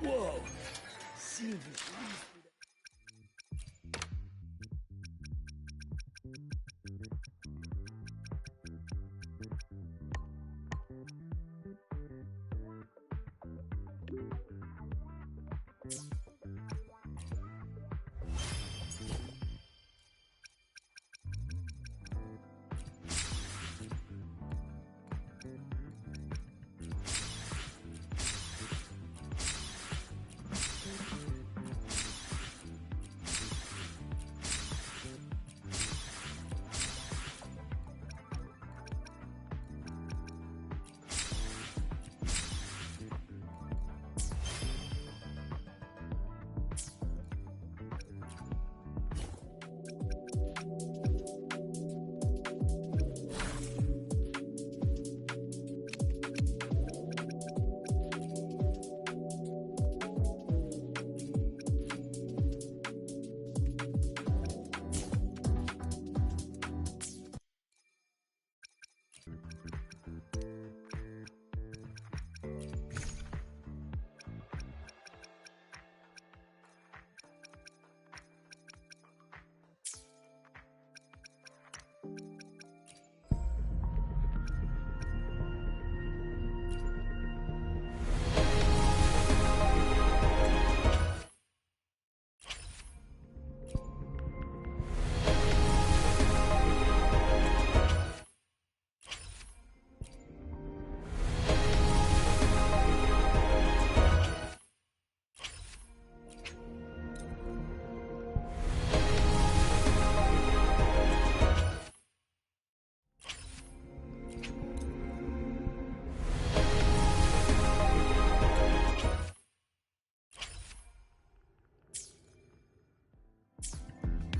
Whoa! Seems at least.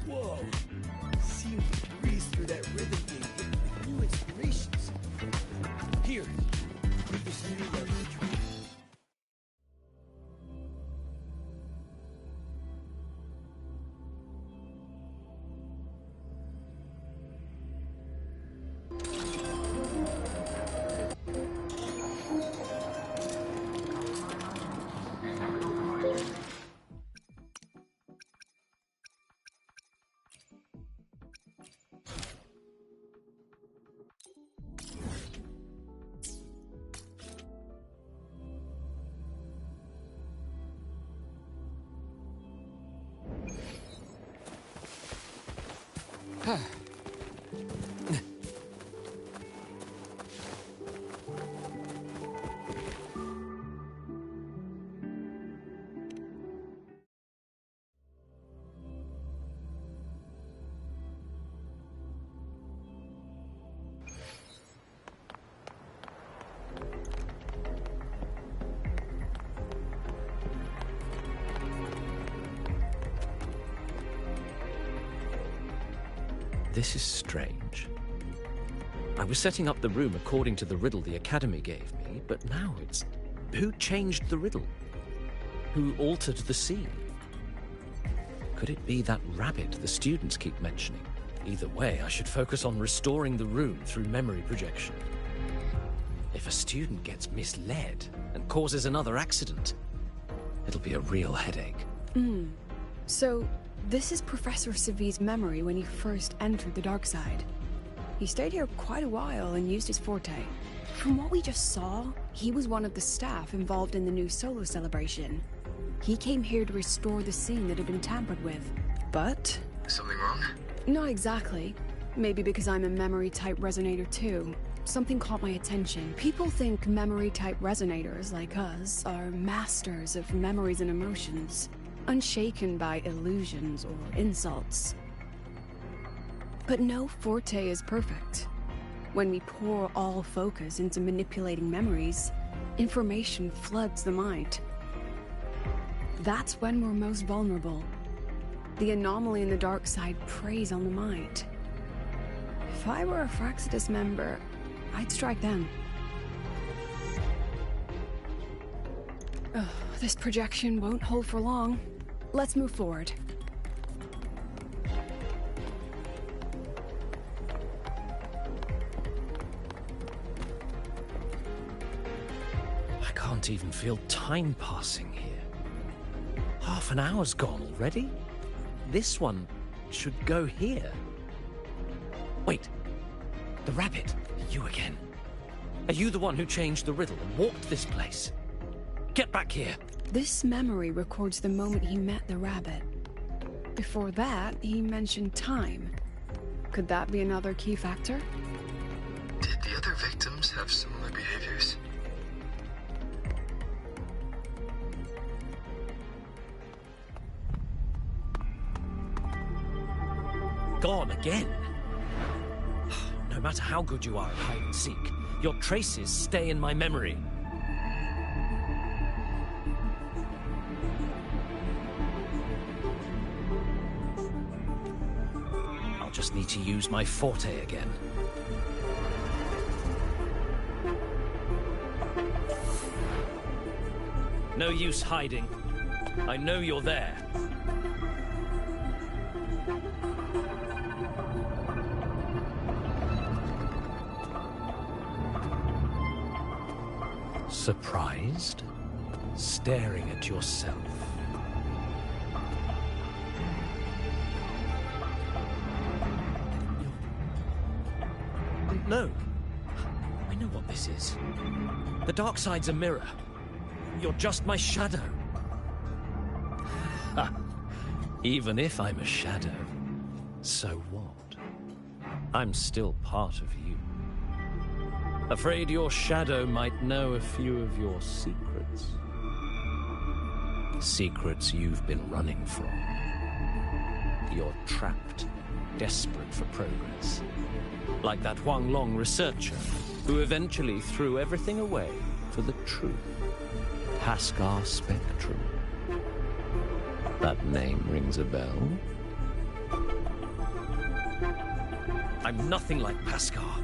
Whoa! Seems to breeze through that rhythm being hit with new inspirations. Here, read this new literature. This is strange. I was setting up the room according to the riddle the Academy gave me, but now it's... Who changed the riddle? Who altered the scene? Could it be that rabbit the students keep mentioning? Either way, I should focus on restoring the room through memory projection. If a student gets misled and causes another accident, it'll be a real headache. So, this is Professor Savi's memory when he first entered the dark side. He stayed here quite a while and used his forte. From what we just saw, he was one of the staff involved in the new solo celebration. He came here to restore the scene that had been tampered with. But... Something wrong? Not exactly. Maybe because I'm a memory-type resonator too. Something caught my attention. People think memory-type resonators, like us, are masters of memories and emotions, unshaken by illusions or insults. But no forte is perfect. When we pour all focus into manipulating memories, information floods the mind. That's when we're most vulnerable. The anomaly in the dark side preys on the mind. If I were a Fraxidus member, I'd strike them. Ugh, this projection won't hold for long. Let's move forward. I can't even feel time passing here. Half an hour's gone already? This one should go here. Wait, the rabbit, you again. Are you the one who changed the riddle and walked this place? Get back here. This memory records the moment he met the rabbit. Before that, he mentioned time. Could that be another key factor? Did the other victims have similar behaviors? Gone again. No matter how good you are at hide and seek, your traces stay in my memory. I'll just need to use my forte again. No use hiding. I know you're there. Surprised? Staring at yourself. No. I know what this is. The dark side's a mirror. You're just my shadow. Even if I'm a shadow, so what? I'm still part of you. Afraid your shadow might know a few of your secrets. Secrets you've been running from. You're trapped, desperate for progress. Like that Huang Long researcher, who eventually threw everything away for the truth. Pascar Spectrum. That name rings a bell. I'm nothing like Pascar.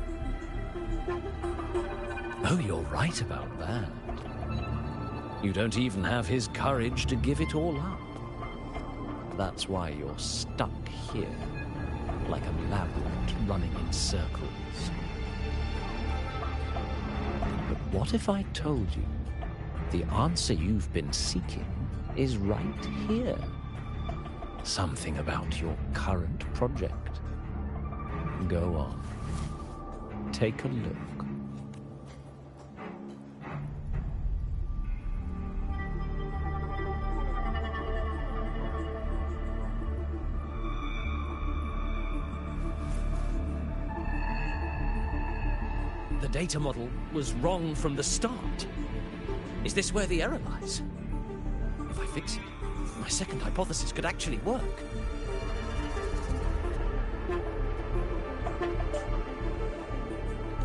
Oh, you're right about that. You don't even have his courage to give it all up. That's why you're stuck here, like a lab rat running in circles. But what if I told you the answer you've been seeking is right here? Something about your current project. Go on. Take a look. The data model was wrong from the start. Is this where the error lies? If I fix it, my second hypothesis could actually work.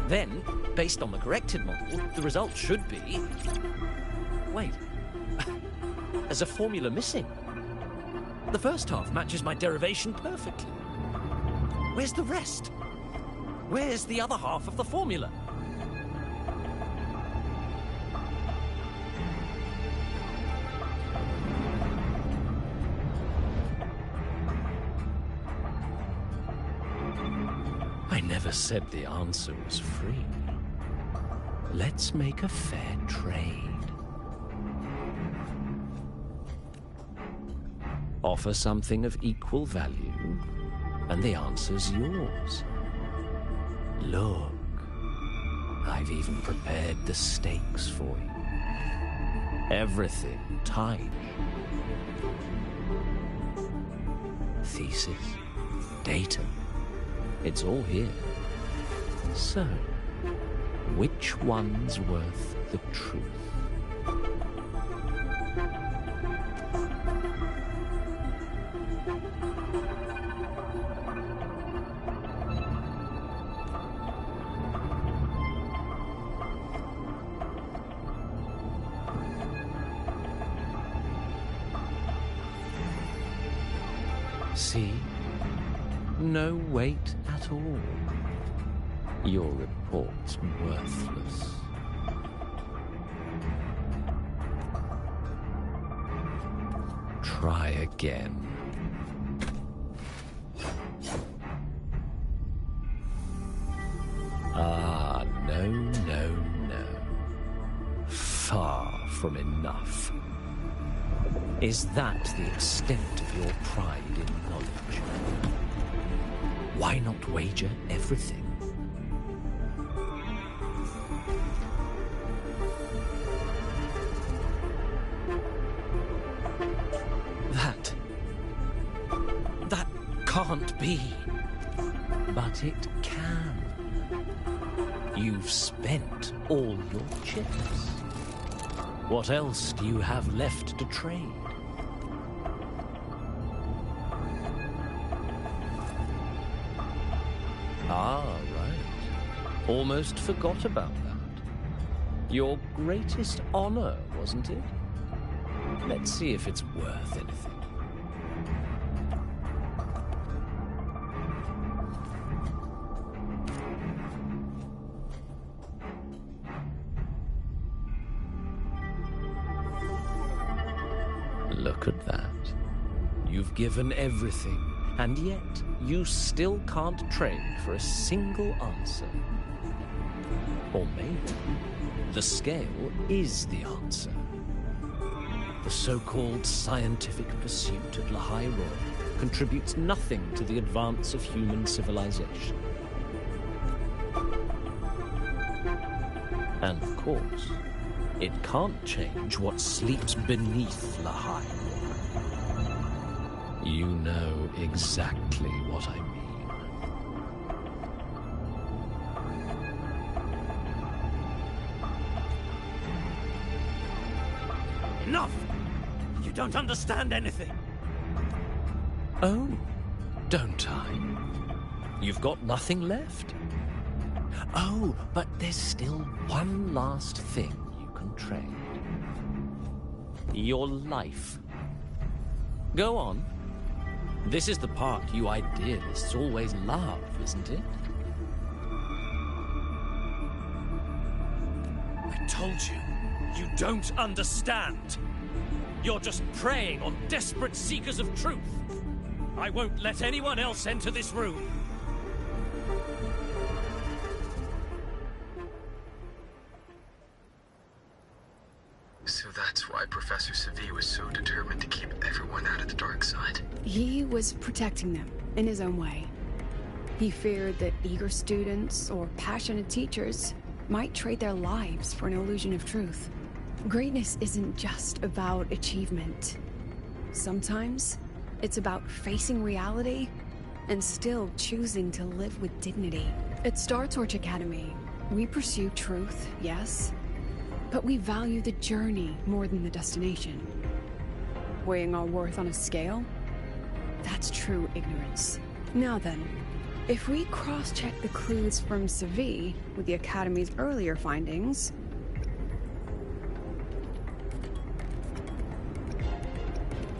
Then, based on the corrected model, the result should be... Wait. There's a formula missing. The first half matches my derivation perfectly. Where's the rest? Where's the other half of the formula? I never said the answer was free. Let's make a fair trade. Offer something of equal value, and the answer's yours. Look, I've even prepared the stakes for you. Everything tied. Thesis, data, it's all here. So, which one's worth the truth? See? No weight at all. Your report's worthless. Try again. Ah, no, no, no. Far from enough. Is that the extent of your pride in knowledge? Why not wager everything? That can't be. But it can. You've spent all your chips. What else do you have left to trade? Ah, right. Almost forgot about that. Your greatest honor, wasn't it? Let's see if it's worth anything. Look at that. You've given everything, and yet you still can't trade for a single answer. Or maybe the scale is the answer. The so-called scientific pursuit at Lahai Roy contributes nothing to the advance of human civilization. And of course, it can't change what sleeps beneath Lahai Roy. You know exactly what I mean. Enough! You don't understand anything. Oh, don't I? You've got nothing left. Oh, but there's still one last thing you can trade. Your life. Go on. This is the part you idealists always love, isn't it? I told you, you don't understand. You're just preying on desperate seekers of truth. I won't let anyone else enter this room. So that's why Professor Savi was so determined to keep everyone out of the dark side. He was protecting them in his own way. He feared that eager students or passionate teachers might trade their lives for an illusion of truth. Greatness isn't just about achievement. Sometimes it's about facing reality and still choosing to live with dignity. At Star Torch Academy, we pursue truth, yes, but we value the journey more than the destination. Weighing our worth on a scale? That's true ignorance. Now then, if we cross-check the clues from Savi with the Academy's earlier findings...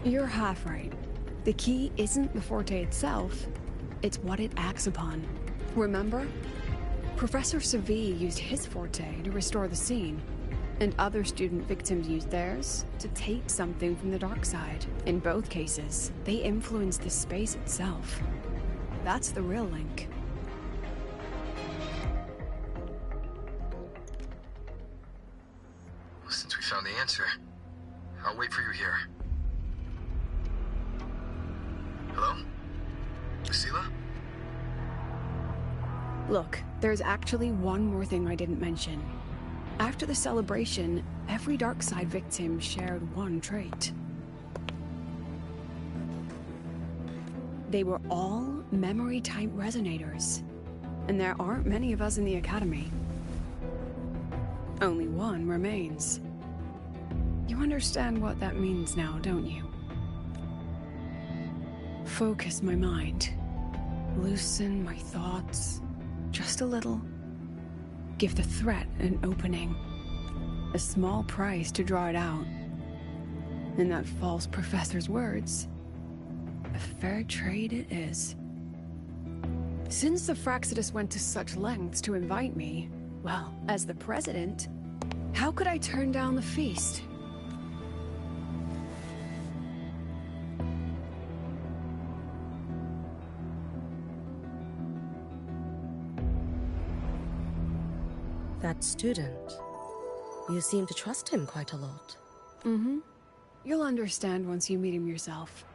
You're half right. The key isn't the Forte itself, it's what it acts upon. Remember? Professor Savi used his Forte to restore the scene, and other student victims used theirs to take something from the dark side. In both cases, they influenced the space itself. That's the real link. Well, since we found the answer, I'll wait for you here. Hello? Lucila? Look, there's actually one more thing I didn't mention. After the celebration, every dark side victim shared one trait. They were all memory-type resonators, and there aren't many of us in the Academy. Only one remains. You understand what that means now, don't you? Focus my mind. Loosen my thoughts. Just a little. Give the threat an opening. A small price to draw it out. In that false professor's words, a fair trade it is. Since the Fraxidus went to such lengths to invite me, well, as the president, how could I turn down the feast? That student. You seem to trust him quite a lot. Mm-hmm. You'll understand once you meet him yourself.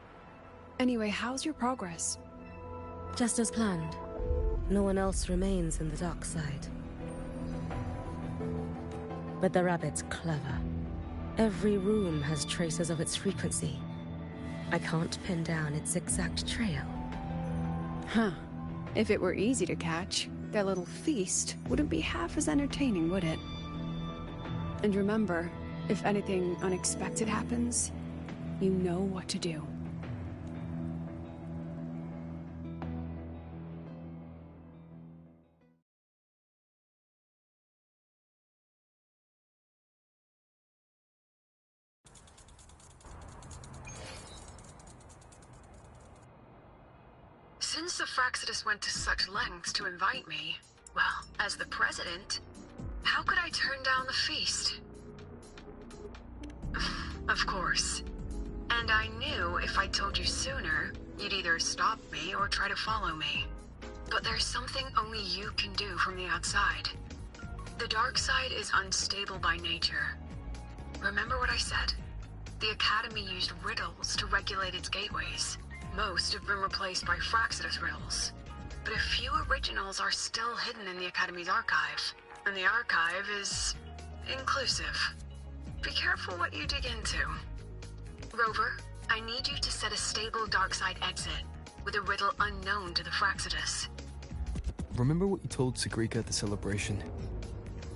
Anyway, how's your progress? Just as planned. No one else remains in the dark side. But the rabbit's clever. Every room has traces of its frequency. I can't pin down its exact trail. Huh. If it were easy to catch, their little feast wouldn't be half as entertaining, would it? And remember, if anything unexpected happens, you know what to do. Since the Fraxidus went to such lengths to invite me, well, as the president, how could I turn down the feast? Of course. And I knew if I told you sooner, you'd either stop me or try to follow me. But there's something only you can do from the outside. The dark side is unstable by nature. Remember what I said? The Academy used riddles to regulate its gateways. Most have been replaced by Fraxidus riddles. But a few originals are still hidden in the Academy's archive. And the archive is inclusive. Be careful what you dig into. Rover, I need you to set a stable dark side exit with a riddle unknown to the Fraxidus. Remember what you told Sagrika at the celebration?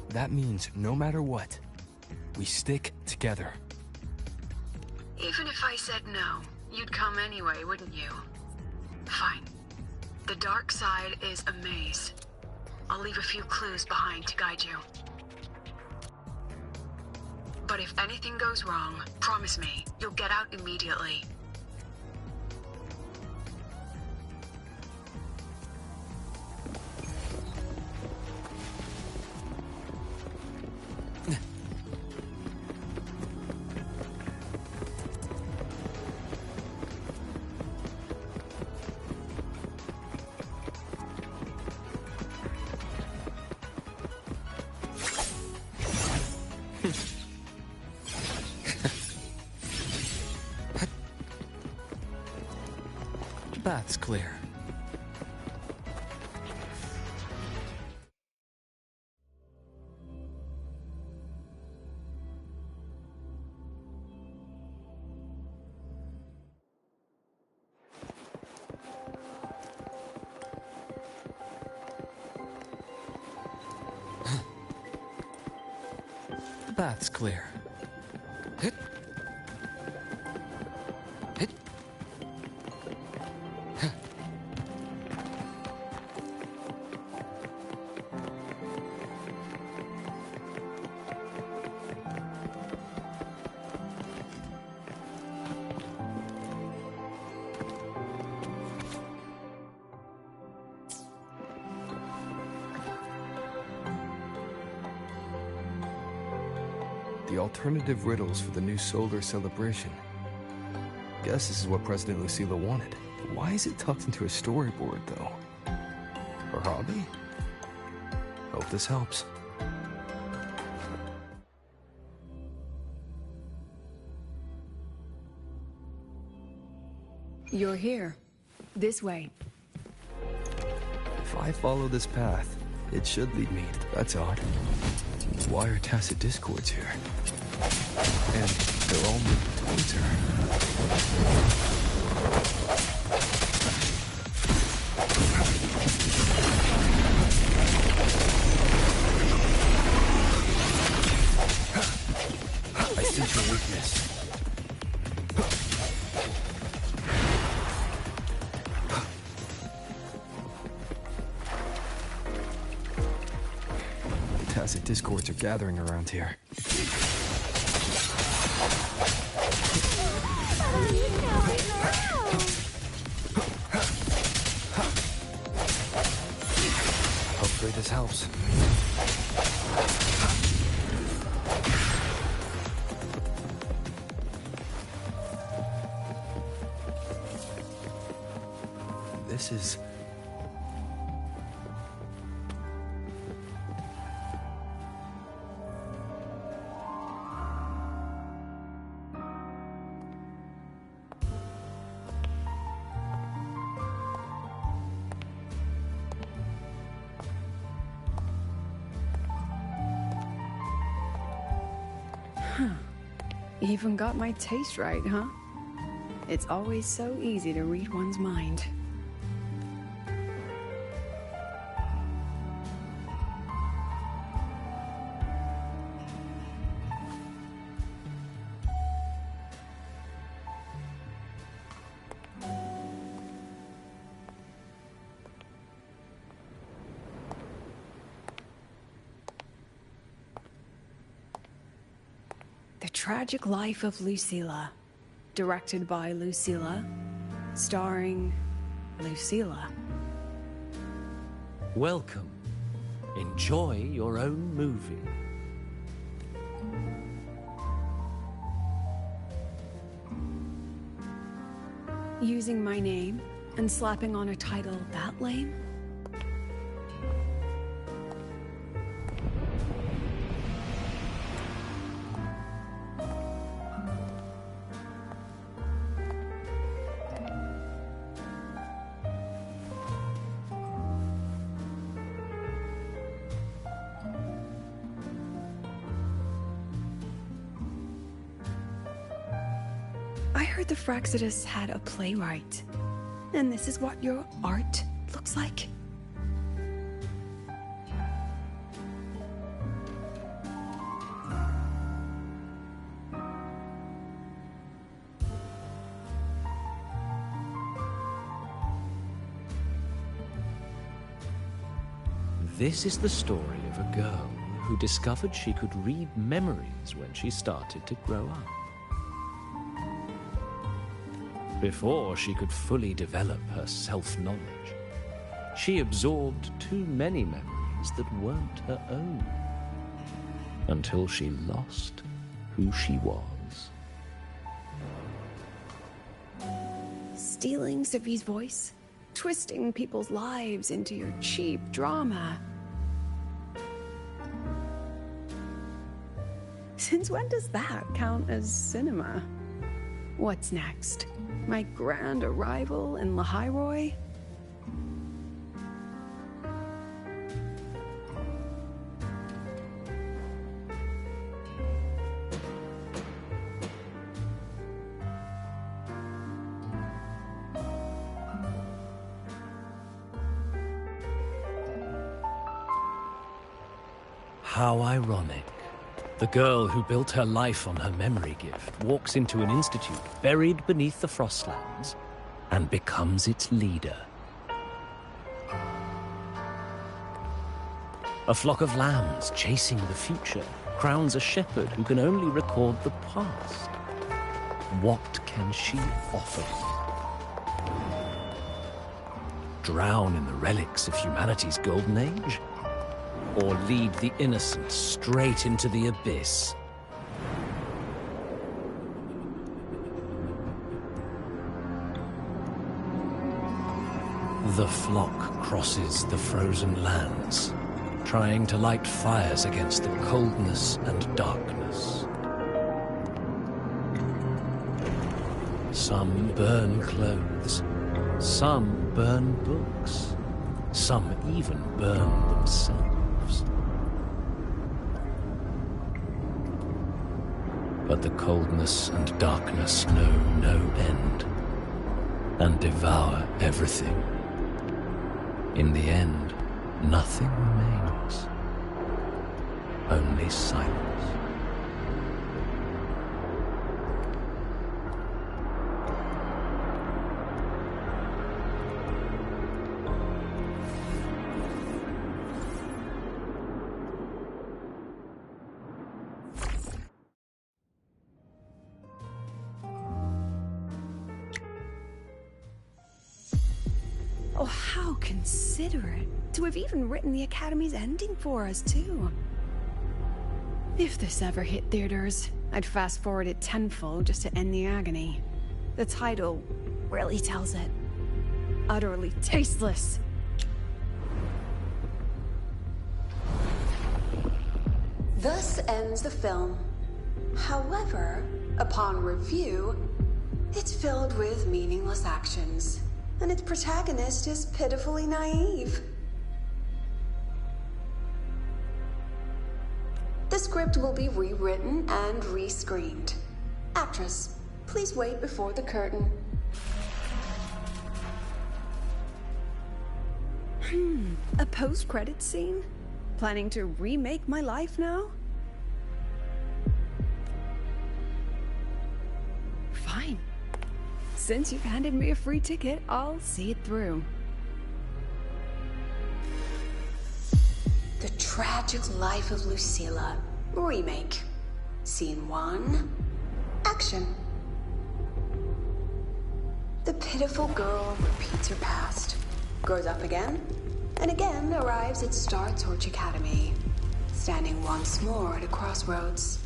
That means no matter what, we stick together. Even if I said no, you'd come anyway, wouldn't you? Fine. The dark side is a maze. I'll leave a few clues behind to guide you. But if anything goes wrong, promise me, you'll get out immediately. Path's clear. The path's clear. Hit. Hit. The alternative riddles for the new solar celebration. Guess this is what President Lucilla wanted. Why is it tucked into a storyboard, though? Her hobby? Hope this helps. You're here. This way. If I follow this path, it should lead me. That's odd. Why are tacit discords here? And they're all moving towards her. I sense your weakness. Tacit discords are gathering around here. Hopefully this helps. This is... Even got my taste right, huh? It's always so easy to read one's mind. The Tragic Life of Lucilla. Directed by Lucilla. Starring Lucilla. Welcome. Enjoy your own movie. Using my name and slapping on a title that lame? I heard the Fraxidus had a playwright. And this is what your art looks like? This is the story of a girl who discovered she could read memories when she started to grow up. Before she could fully develop her self-knowledge, she absorbed too many memories that weren't her own, until she lost who she was. Stealing Sophie's voice? Twisting people's lives into your cheap drama? Since when does that count as cinema? What's next? My grand arrival in Lahiroy? How ironic. The girl who built her life on her memory gift walks into an institute buried beneath the Frostlands and becomes its leader. A flock of lambs chasing the future crowns a shepherd who can only record the past. What can she offer? Drown in the relics of humanity's golden age? Or lead the innocent straight into the abyss? The flock crosses the frozen lands, trying to light fires against the coldness and darkness. Some burn clothes, some burn books, some even burn themselves. But the coldness and darkness know no end, and devour everything. In the end, nothing remains, only silence. Oh, how considerate to have even written the Academy's ending for us, too. If this ever hit theaters, I'd fast forward it tenfold just to end the agony. The title really tells it. Utterly tasteless. Thus ends the film. However, upon review, it's filled with meaningless actions, and its protagonist is pitifully naive. The script will be rewritten and rescreened. Actress, please wait before the curtain. A post-credit scene? Planning to remake my life now? Fine. Since you've handed me a free ticket, I'll see it through. The Tragic Life of Lucilla. Remake. Scene 1. Action. The pitiful girl repeats her past, grows up again, and again arrives at Star Torch Academy, standing once more at a crossroads.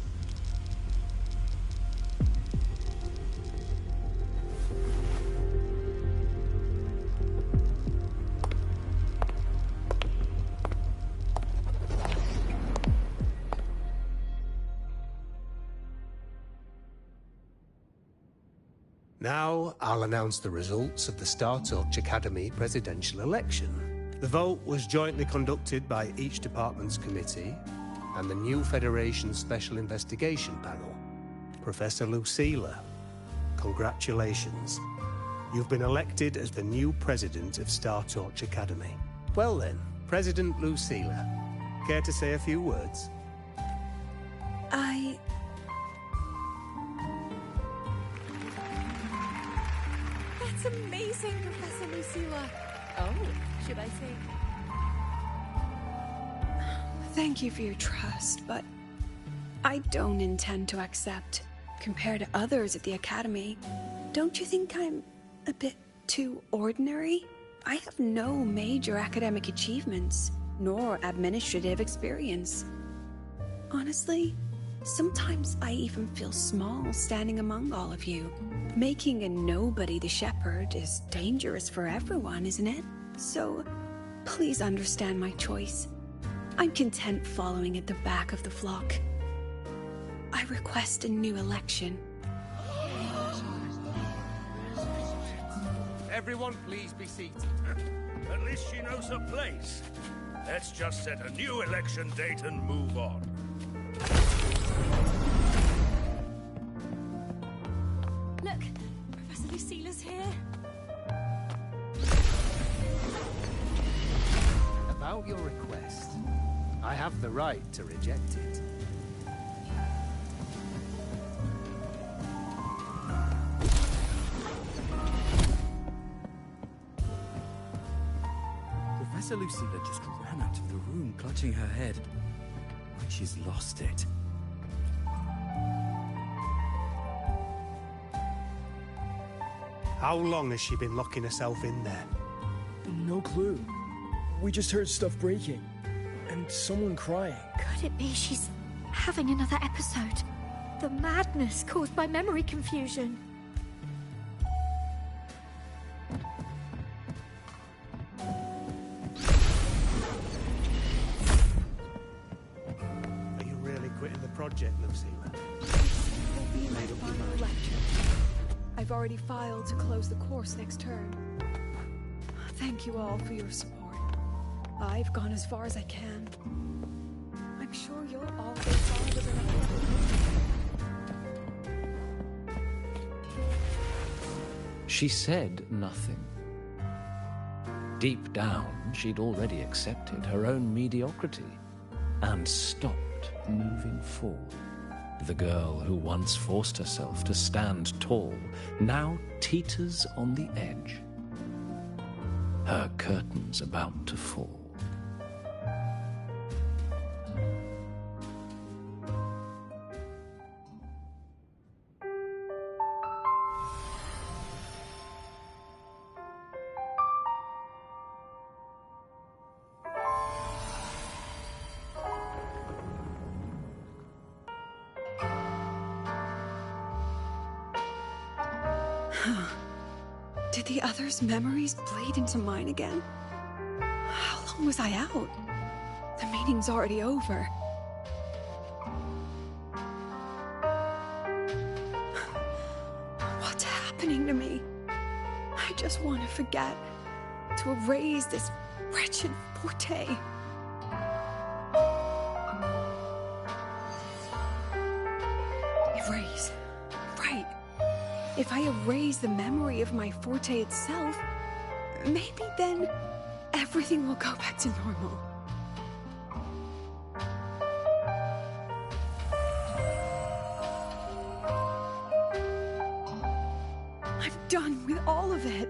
Now, I'll announce the results of the Star Torch Academy presidential election. The vote was jointly conducted by each department's committee and the new Federation Special Investigation Panel. Professor Lucilla, congratulations. You've been elected as the new president of Star Torch Academy. Well then, President Lucilla, care to say a few words? That's amazing, Professor Lucilla. Oh, should I say? Thank you for your trust, but I don't intend to accept. Compared to others at the Academy, don't you think I'm a bit too ordinary? I have no major academic achievements, nor administrative experience. Honestly, sometimes I even feel small standing among all of you. Making a nobody the shepherd is dangerous for everyone, isn't it? So, please understand my choice. I'm content following at the back of the flock. I request a new election. Everyone please be seated. At least she knows her place. Let's just set a new election date and move on. Look, Professor Lucilla's here. About your request, I have the right to reject it. Professor Lucilla just ran out of the room, clutching her head. Like she's lost it. How long has she been locking herself in there? No clue. We just heard stuff breaking. And someone crying. Could it be she's having another episode? The madness caused by memory confusion. Are you really quitting the project, Lucilla? Will be my final lecture. I've already filed to close the course next term. Thank you all for your support. I've gone as far as I can. I'm sure you're all as far as She said nothing. Deep down, she'd already accepted her own mediocrity and stopped moving forward. The girl who once forced herself to stand tall now teeters on the edge. Her curtains about to fall. Did the others' memories bleed into mine again? How long was I out? The meeting's already over. What's happening to me? I just want to forget, to erase this wretched forte. Erase. If I erase the memory of my forte itself, maybe then everything will go back to normal. I'm done with all of it.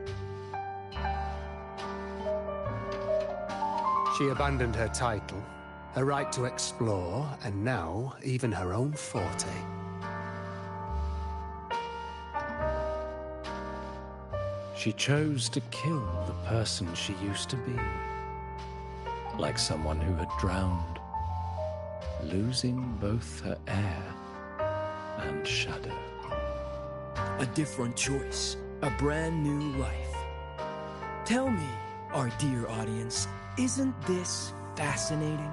She abandoned her title, her right to explore, and now even her own forte. She chose to kill the person she used to be. Like someone who had drowned, losing both her air and shadow. A different choice. A brand new life. Tell me, our dear audience, isn't this fascinating?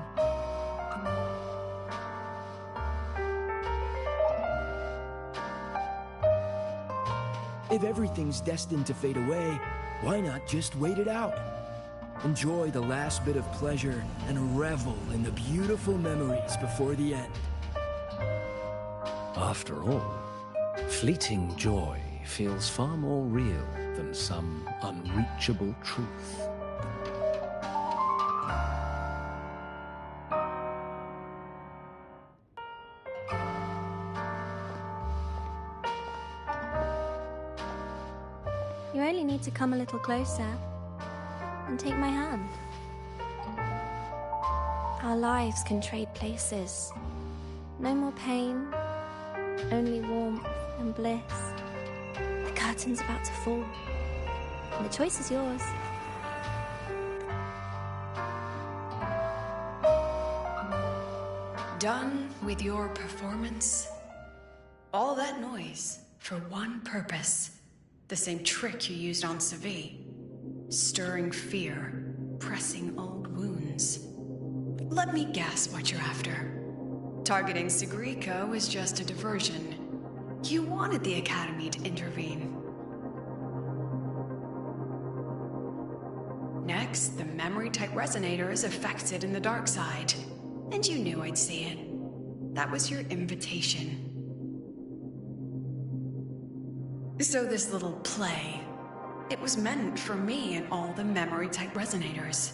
If everything's destined to fade away, why not just wait it out? Enjoy the last bit of pleasure and revel in the beautiful memories before the end. After all, fleeting joy feels far more real than some unreachable truth. You only need to come a little closer and take my hand. Our lives can trade places. No more pain, only warmth and bliss. The curtain's about to fall, and the choice is yours. Done with your performance? All that noise for one purpose. The same trick you used on Savi. Stirring fear, pressing old wounds. Let me guess what you're after. Targeting Sigriko was just a diversion. You wanted the Academy to intervene. Next, the memory-type resonator is affected in the dark side. And you knew I'd see it. That was your invitation. So this little play, it was meant for me and all the memory-type resonators.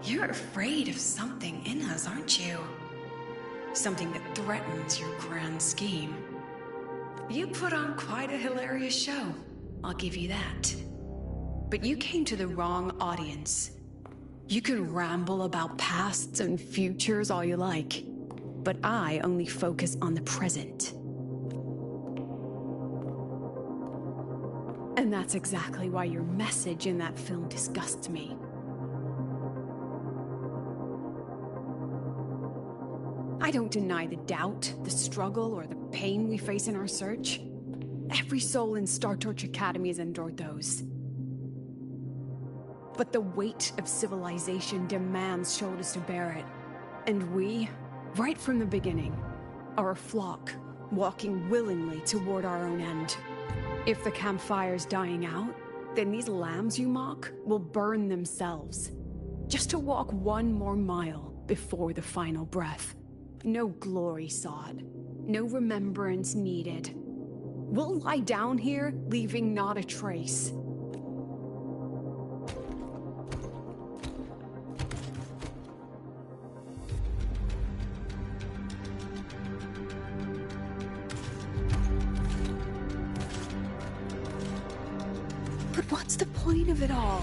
You're afraid of something in us, aren't you? Something that threatens your grand scheme. You put on quite a hilarious show, I'll give you that. But you came to the wrong audience. You can ramble about pasts and futures all you like, but I only focus on the present. And that's exactly why your message in that film disgusts me. I don't deny the doubt, the struggle, or the pain we face in our search. Every soul in Star Torch Academy has endured those. But the weight of civilization demands shoulders to bear it. And we, right from the beginning, are a flock, walking willingly toward our own end. If the campfire's dying out, then these lambs you mock will burn themselves. Just to walk one more mile before the final breath. No glory sought, no remembrance needed. We'll lie down here, leaving not a trace. But what's the point of it all?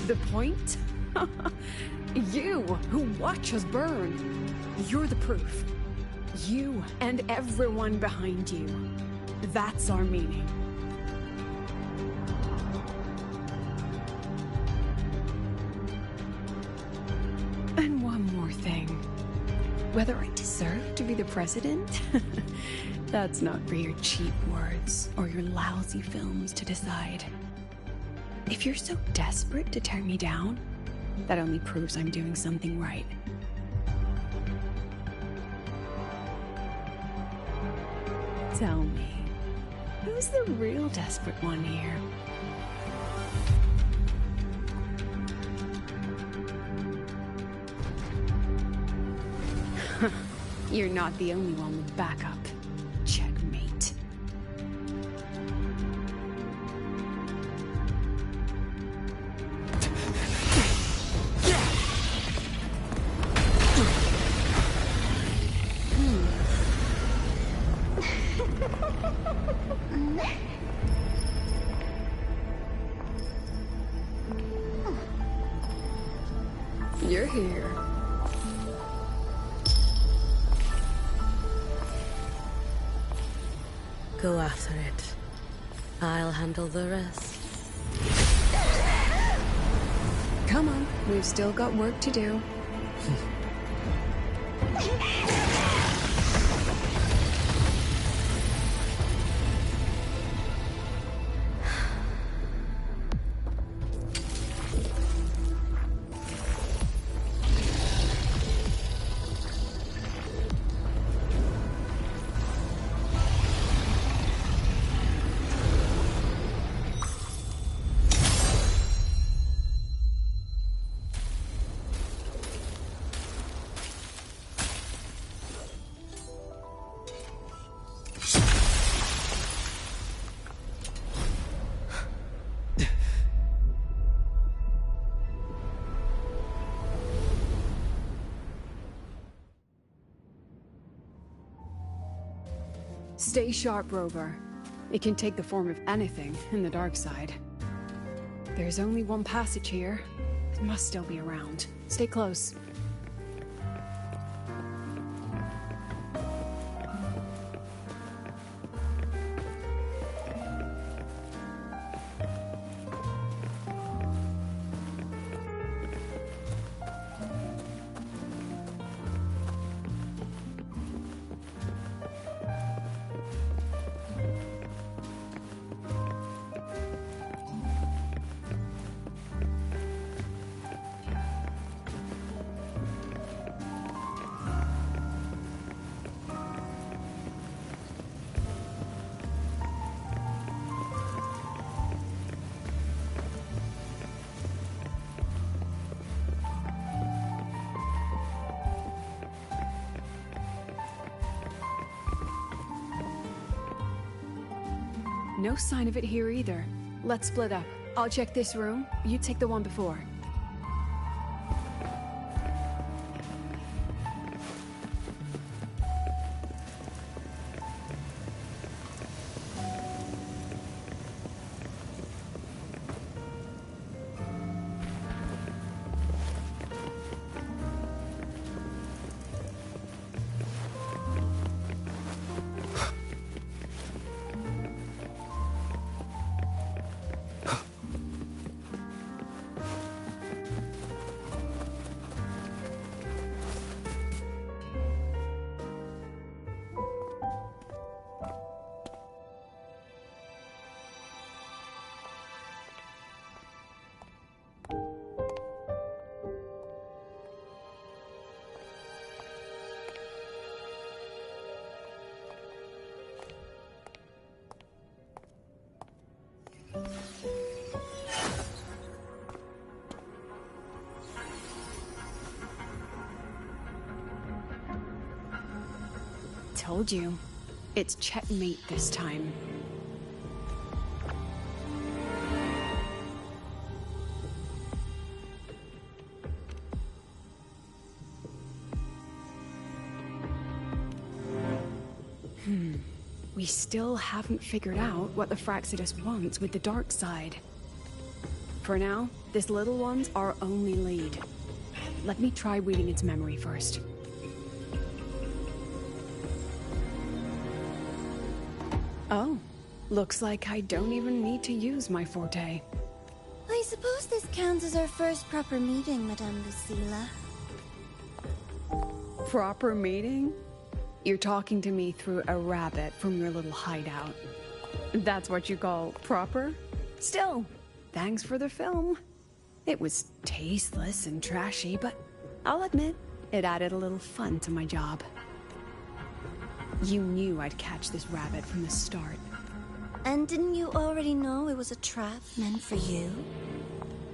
The point? You, who watch us burn. You're the proof. You and everyone behind you. That's our meaning. And one more thing. Whether I deserve to be the president? That's not for your cheap words or your lousy films to decide. If you're so desperate to tear me down, that only proves I'm doing something right. Tell me, who's the real desperate one here? You're not the only one with backup. Checkmate. You're here. Go after it. I'll handle the rest. Come on, we've still got work to do. Stay sharp, Rover. It can take the form of anything in the dark side. There's only one passage here. It must still be around. Stay close. No sign of it here either. Let's split up. I'll check this room. You take the one before. Told you. It's checkmate this time. We still haven't figured out what the Fraxidus wants with the dark side. For now, this little one's our only lead. Let me try reading its memory first. Oh, looks like I don't even need to use my forte. I suppose this counts as our first proper meeting, Madame Lucilla. Proper meeting? You're talking to me through a rabbit from your little hideout. That's what you call proper? Still, thanks for the film. It was tasteless and trashy, but I'll admit, it added a little fun to my job. You knew I'd catch this rabbit from the start. And didn't you already know it was a trap meant for you?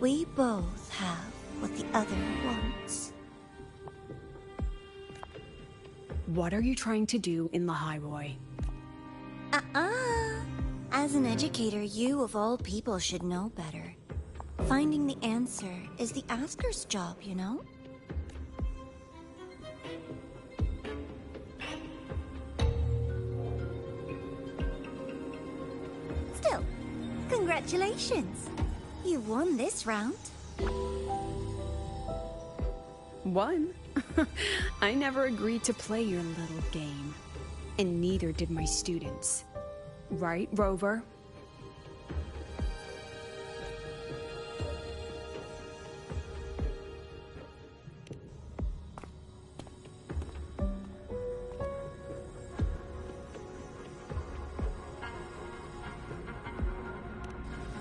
We both have what the other wants. What are you trying to do in the Highroy? As an educator, you of all people should know better. Finding the answer is the asker's job, you know? Still, congratulations! You won this round. Won? I never agreed to play your little game. And neither did my students. Right, Rover?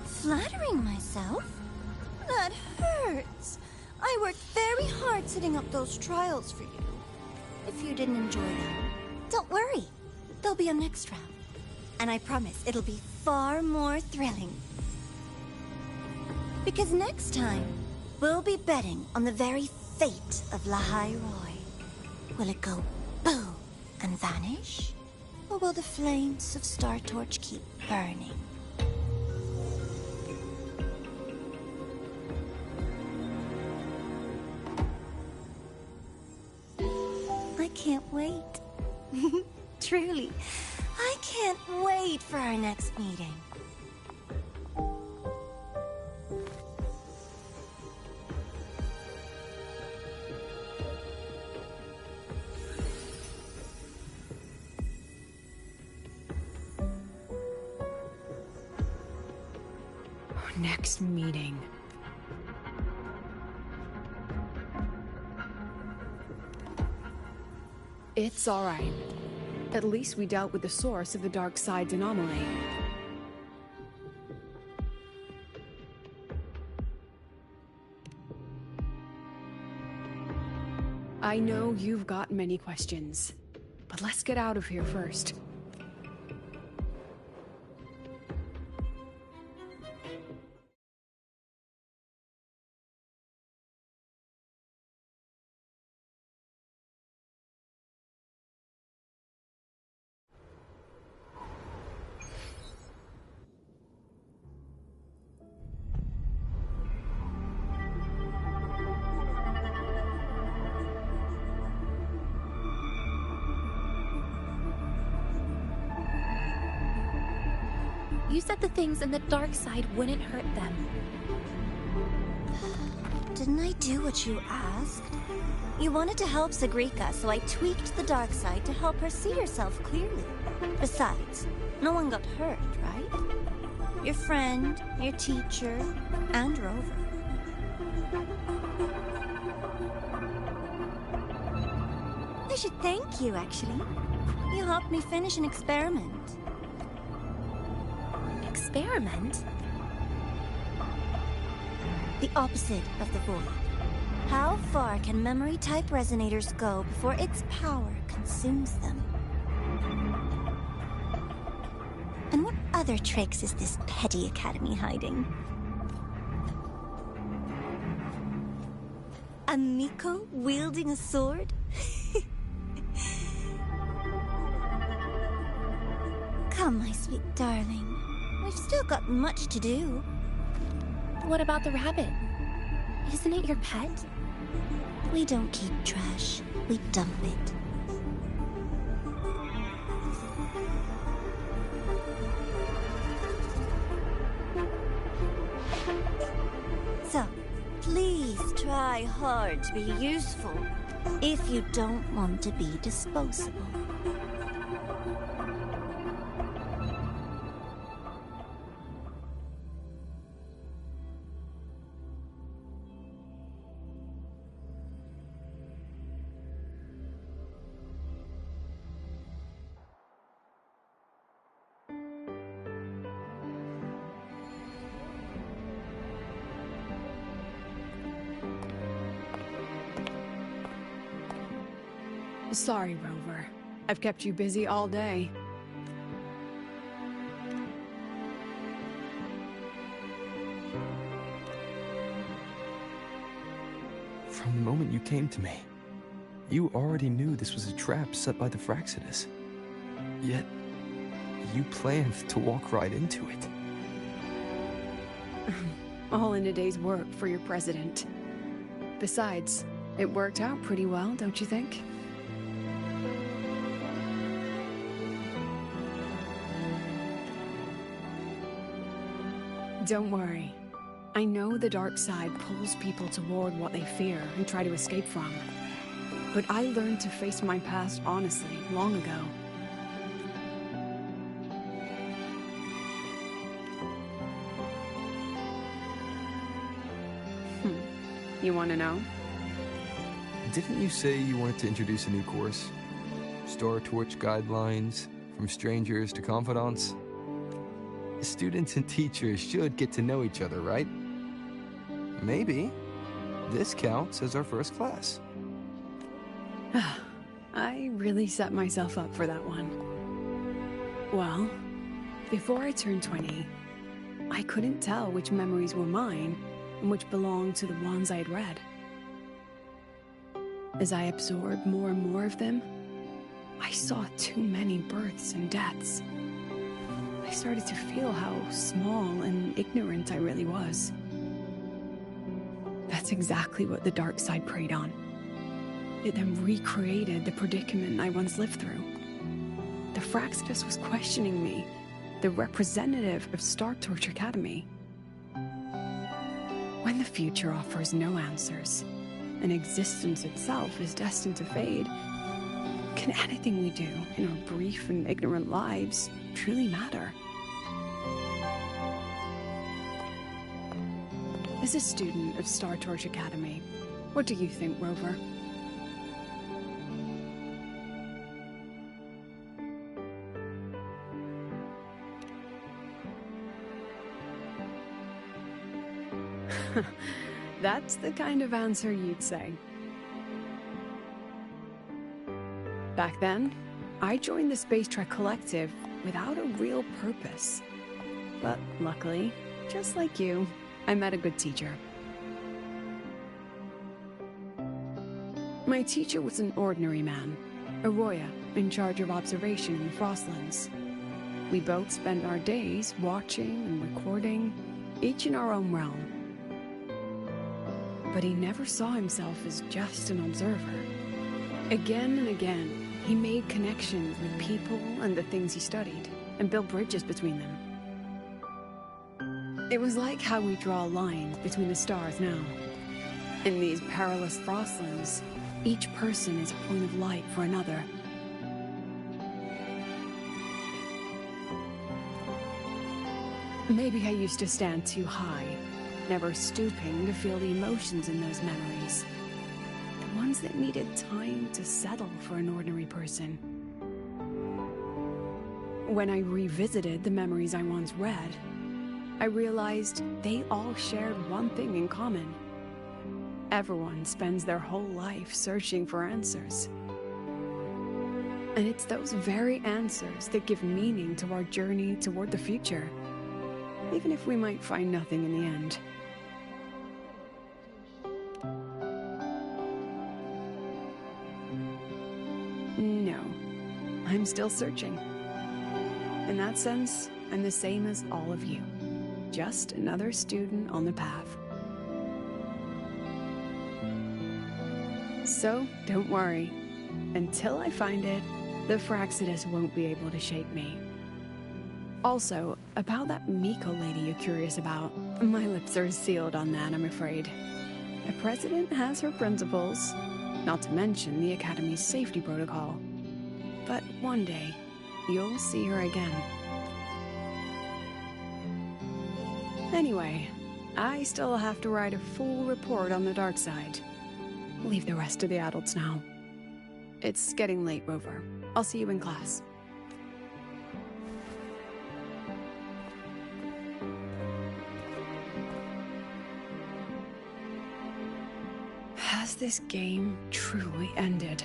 Flattering myself? That hurts. I worked very hard setting up those trials for you. If you didn't enjoy them, don't worry. There'll be a next round. And I promise it'll be far more thrilling. Because next time, we'll be betting on the very fate of La Highroy. Will it go boom and vanish? Or will the flames of Star Torch keep burning? I can't wait. Truly, I can't wait for our next meeting. Next meeting. It's alright. At least we dealt with the source of the dark side's anomaly. I know you've got many questions, but let's get out of here first. You said the things in the dark side wouldn't hurt them. Didn't I do what you asked? You wanted to help Zagrika, so I tweaked the dark side to help her see herself clearly. Besides, no one got hurt, right? Your friend, your teacher, and Rover. I should thank you, actually. You helped me finish an experiment. Experiment? The opposite of the void. How far can memory-type resonators go before its power consumes them? And what other tricks is this petty academy hiding? A Miko wielding a sword? Come, my sweet darling. We've still got much to do. What about the rabbit? Isn't it your pet? We don't keep trash. We dump it. So, please try hard to be useful if you don't want to be disposable. Sorry, Rover. I've kept you busy all day. From the moment you came to me, You already knew this was a trap set by the Fraxidus. Yet, you planned to walk right into it. All in a day's work for your president. Besides, it worked out pretty well, don't you think? Don't worry. I know the dark side pulls people toward what they fear and try to escape from. But I learned to face my past honestly long ago. You want to know? Didn't you say you wanted to introduce a new course? Star Torch guidelines, from strangers to confidants? Students and teachers should get to know each other, right? Maybe this counts as our first class. I really set myself up for that one. Well, before I turned 20, I couldn't tell which memories were mine and which belonged to the ones I had read. As I absorbed more and more of them, I saw too many births and deaths. I started to feel how small and ignorant I really was. That's exactly what the dark side preyed on. It then recreated the predicament I once lived through. The Fraxidus was questioning me, the representative of Star Torch Academy. When the future offers no answers, and existence itself is destined to fade, can anything we do in our brief and ignorant lives truly matter? As a student of Star Torch Academy, what do you think, Rover? That's the kind of answer you'd say. Back then, I joined the Space Trek Collective without a real purpose. But luckily, just like you, I met a good teacher. My teacher was an ordinary man, Arroya, in charge of observation in the Frostlands. We both spent our days watching and recording, each in our own realm. But he never saw himself as just an observer. Again and again, he made connections with people and the things he studied, and built bridges between them. It was like how we draw lines between the stars now. In these perilous Frostlands, each person is a point of light for another. Maybe I used to stand too high, never stooping to feel the emotions in those memories. The ones that needed time to settle for an ordinary person. When I revisited the memories I once read, I realized they all shared one thing in common. Everyone spends their whole life searching for answers. And it's those very answers that give meaning to our journey toward the future, even if we might find nothing in the end. No, I'm still searching. In that sense, I'm the same as all of you. Just another student on the path. So, don't worry. Until I find it, the Fraxidus won't be able to shake me. Also, about that Miko lady you're curious about, my lips are sealed on that, I'm afraid. A president has her principles, not to mention the Academy's safety protocol. But one day, you'll see her again. Anyway, I still have to write a full report on the dark side. Leave the rest to the adults now. It's getting late, Rover. I'll see you in class. Has this game truly ended?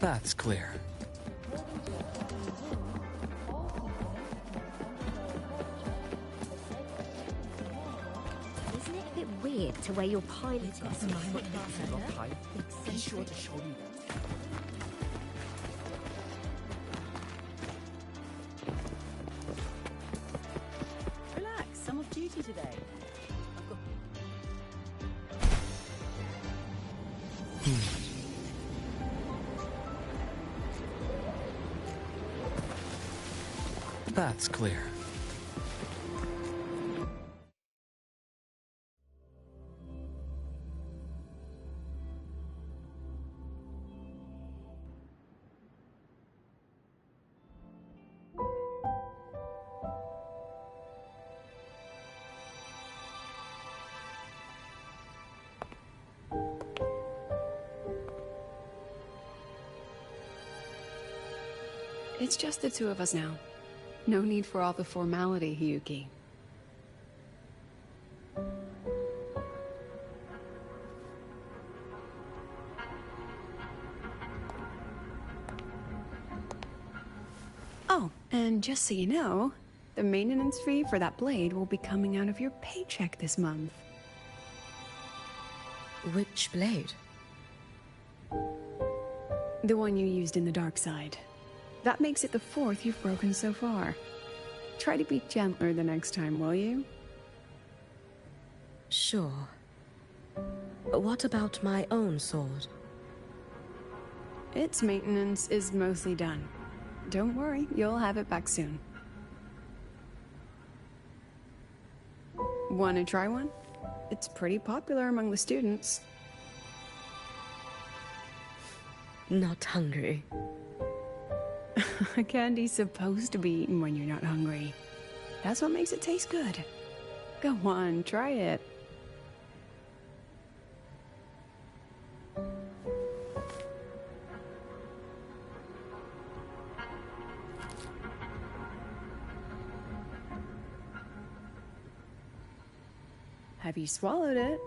That's clear. Isn't it a bit weird to wear your pilot Be sure to show me that. Relax, I'm off duty today. That's clear. It's just the two of us now. No need for all the formality, Hiyuki. Oh, and just so you know, the maintenance fee for that blade will be coming out of your paycheck this month. Which blade? The one you used in the dark side. That makes it the 4th you've broken so far. Try to be gentler the next time, will you? Sure. But what about my own sword? Its maintenance is mostly done. Don't worry, you'll have it back soon. Wanna try one? It's pretty popular among the students. Not hungry. Candy's supposed to be eaten when you're not hungry. That's what makes it taste good. Go on, try it. Have you swallowed it?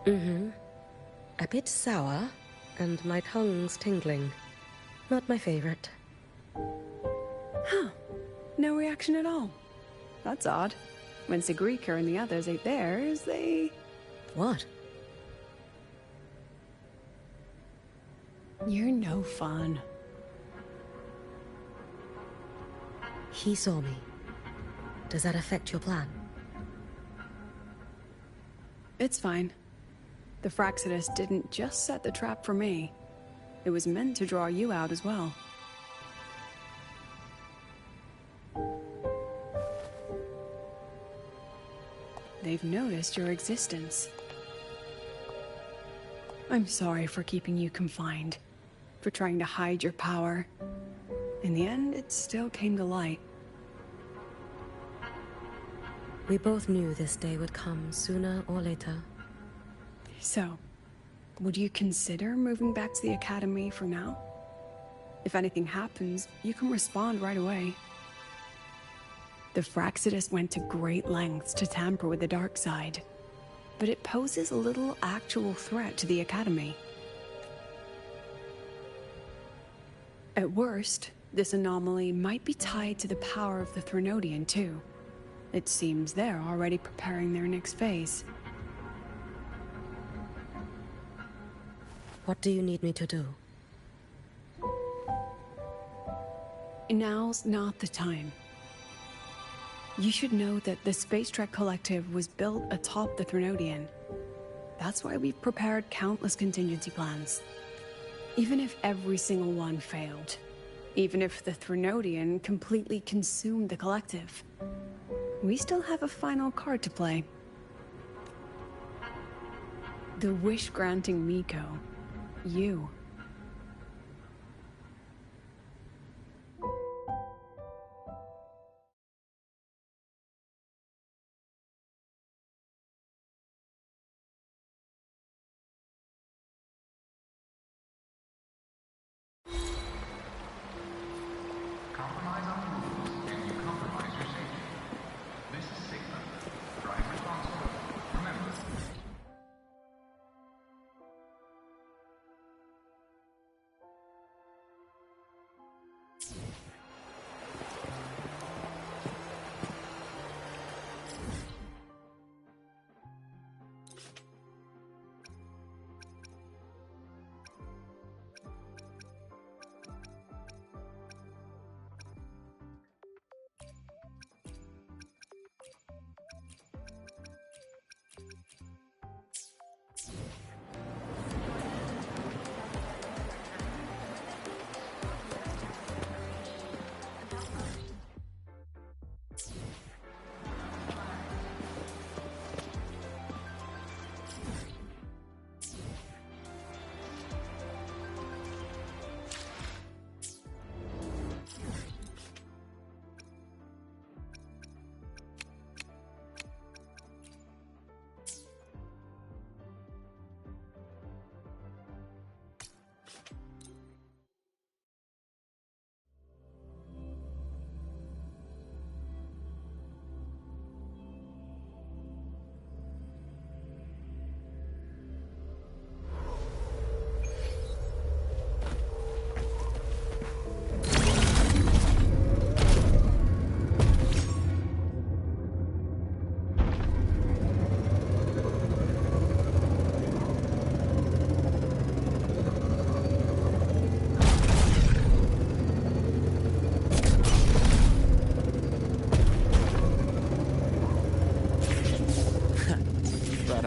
Mm-hmm. A bit sour, and my tongue's tingling. Not my favorite. Huh. No reaction at all. That's odd. When Sigrika and the others ate theirs, they... What? You're no fun. He saw me. Does that affect your plan? It's fine. The Fraxidus didn't just set the trap for me. It was meant to draw you out as well. They've noticed your existence. I'm sorry for keeping you confined, for trying to hide your power. In the end, it still came to light. We both knew this day would come sooner or later. So, would you consider moving back to the Academy for now? If anything happens, you can respond right away. The Fraxidus went to great lengths to tamper with the dark side, but it poses a little actual threat to the Academy. At worst, this anomaly might be tied to the power of the Threnodian too. It seems they're already preparing their next phase. What do you need me to do? Now's not the time. You should know that the Space Trek Collective was built atop the Threnodian. That's why we've prepared countless contingency plans. Even if every single one failed, even if the Threnodian completely consumed the Collective, we still have a final card to play. The wish-granting Miko. You.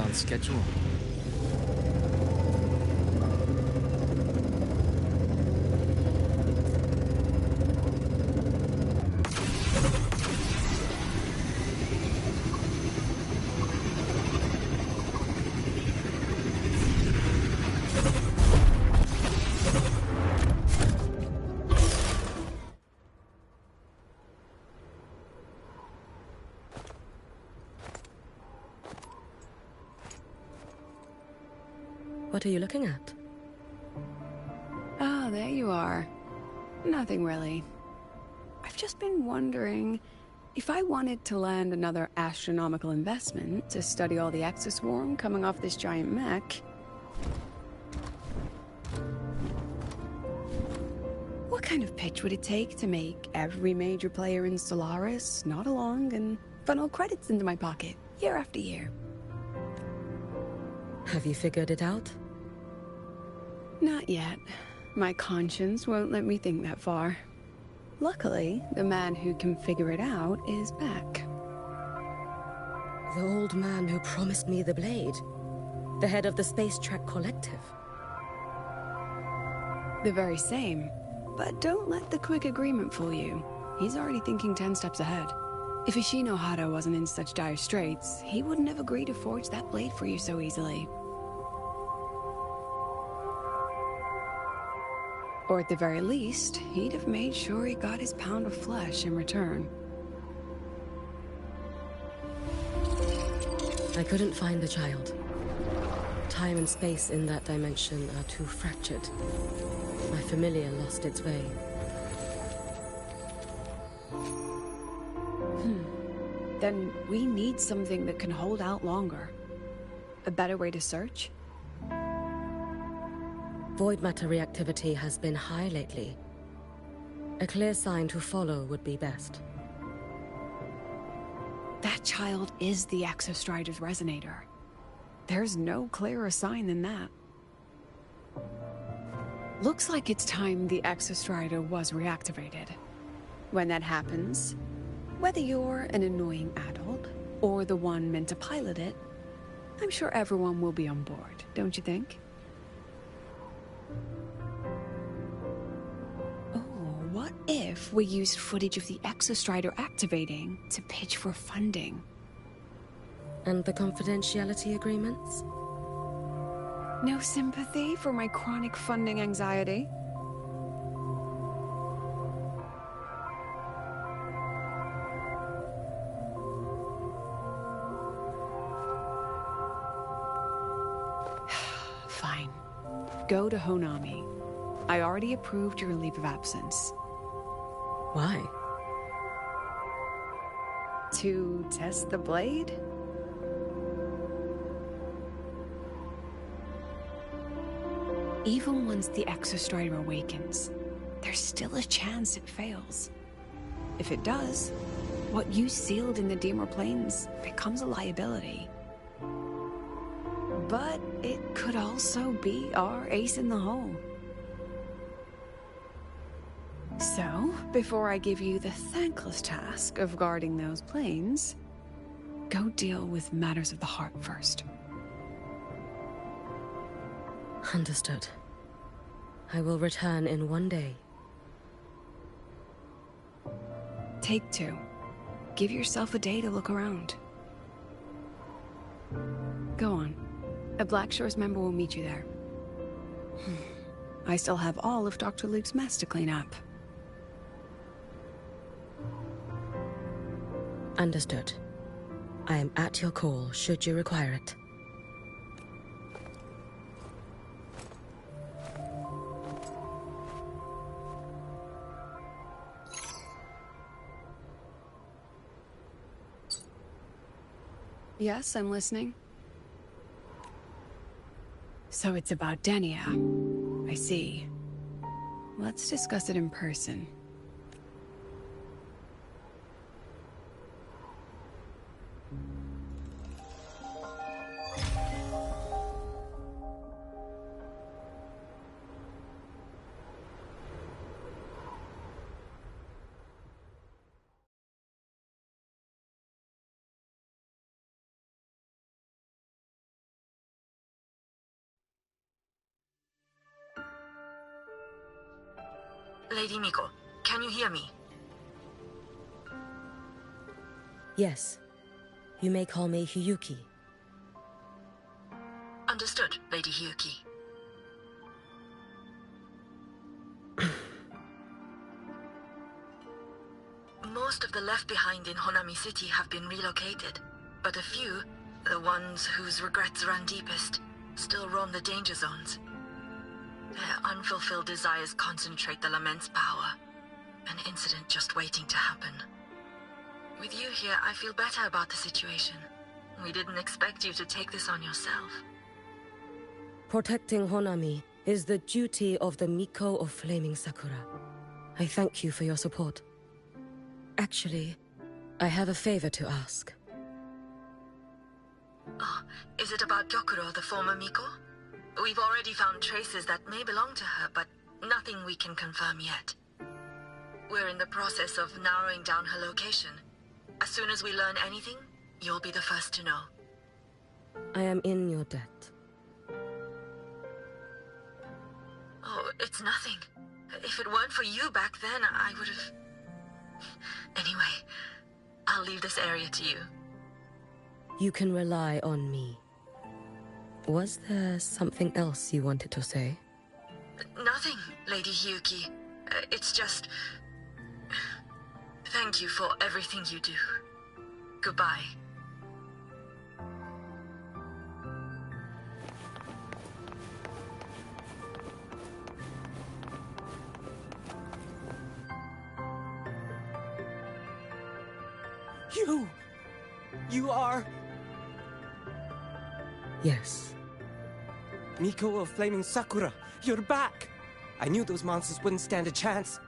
on schedule. What are you looking at? Ah, there you are. Nothing really. I've just been wondering if I wanted to land another astronomical investment to study all the exoswarm coming off this giant mech. What kind of pitch would it take to make every major player in Solaris nod along and funnel credits into my pocket year after year? Have you figured it out? Not yet. My conscience won't let me think that far. Luckily, the man who can figure it out is back. The old man who promised me the blade. The head of the Space Trek Collective. The very same. But don't let the quick agreement fool you. He's already thinking 10 steps ahead. If Ishino Hado wasn't in such dire straits, he wouldn't have agreed to forge that blade for you so easily. Or at the very least, he'd have made sure he got his pound of flesh in return. I couldn't find the child. Time and space in that dimension are too fractured. My familiar lost its way. Then we need something that can hold out longer. A better way to search? Void matter reactivity has been high lately. A clear sign to follow would be best. That child is the Exostrider's resonator. There's no clearer sign than that. Looks like it's time the Exostrider was reactivated. When that happens, whether you're an annoying adult or the one meant to pilot it, I'm sure everyone will be on board, don't you think? What if we used footage of the Exostrider activating to pitch for funding? And the confidentiality agreements? No sympathy for my chronic funding anxiety? Fine. Go to Honami. I already approved your leave of absence. Why? To test the blade? Even once the Exostrider awakens, there's still a chance it fails. If it does, what you sealed in the Deemer Plains becomes a liability. But it could also be our ace in the hole. So, before I give you the thankless task of guarding those planes, go deal with matters of the heart first. Understood. I will return in 1 day. Take 2. Give yourself a day to look around. Go on. A Black Shores member will meet you there. I still have all of Dr. Luke's mess to clean up. Understood. I am at your call, should you require it. Yes, I'm listening. So it's about Denia. I see. Let's discuss it in person. Lady Miko, can you hear me? Yes. You may call me Hiyuki. Understood, Lady Hiyuki. Most of the left behind in Honami City have been relocated, but a few, the ones whose regrets run deepest, still roam the danger zones. Their unfulfilled desires concentrate the lament's power. An incident just waiting to happen. With you here, I feel better about the situation. We didn't expect you to take this on yourself. Protecting Honami is the duty of the Miko of Flaming Sakura. I thank you for your support. Actually, I have a favor to ask. Oh, is it about Gyokuro, the former Miko? We've already found traces that may belong to her, but nothing we can confirm yet. We're in the process of narrowing down her location. As soon as we learn anything, you'll be the first to know. I am in your debt. Oh, it's nothing. If it weren't for you back then, I would have... Anyway, I'll leave this area to you. You can rely on me. Was there something else you wanted to say? Nothing, Lady Hiyuki. It's just... Thank you for everything you do. Goodbye. You are... Yes. Miko of Flaming Sakura, you're back! I knew those monsters wouldn't stand a chance.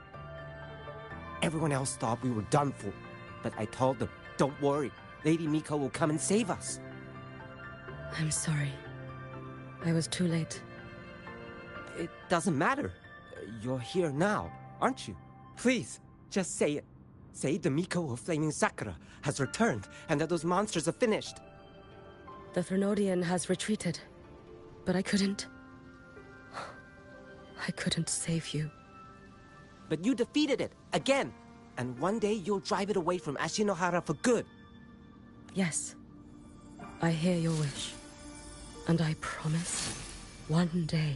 Everyone else thought we were done for, but I told them, don't worry, Lady Miko will come and save us. I'm sorry. I was too late. It doesn't matter. You're here now, aren't you? Please, just say it. Say the Miko of Flaming Sakura has returned and that those monsters are finished. The Threnodian has retreated, but I couldn't save you. But you defeated it, again! And one day you'll drive it away from Ashinohara for good. Yes. I hear your wish. And I promise, one day...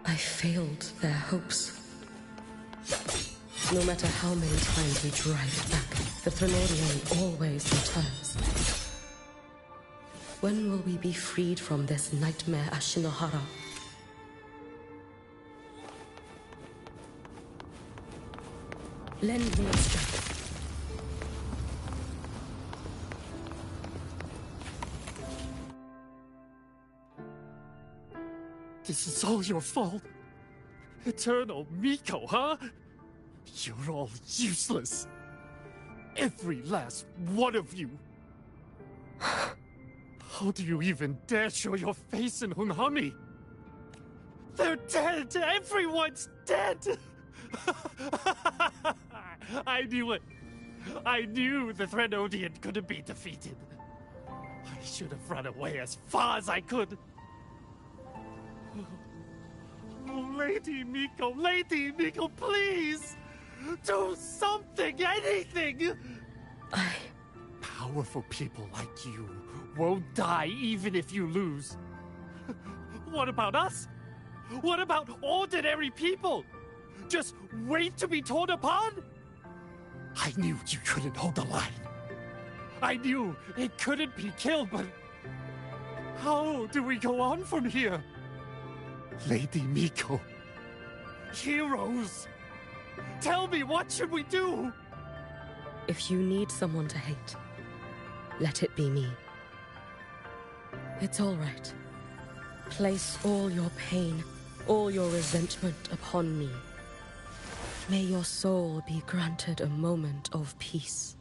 I failed their hopes. No matter how many times we drive it back, the Threnodian always returns. When will we be freed from this nightmare Ashinohara? Lend me your strength. This is all your fault. Eternal Miko, huh? You're all useless. Every last one of you. How do you even dare show your face in Hunhami? They're dead! Everyone's dead! I knew it. I knew the Threnodian couldn't be defeated. I should have run away as far as I could. Oh, Lady Miko, please! Do something, anything! Powerful people like you won't die even if you lose. What about us? What about ordinary people? Just wait to be torn apart? I knew you couldn't hold the line. I knew it couldn't be killed, but... how do we go on from here? Lady Miko. Heroes! Tell me, what should we do? If you need someone to hate, let it be me. It's all right. Place all your pain, all your resentment upon me. May your soul be granted a moment of peace.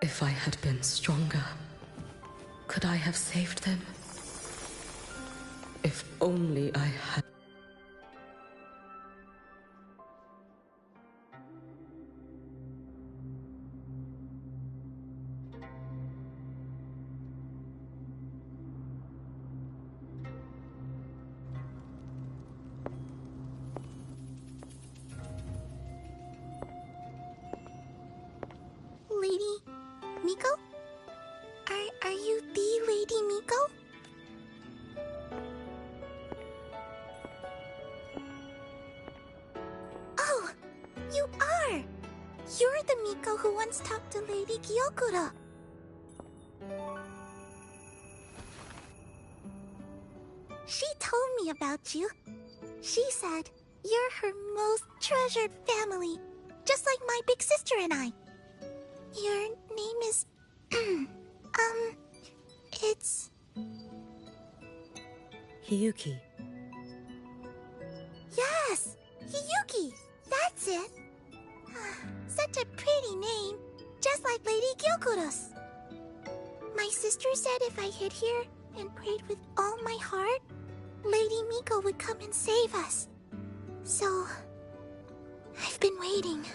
If I had been stronger, could I have saved them? If only I had... Miko? Are you the Lady Miko? Oh, you are! You're the Miko who once talked to Lady Gyokuro. She told me about you. She said you're her most treasured family, just like my big sister and I. Your name is... it's... Hiyuki. Yes! Hiyuki! That's it! Such a pretty name, just like Lady Gyokuro's. My sister said if I hid here and prayed with all my heart, Lady Miko would come and save us. So, I've been waiting.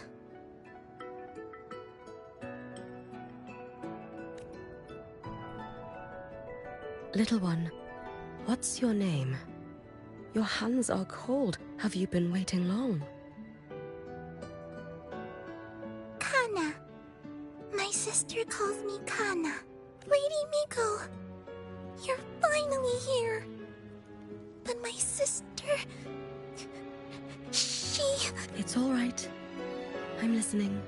Little one, what's your name? Your hands are cold. Have you been waiting long? Kana. My sister calls me Kana. Lady Miko, you're finally here. But my sister... she... It's all right. I'm listening.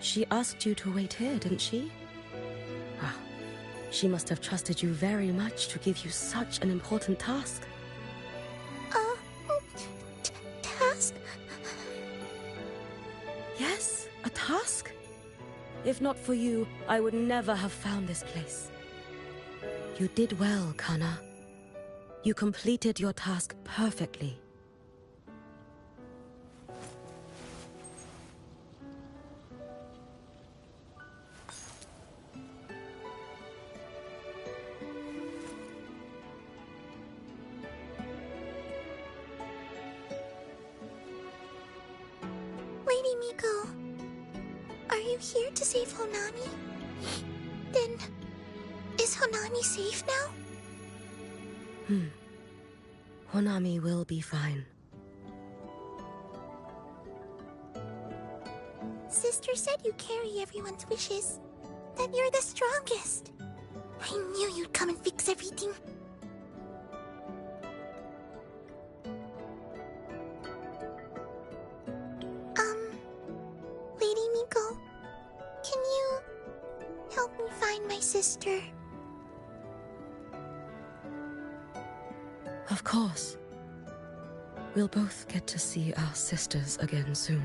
She asked you to wait here, didn't she? Ah, she must have trusted you very much to give you such an important task. Task? Yes, a task. If not for you, I would never have found this place. You did well, Kana. You completed your task perfectly. Lady Miko, are you here to save Honami? Then, is Honami safe now? Honami will be fine. Sister said you carry everyone's wishes. That you're the strongest. I knew you'd come and fix everything. Lady Miko, can you help me find my sister? Of course. We'll both get to see our sisters again soon.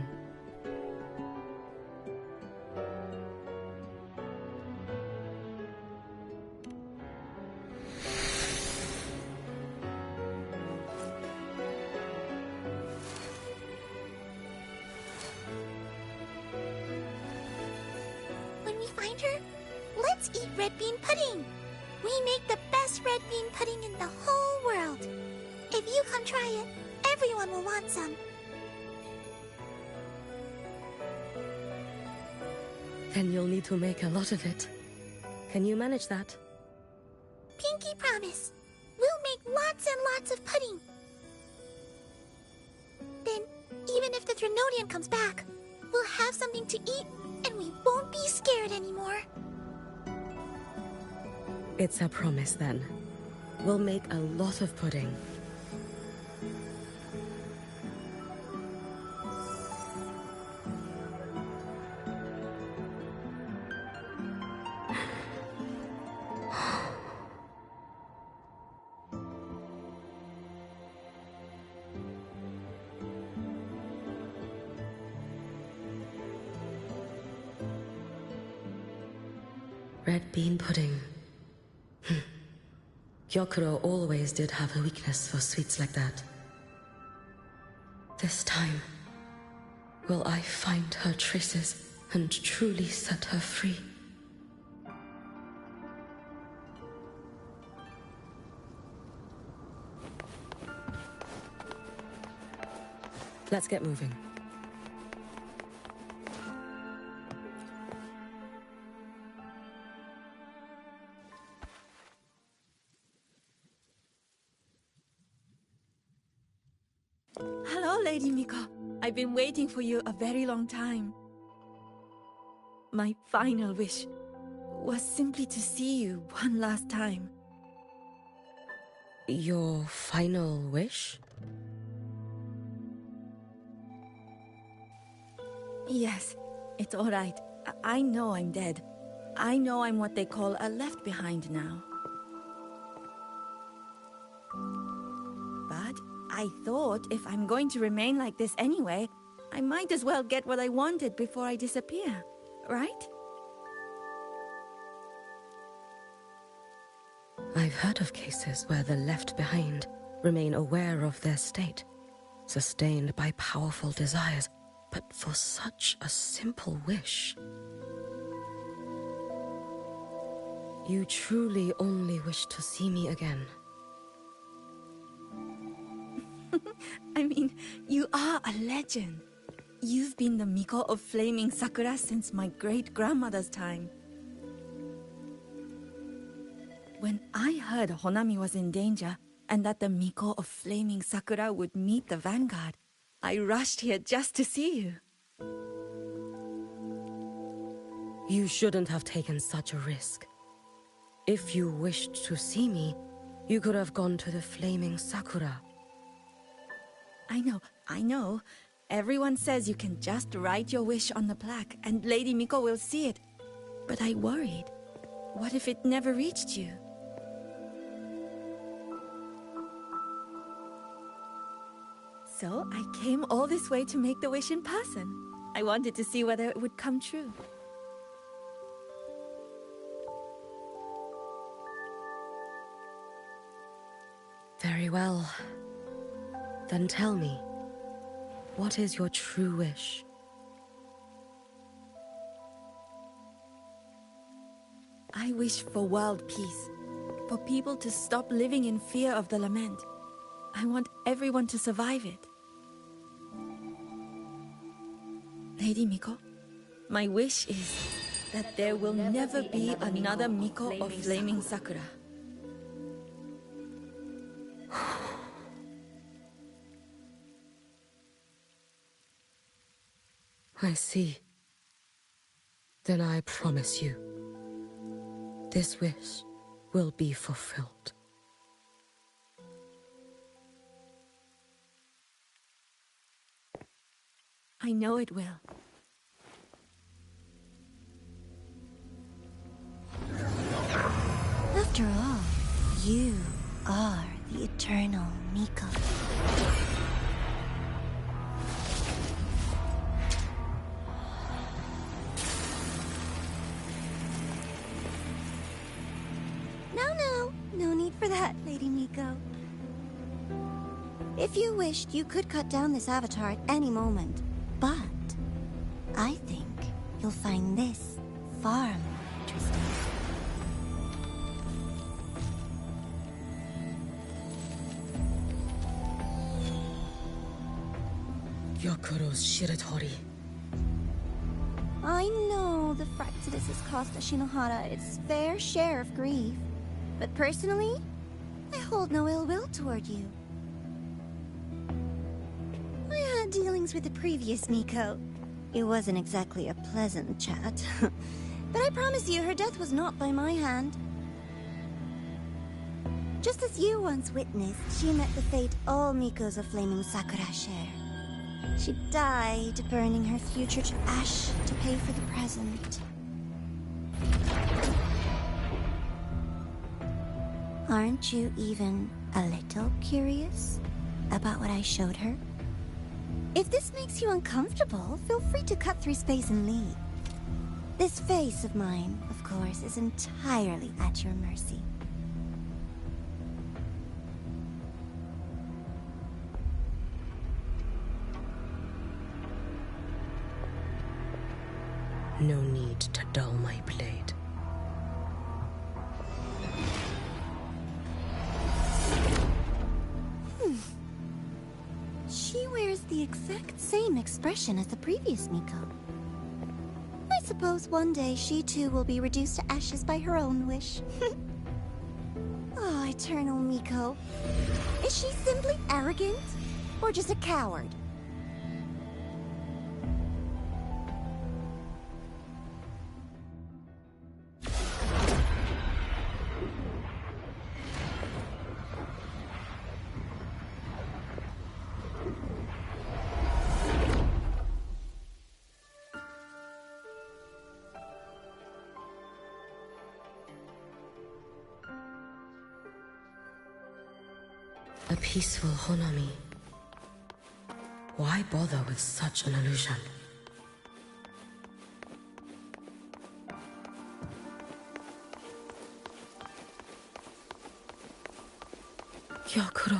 When we find her, let's eat red bean pudding. We make the best red bean pudding in the whole world. If you come try it, everyone will want some. Then you'll need to make a lot of it. Can you manage that? Pinky promise. We'll make lots and lots of pudding. Then, even if the Drenodian comes back, we'll have something to eat and we won't be scared anymore. It's a promise then. We'll make a lot of pudding. Red bean pudding. Gyokuro always did have a weakness for sweets like that. This time, will I find her traces and truly set her free? Let's get moving. Hello, Lady Miko. I've been waiting for you a very long time. My final wish was simply to see you one last time. Your final wish? Yes, it's all right. I know I'm dead. I know I'm what they call a left behind now. But I thought if I'm going to remain like this anyway, I might as well get what I wanted before I disappear, right? I've heard of cases where the left behind remain aware of their state, sustained by powerful desires, but for such a simple wish. You truly only wish to see me again. I mean, you are a legend. You've been the Miko of Flaming Sakura since my great-grandmother's time. When I heard Honami was in danger, and that the Miko of Flaming Sakura would meet the Vanguard, I rushed here just to see you. You shouldn't have taken such a risk. If you wished to see me, you could have gone to the Flaming Sakura. I know. Everyone says you can just write your wish on the plaque and Lady Miko will see it. But I worried. What if it never reached you? So I came all this way to make the wish in person. I wanted to see whether it would come true. Very well. Then tell me, what is your true wish? I wish for world peace, for people to stop living in fear of the lament. I want everyone to survive it. Lady Miko, my wish is that there will never be another Miko of Flaming Sakura. I see. Then I promise you, this wish will be fulfilled. I know it will. After all, you are the eternal Miko. No need for that, Lady Miko. If you wished, you could cut down this avatar at any moment. But I think you'll find this far more interesting. Yokuro's Shiratori. I know the Fraxidus has cost Ashinohara its fair share of grief. But personally, I hold no ill will toward you. I had dealings with the previous Miko. It wasn't exactly a pleasant chat. But I promise you, her death was not by my hand. Just as you once witnessed, she met the fate all Mikos of Flaming Sakura share. She died, burning her future to ash to pay for the present. Aren't you even a little curious about what I showed her? If this makes you uncomfortable, feel free to cut through space and leave. This face of mine, of course, is entirely at your mercy. No need to dull my blade. She wears the exact same expression as the previous Miko. I suppose one day she too will be reduced to ashes by her own wish. Oh, eternal Miko. Is she simply arrogant? Or just a coward? A peaceful Honami. Why bother with such an illusion? Gyokuro.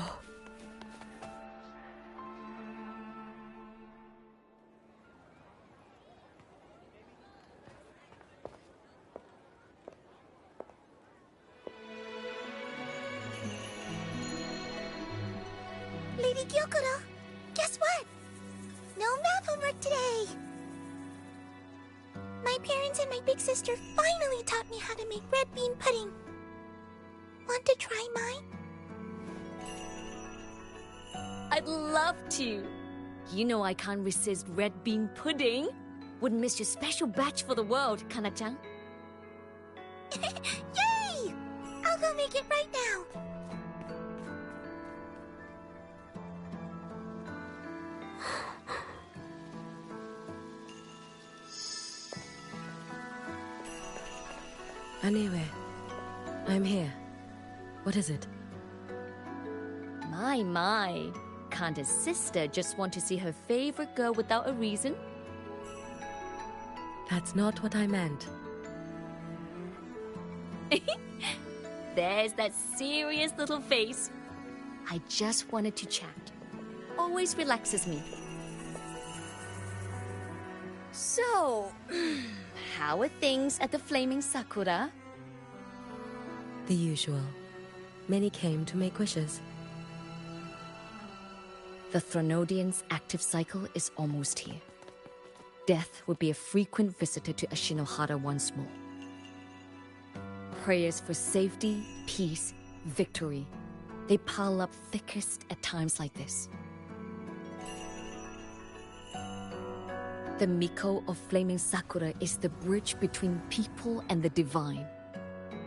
Lady Gyokuro, guess what? No math homework today! My parents and my big sister finally taught me how to make red bean pudding. Want to try mine? I'd love to. You know I can't resist red bean pudding. Wouldn't miss your special batch for the world, Kana-chan. Yay! I'll go make it right now. Anyway, I'm here. What is it? My. Can't a sister just want to see her favorite girl without a reason? That's not what I meant. There's that serious little face. I just wanted to chat. Always relaxes me. So, how are things at the Flaming Sakura? The usual. Many came to make wishes. The Thronodian's active cycle is almost here. Death will be a frequent visitor to Ashinohara once more. Prayers for safety, peace, victory. They pile up thickest at times like this. The Miko of Flaming Sakura is the bridge between people and the divine.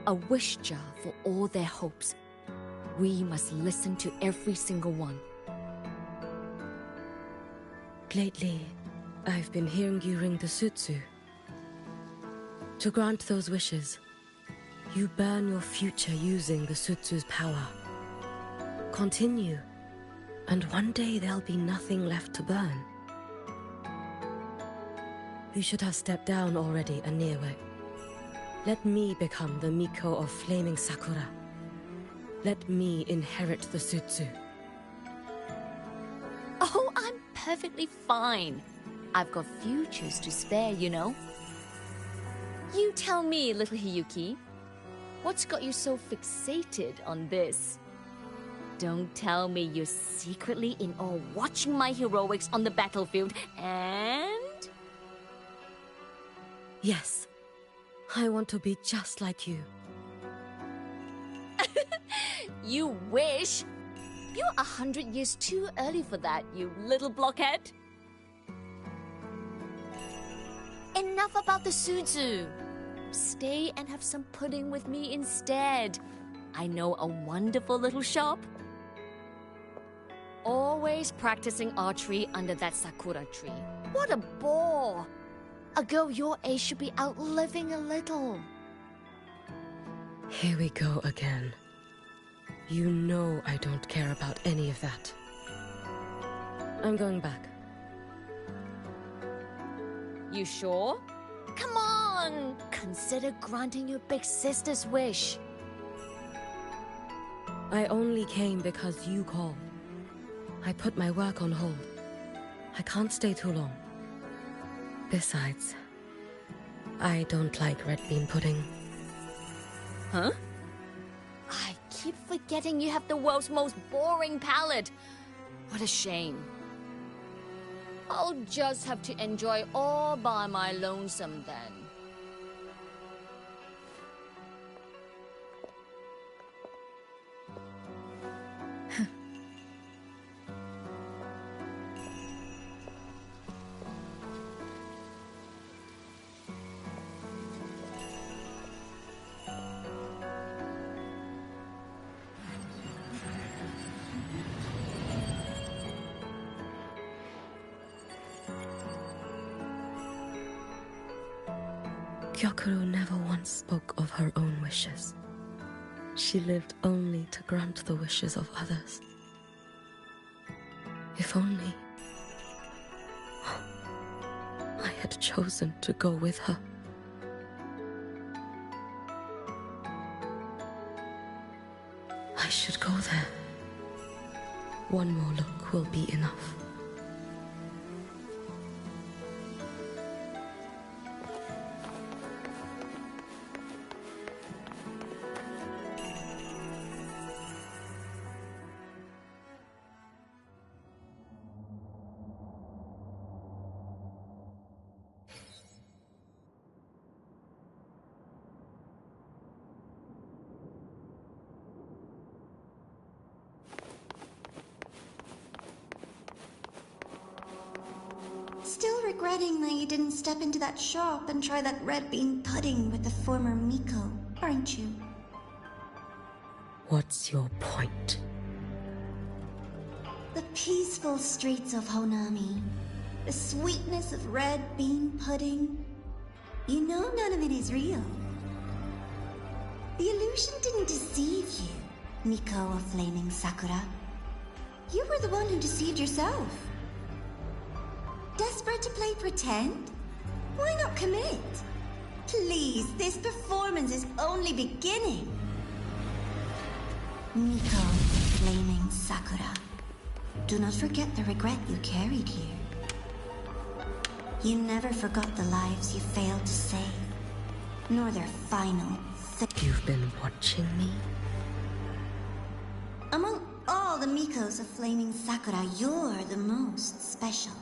A wish jar for all their hopes. We must listen to every single one. Lately, I've been hearing you ring the sutsu. To grant those wishes, you burn your future using the sutsu's power. Continue, and one day there'll be nothing left to burn. You should have stepped down already, Aniwe. Let me become the Miko of Flaming Sakura. Let me inherit the sutsu. Oh, I'm perfectly fine. I've got futures to spare, you know. You tell me, little Hiyuki, what's got you so fixated on this? Don't tell me you're secretly in awe watching my heroics on the battlefield and... Yes, I want to be just like you. You wish? You're 100 years too early for that, you little blockhead. Enough about the sutsu. Stay and have some pudding with me instead. I know a wonderful little shop. Always practicing archery under that sakura tree. What a bore! A girl your age should be out living a little. Here we go again. You know I don't care about any of that. I'm going back. You sure? Come on! Consider granting your big sister's wish. I only came because you called. I put my work on hold. I can't stay too long. Besides, I don't like red bean pudding. Huh? I keep forgetting you have the world's most boring palate. What a shame. I'll just have to enjoy all by my lonesome then. Gyokuro never once spoke of her own wishes. She lived only to grant the wishes of others. If only I had chosen to go with her. I should go there. One more look will be enough. Still regretting that you didn't step into that shop and try that red bean pudding with the former Miko, aren't you? What's your point? The peaceful streets of Honami, the sweetness of red bean pudding. You know none of it is real. The illusion didn't deceive you, Miko of Flaming Sakura. You were the one who deceived yourself. Desperate to play pretend? Why not commit? Please, this performance is only beginning. Miko, Flaming Sakura. Do not forget the regret you carried here. You never forgot the lives you failed to save, nor their final You've been watching me? Among all the Mikos of Flaming Sakura, you're the most special.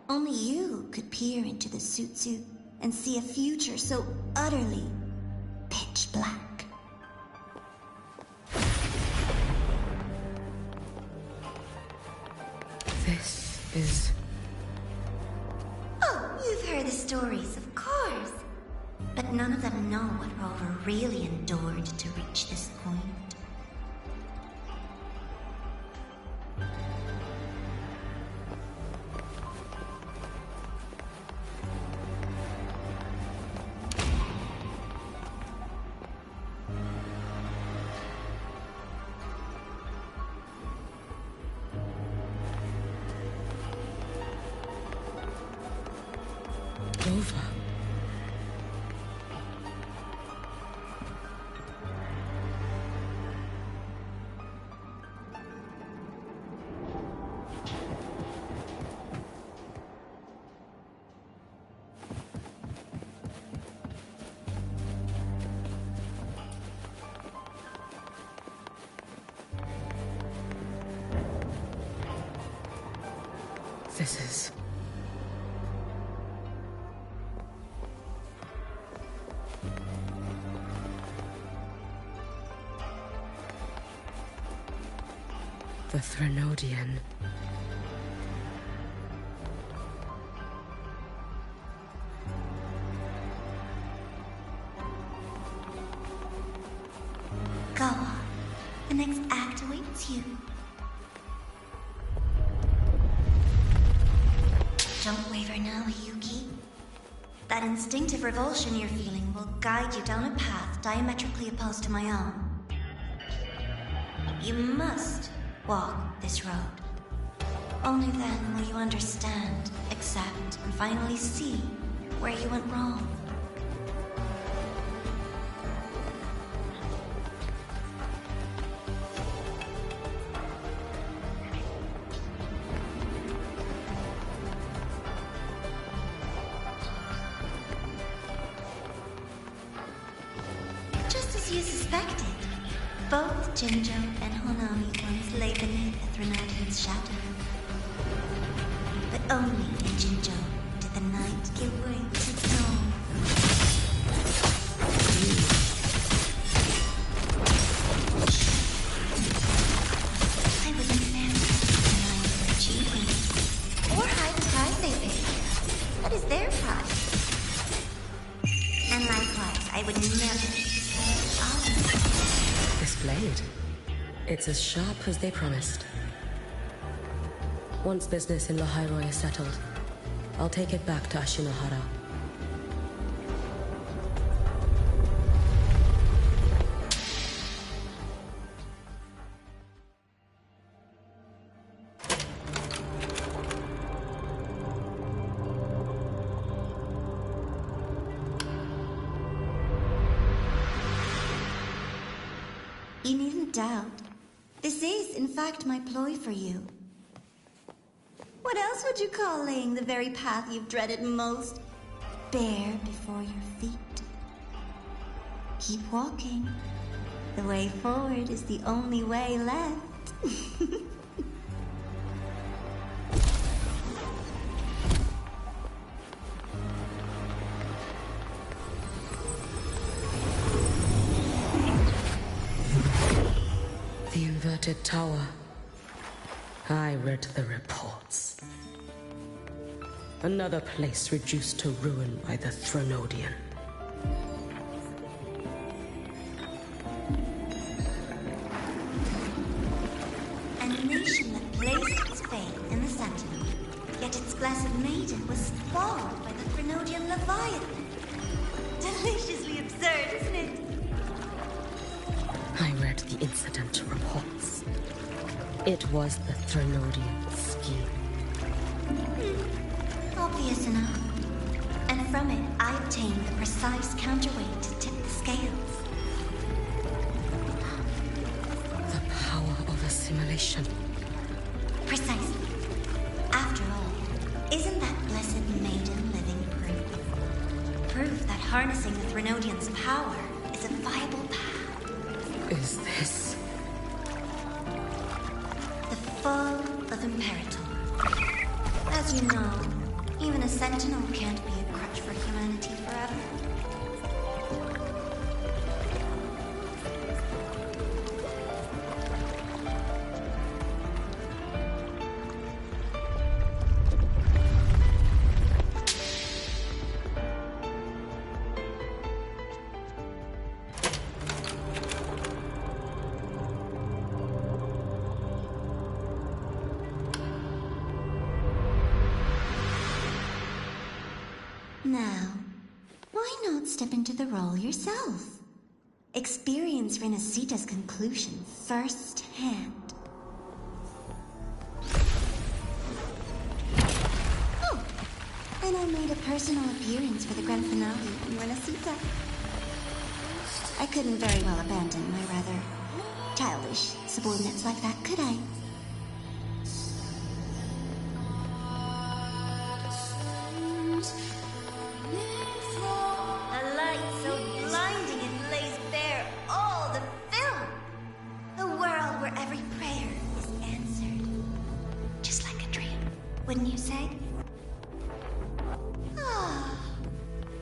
Only you could peer into the Sutsu and see a future so utterly pitch black. This is... Oh, you've heard the stories, of course. But none of them know what Rover really endured to reach this point. Rover. This is... the Threnodian. Go on. The next act awaits you. Don't waver now, Yuki. That instinctive revulsion you're feeling will guide you down a path diametrically opposed to my own. You must walk this road. Only then will you understand, accept, and finally see where you went wrong. Just as you suspected, both Jinjo and Honami once lay beneath the Threnodian's shadow. But only in Jinjo did the night give way to dawn. I would never deny their achievements, or hide the price they paid. That is their price. And likewise, I would never This blade. It's as sharp as they promised. Once business in Lahairoi is settled, I'll take it back to Ashinohara. You needn't doubt. This is, in fact, my ploy for you. What else would you call laying the very path you've dreaded most bare before your feet? Keep walking. The way forward is the only way left. The inverted tower. I read the reports. Another place reduced to ruin by the Threnodian. A nation that placed its faith in the Sentinel, yet its blessed maiden was spawned by the Threnodian Leviathan. Deliciously absurd, isn't it? I read the incident reports. It was the Threnodian scheme. Obvious enough. And from it, I obtained the precise counterweight to tip the scales. The power of assimilation. Precisely. After all, isn't that blessed maiden living proof? Proof that harnessing the Threnodian's power is a viable path. Is this the fall of Imperator? As you know, even a Sentinel can't be a crutch for humanity forever. Now, why not step into the role yourself? Experience Renacita's conclusion firsthand. Oh, and I made a personal appearance for the grand finale in Renacita. I couldn't very well abandon my rather childish subordinates like that, could I? Wouldn't you say? Ah,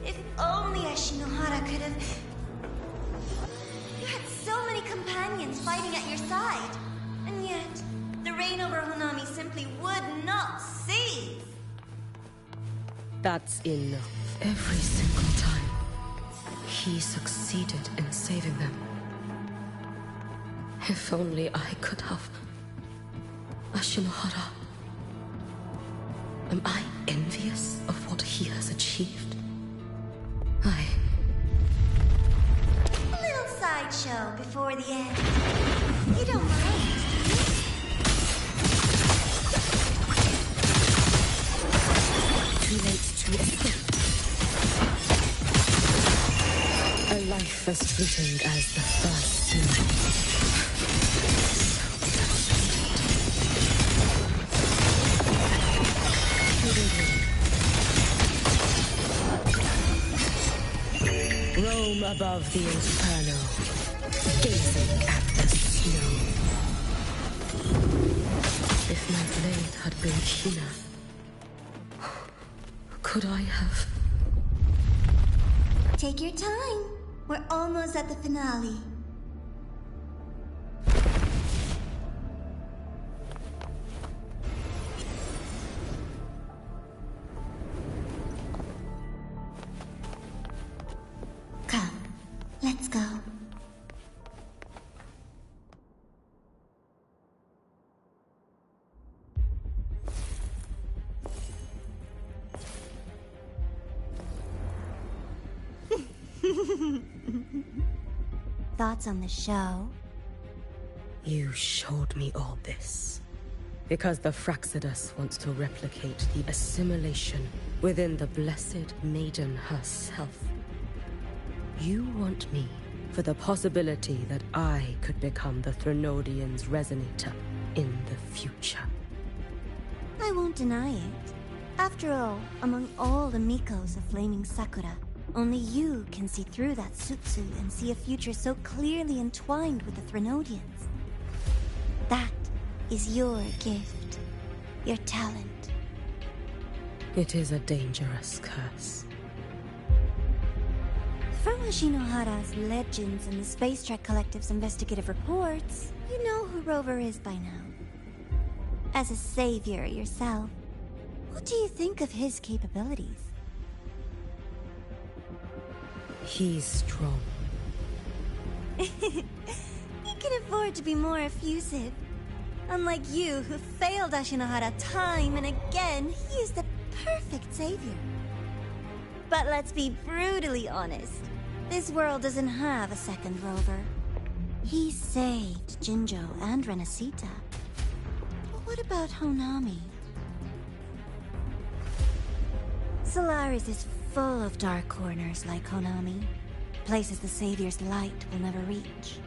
if only Ashinohara could have... You had so many companions fighting at your side, and yet the reign over Honami simply would not cease. That's enough. Every single time, he succeeded in saving them. If only I could have... Ashinohara. Am I envious of what he has achieved? A little sideshow before the end. You don't mind, do you? Too late to escape. A life as fleeting as the first sin. Roam above the inferno, gazing at the snow. If my blade had been keener, could I have... Take your time. We're almost at the finale. Come, let's go. Thoughts on the show? You showed me all this because the Fraxidus wants to replicate the assimilation within the Blessed Maiden herself. You want me for the possibility that I could become the Threnodian's resonator in the future. I won't deny it. After all, among all the Mikos of Flaming Sakura, only you can see through that Sutsu and see a future so clearly entwined with the Threnodians. That is your gift, your talent. It is a dangerous curse. From Ashinohara's legends and the Space Trek Collective's investigative reports, you know who Rover is by now. As a savior yourself, what do you think of his capabilities? He's strong. He can afford to be more effusive. Unlike you, who failed Ashinohara time and again, he is the perfect savior. But let's be brutally honest. This world doesn't have a second Rover. He saved Jinjo and Renacita. But what about Honami? Solaris is full of dark corners like Honami. Places the Savior's light will never reach.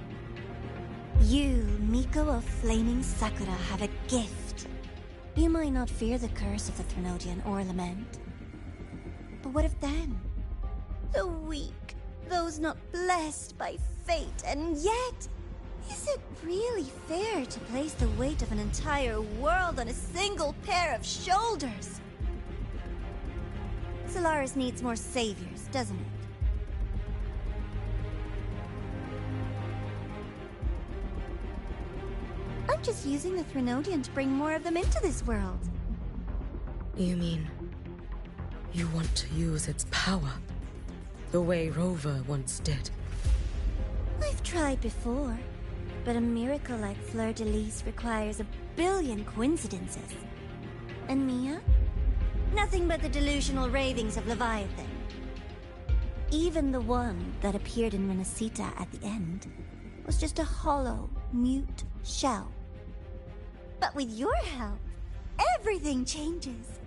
You, Miko of Flaming Sakura, have a gift. You might not fear the curse of the Threnodian or Lament. But what of them? The weak, those not blessed by fate, and yet, is it really fair to place the weight of an entire world on a single pair of shoulders? Solaris needs more saviors, doesn't it? I'm just using the Threnodian to bring more of them into this world. You mean, you want to use its power, the way Rover once did? I've tried before, but a miracle like Fleur-de-Lis requires a billion coincidences. And Mia? Nothing but the delusional ravings of Leviathan. Even the one that appeared in Renacita at the end was just a hollow, mute shell. But with your help, everything changes.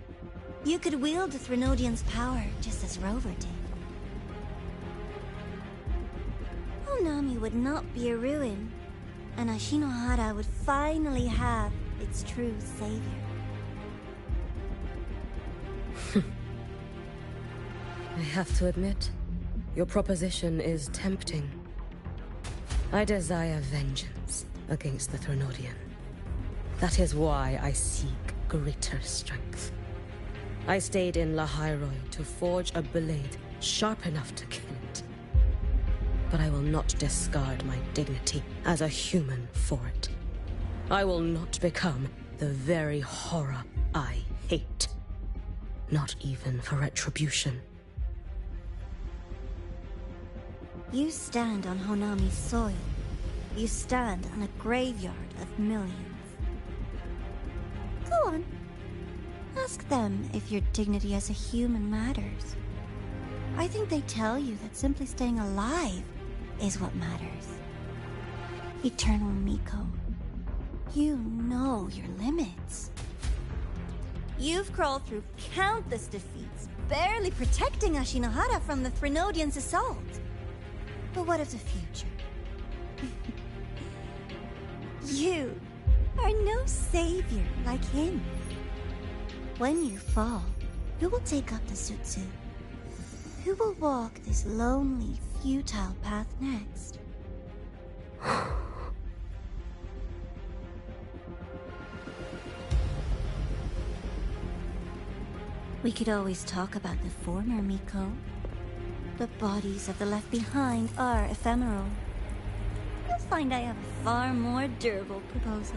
You could wield the Threnodian's power just as Rover did. Honami would not be a ruin, and Ashinohara would finally have its true savior. I have to admit, your proposition is tempting. I desire vengeance against the Threnodian. That is why I seek greater strength. I stayed in Lahairoi to forge a blade sharp enough to kill it. But I will not discard my dignity as a human for it. I will not become the very horror I hate. Not even for retribution. You stand on Honami's soil. You stand on a graveyard of millions. Go on. Ask them if your dignity as a human matters. I think they tell you that simply staying alive is what matters. Eternal Miko, you know your limits. You've crawled through countless defeats, barely protecting Ashinohara from the Threnodian's assault. But what of the future? You are no savior like him. When you fall, who will take up the Sutsu? Who will walk this lonely, futile path next? We could always talk about the former Miko. The bodies of the left behind are ephemeral. You'll find I have a far more durable proposal.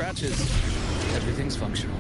scratches. Everything's functional.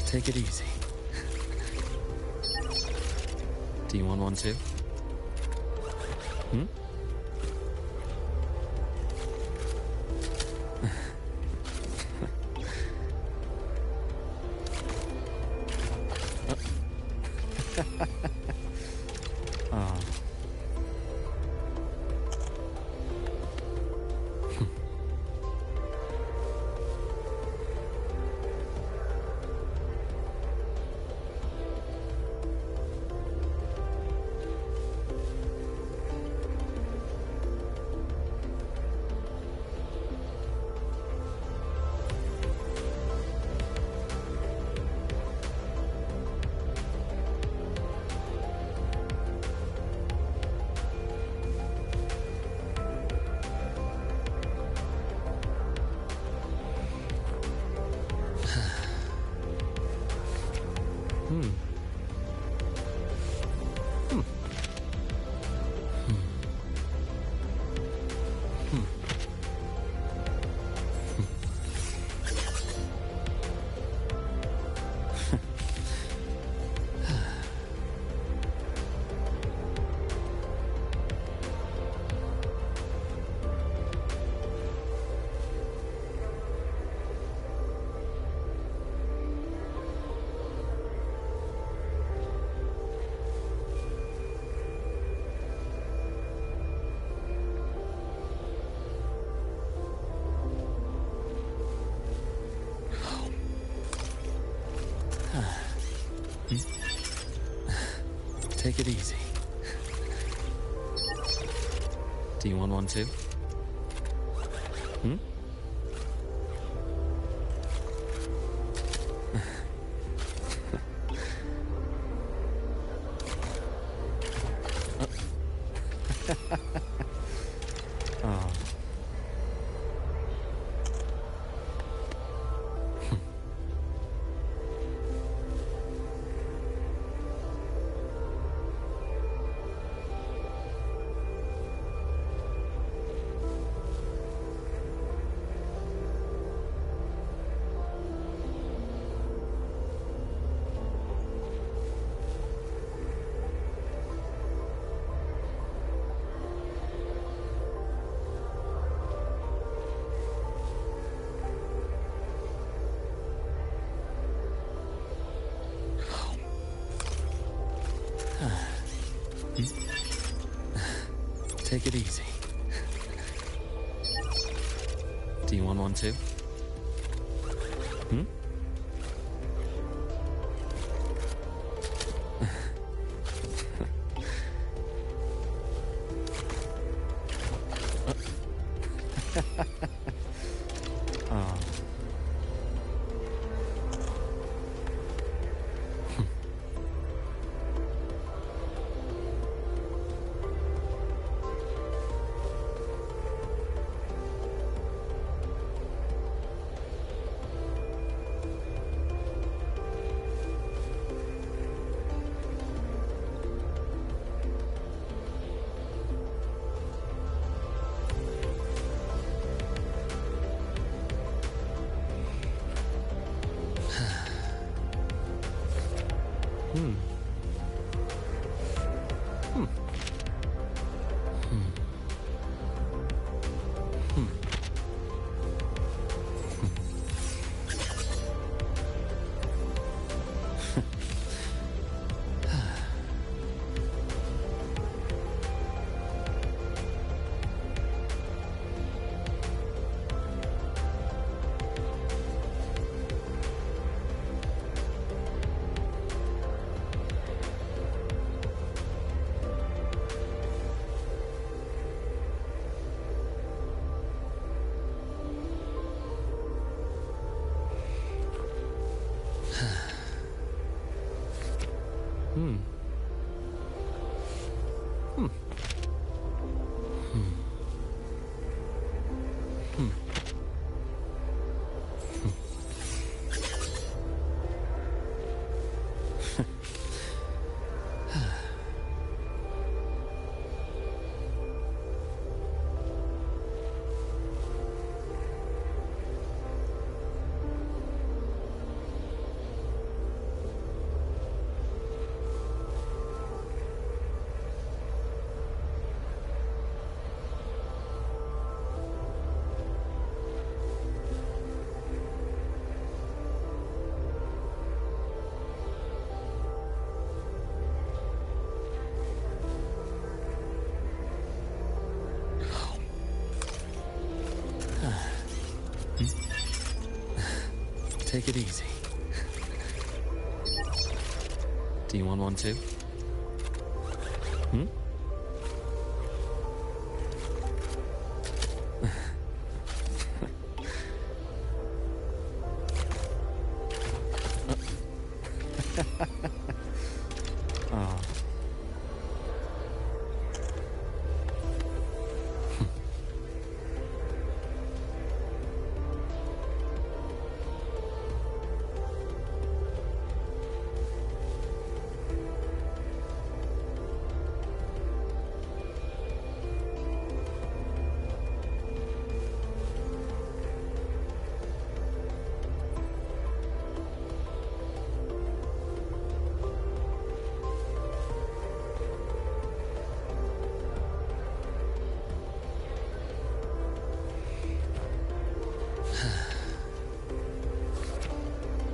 Take it easy. Do you want one too? Hmm? Oh. Take it easy. Do you want one too? Hmm? Oh. Take it easy. Do you want one too? Hmm? Oh. Take it easy. Do you want one too? Hmm? Oh.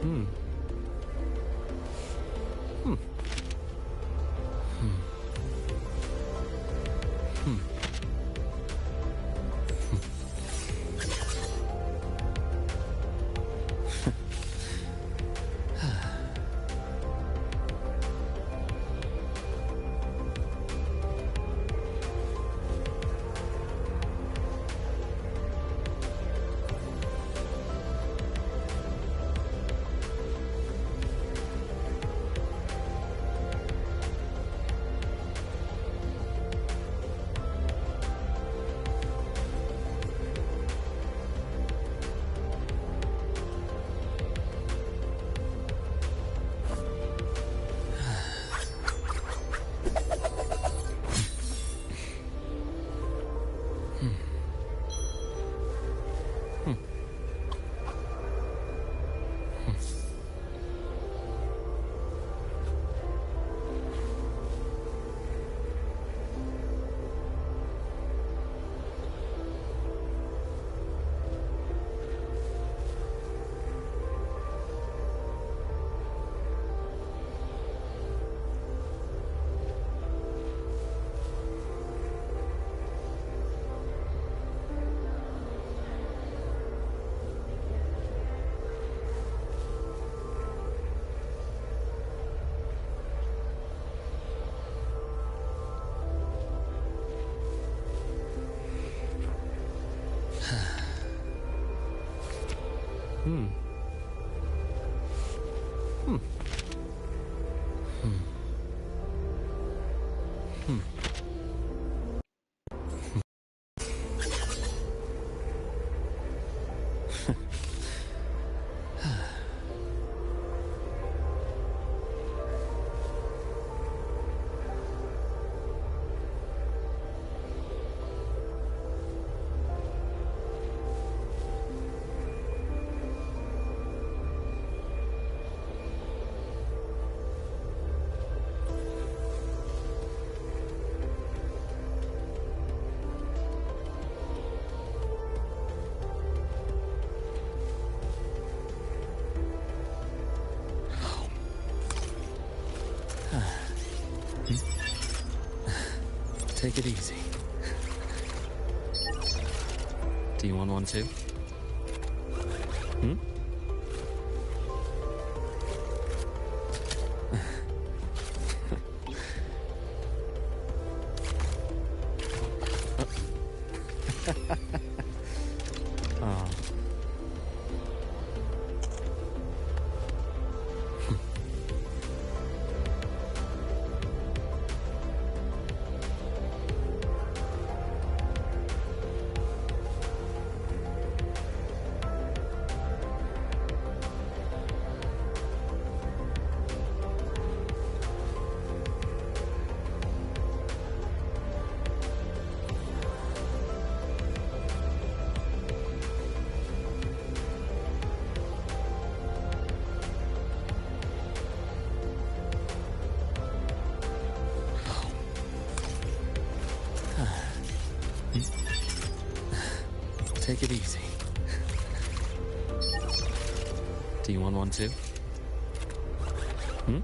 Hmm. Hmm. Hmm. Hmm. Hmm. Hmm. Hmm. Hmm. Take it easy. Do you want one too? Hmm? Oh. Take it easy. Do you want one too? Hmm?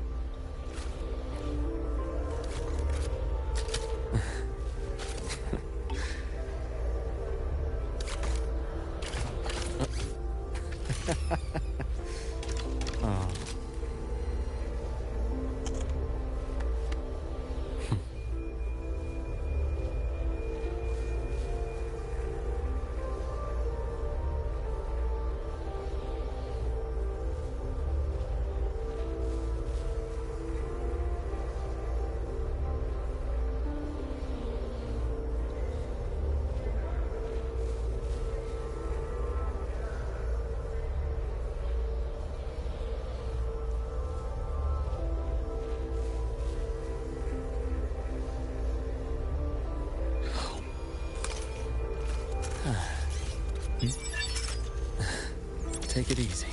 Take it easy.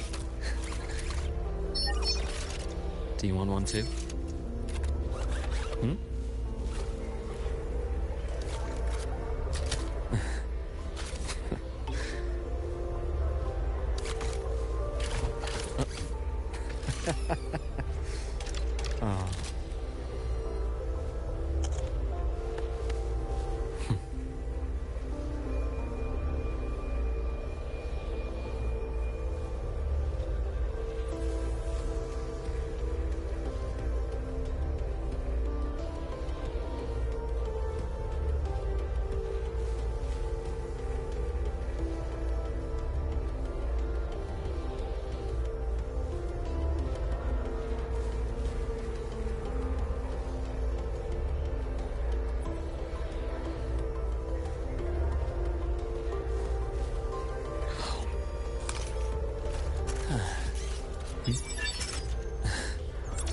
Do you want one too? Hmm? Oh.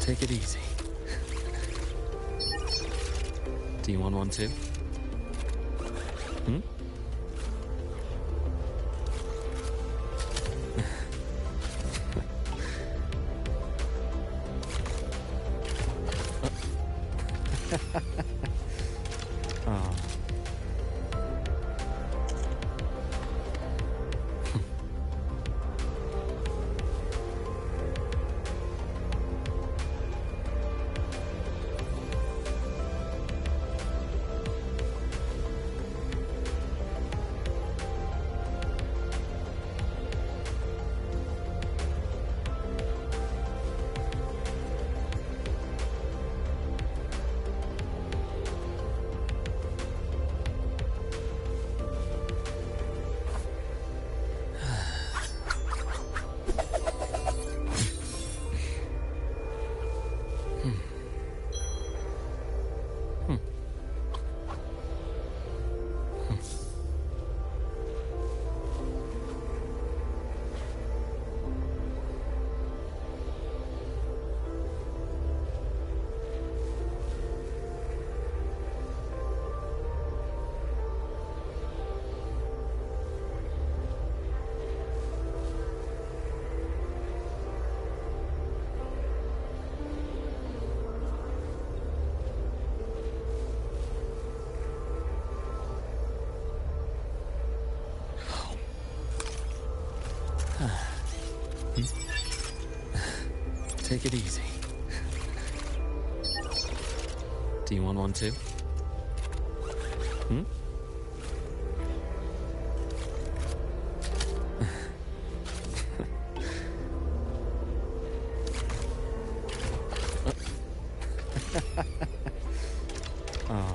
Take it easy. Do you want one too? Hmm? Oh. Take it easy. Do you want one too? Hmm? Oh.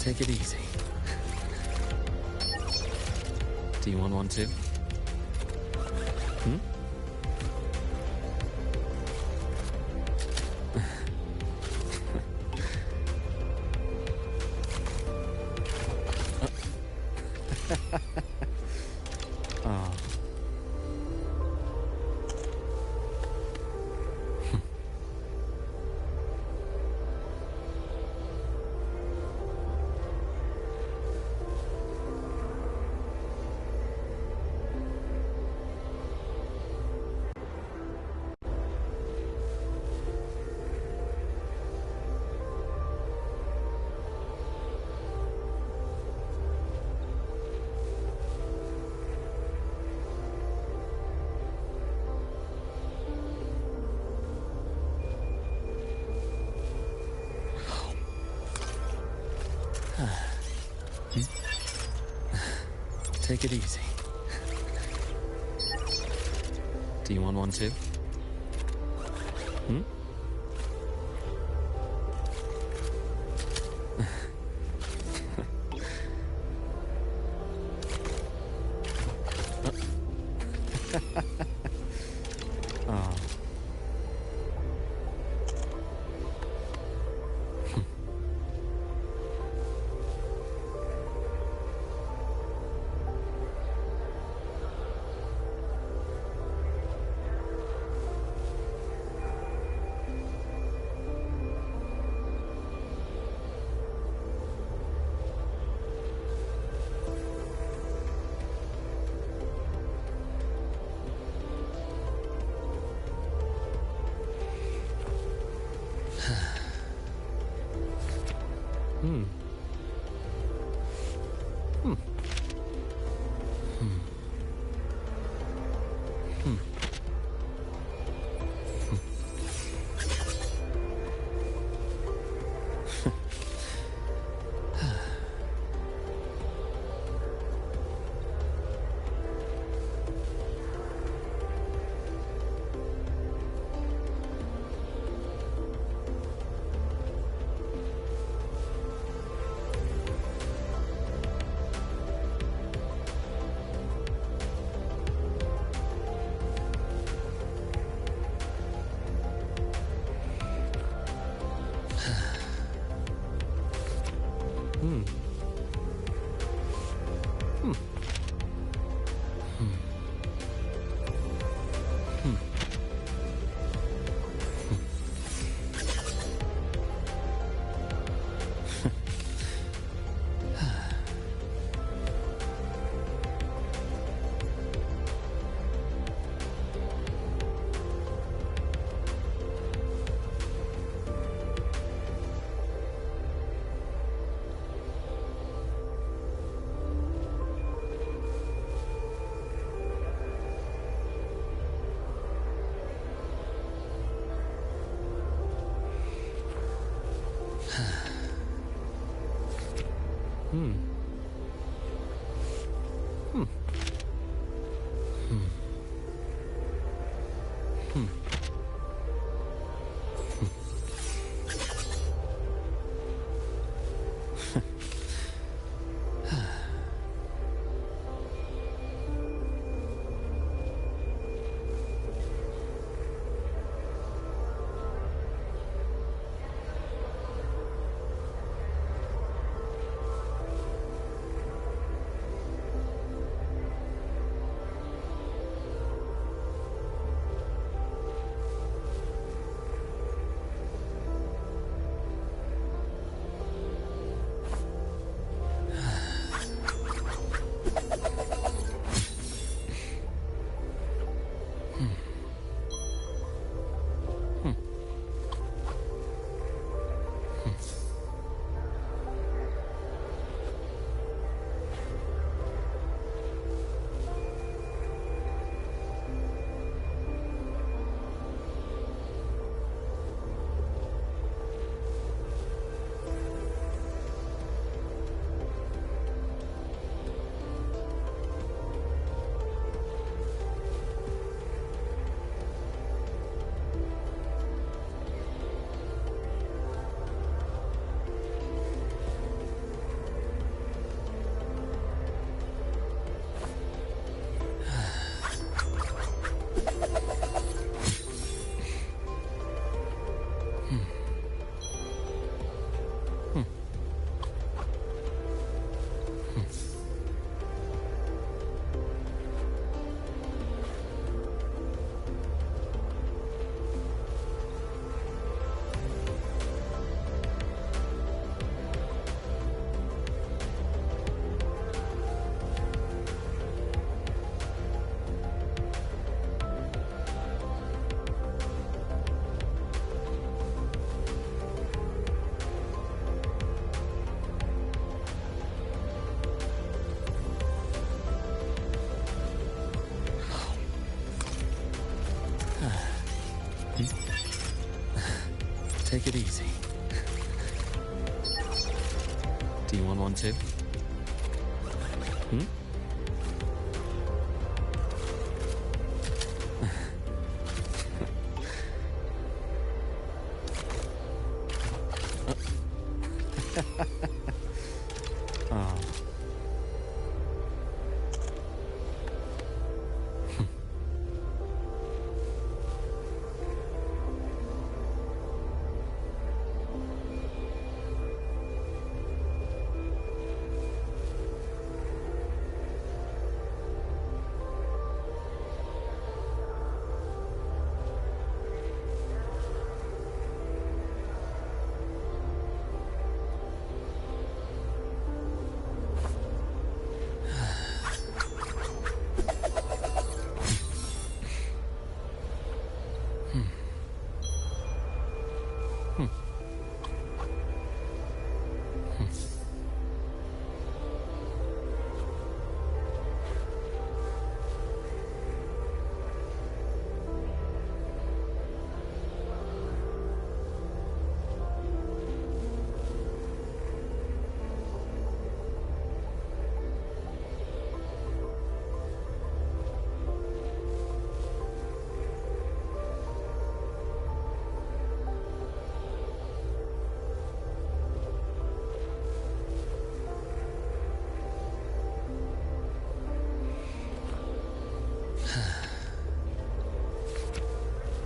Take it easy. Do you want one too? Hmm? Oh. Take it easy. Do you want one too? Hmm? Oh. Hmm. Hmm. Hmm. Hmm. Hmm. Hmm. Hmm. Hmm. Hmm. Hmm. Hmm. Hmm. Take it easy. Do you want one too? Hmm?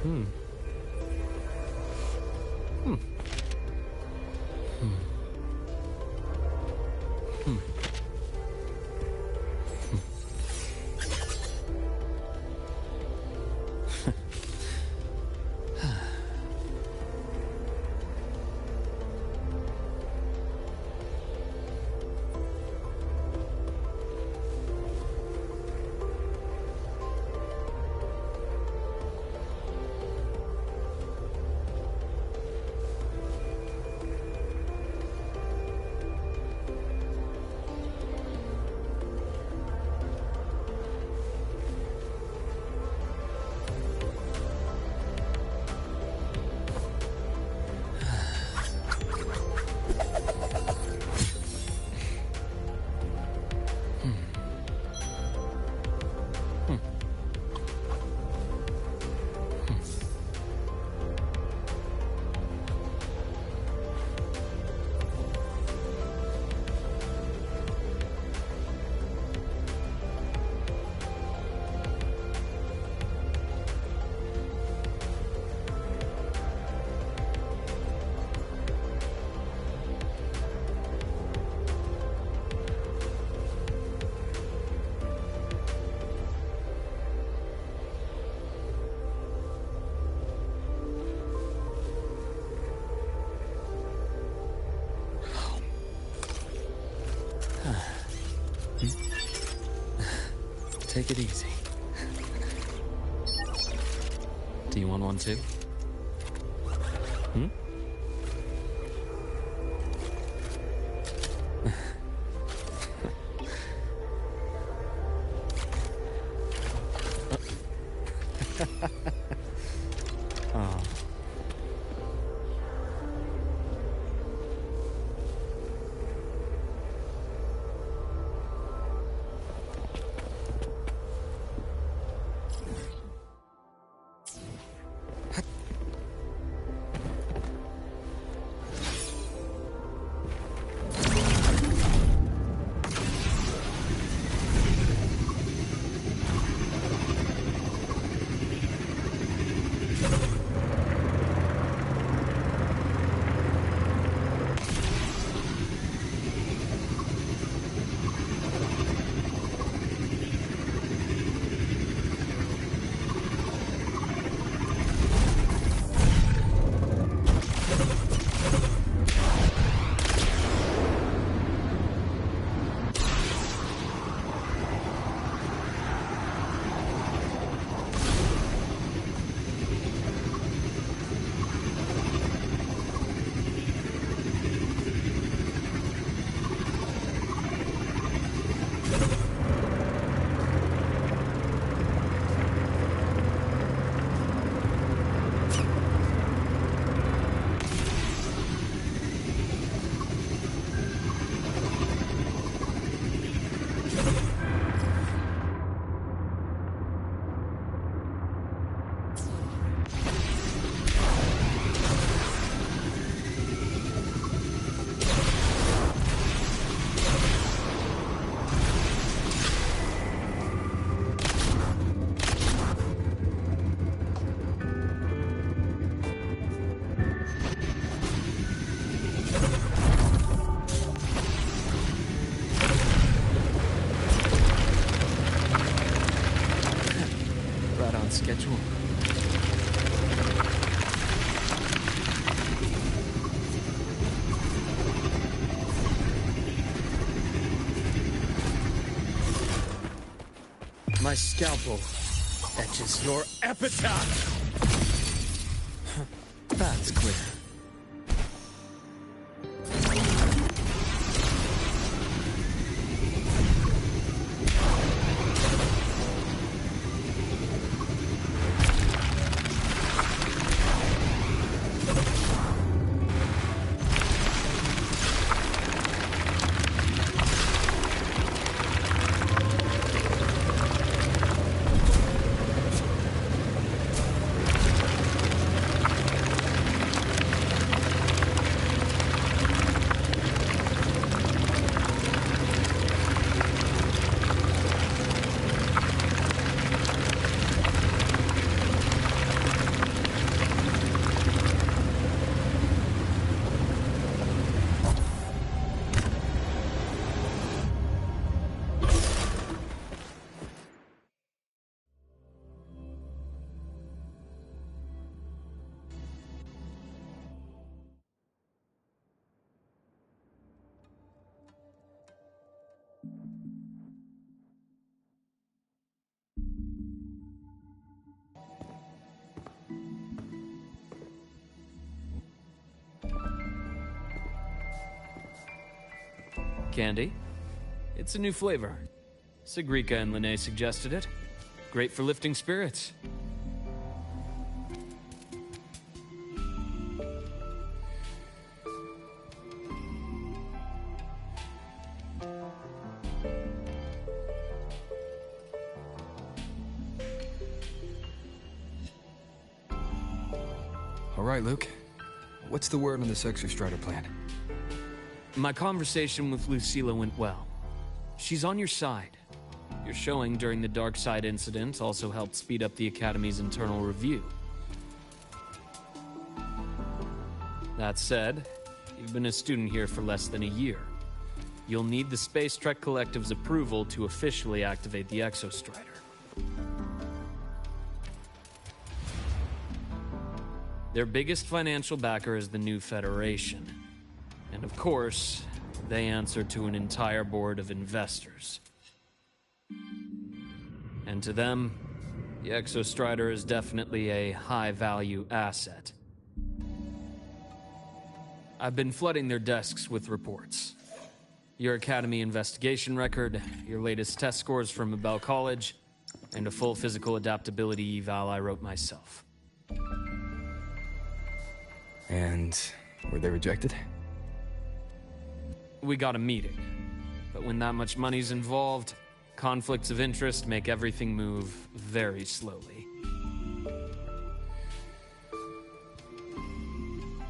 Hmm. Hmm. Hmm. Hmm. Take it easy. Do you want one too? Hmm? Oh. Schedule. My scalpel etches your epitaph. That's clear. candy. It's a new flavor. Sigrika and Lene suggested it. Great for lifting spirits. All right, Luke. What's the word on this Exostrider plan? My conversation with Lucilla went well. She's on your side. Your showing during the Dark Side incident also helped speed up the Academy's internal review. That said, you've been a student here for less than a year. You'll need the Space Trek Collective's approval to officially activate the Exostrider. Their biggest financial backer is the new Federation. And of course, they answer to an entire board of investors. And to them, the Exostrider is definitely a high-value asset. I've been flooding their desks with reports. Your Academy investigation record, your latest test scores from Abel College, and a full physical adaptability eval I wrote myself. And were they rejected? We got a meeting, but when that much money's involved, conflicts of interest make everything move very slowly.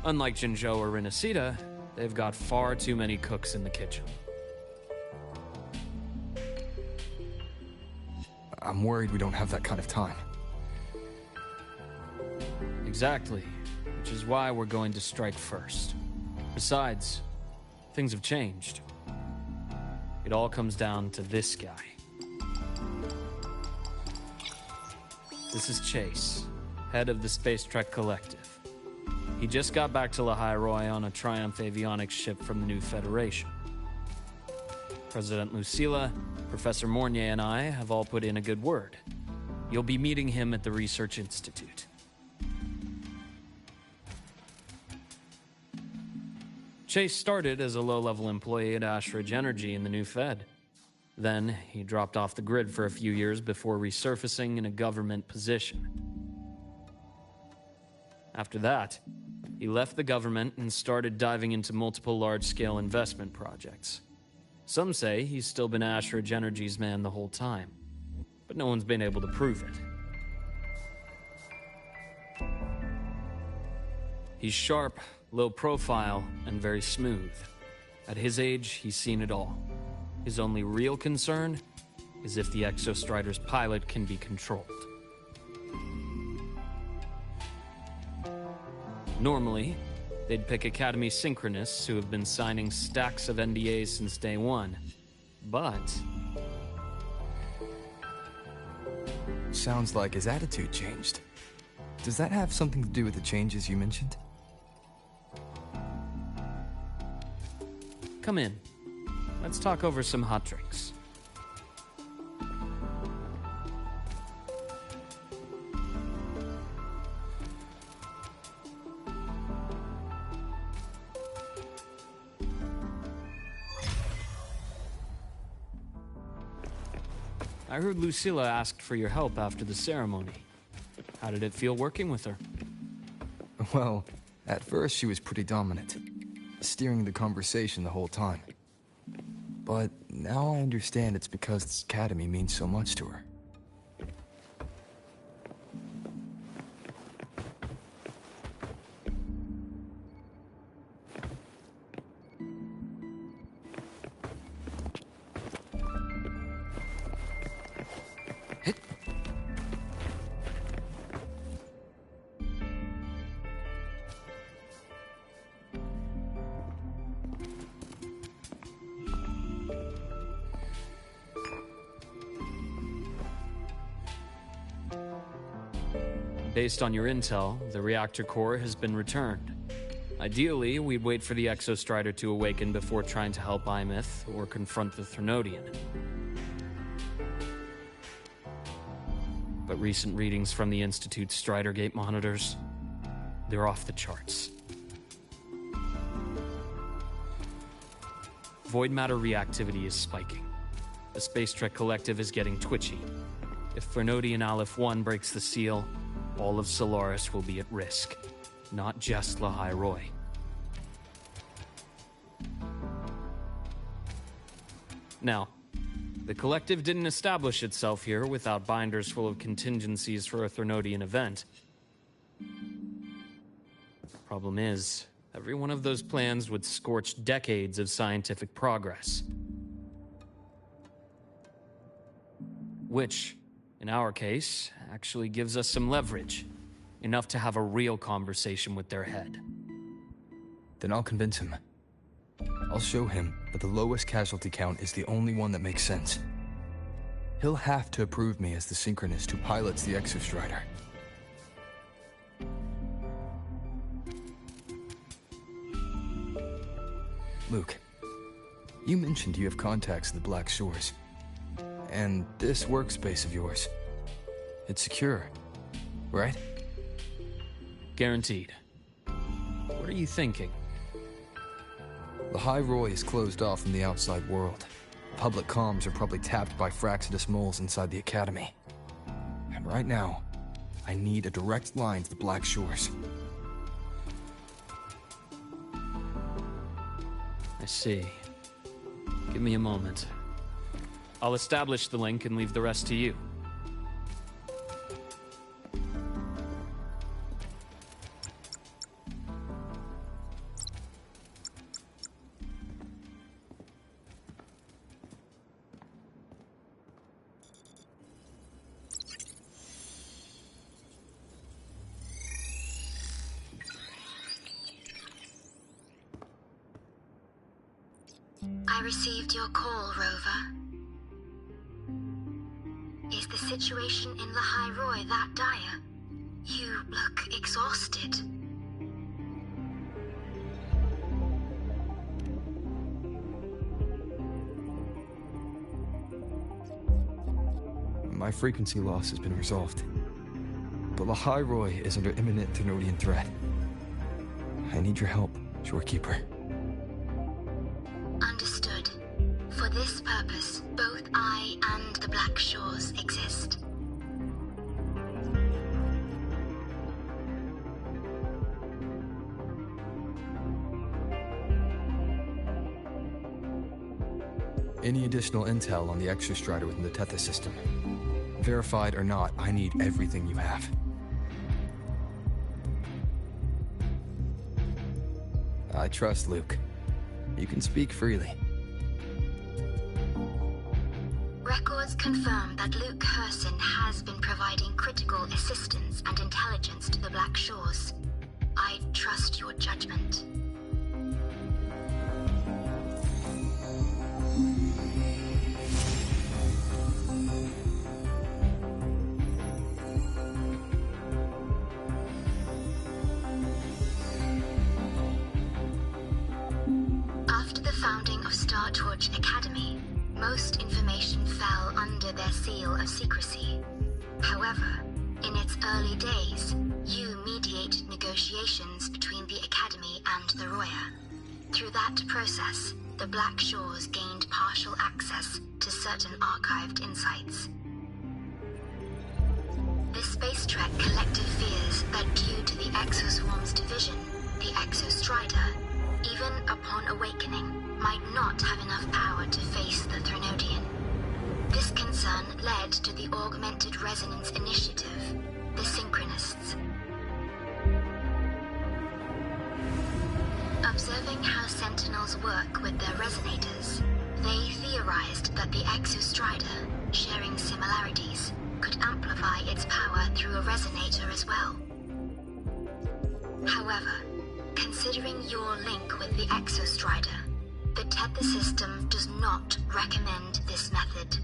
Unlike Jinzhou or Rinasita, they've got far too many cooks in the kitchen. I'm worried we don't have that kind of time. Exactly, which is why we're going to strike first. Besides, things have changed. It all comes down to this guy. This is Chase, head of the Space Trek Collective. He just got back to Lahai on a Triumph avionics ship from the new Federation. President Lucilla, Professor Mornier, and I have all put in a good word. You'll be meeting him at the Research Institute. Chase started as a low-level employee at Ashridge Energy in the new Fed. Then, he dropped off the grid for a few years before resurfacing in a government position. After that, he left the government and started diving into multiple large-scale investment projects. Some say he's still been Ashridge Energy's man the whole time, but no one's been able to prove it. He's sharp, low profile, and very smooth. At his age, he's seen it all. His only real concern is if the Exostrider's pilot can be controlled. Normally, they'd pick Academy synchronists who have been signing stacks of NDAs since day one. But sounds like his attitude changed. Does that have something to do with the changes you mentioned? Come in. Let's talk over some hot drinks. I heard Lucilla asked for your help after the ceremony. How did it feel working with her? Well, at first she was pretty dominant, steering the conversation the whole time. But now I understand it's because this academy means so much to her. Based on your intel, the reactor core has been returned. Ideally, we'd wait for the Exostrider to awaken before trying to help Imith or confront the Thrunodian. But recent readings from the Institute's Strider Gate monitors, they're off the charts. Void matter reactivity is spiking. The Space Trek Collective is getting twitchy. If Fernodian Aleph 1 breaks the seal, all of Solaris will be at risk. Not just Lahai Roy. Now, the Collective didn't establish itself here without binders full of contingencies for a Fernodian event. Problem is, every one of those plans would scorch decades of scientific progress. Which, in our case, actually gives us some leverage. Enough to have a real conversation with their head. Then I'll convince him. I'll show him that the lowest casualty count is the only one that makes sense. He'll have to approve me as the synchronist who pilots the Exostrider. Luke, you mentioned you have contacts at the Black Shores. And this workspace of yours, it's secure, right? Guaranteed. What are you thinking? Lahai Roy is closed off from the outside world. Public comms are probably tapped by Fraxidus moles inside the Academy. And right now, I need a direct line to the Black Shores. I see. Give me a moment. I'll establish the link and leave the rest to you. I received your call, Rover. Is the situation in Lahai Roy that dire? You look exhausted. My frequency loss has been resolved. But Lahai Roy is under imminent Thenodian threat. I need your help, Shorekeeper. Understood. For this purpose, both I and the Black Shores exist. Any additional intel on the Exostrider within the Tethys system? Verified or not, I need everything you have. I trust Luke. You can speak freely. Records confirm that Luke Herson has been providing critical assistance and intelligence to the Black Shores. I trust your judgment. After the founding of Star Torch Academy, most information fell under their seal of secrecy. However, in its early days, you mediate negotiations between the Academy and the Roya. Through that process, the Black Shores gained partial access to certain archived insights. The Space Trek Collective fears that due to the Exoswarm's division, the Exostrider, even upon awakening, might not have enough power to face the Thenodian. This concern led to the Augmented Resonance Initiative, the Synchronists. Observing how Sentinels work with their resonators, they theorized that the Exostrider, sharing similarities, could amplify its power through a resonator as well. However, considering your link with the Exostrider, the Tethys system does not recommend this method.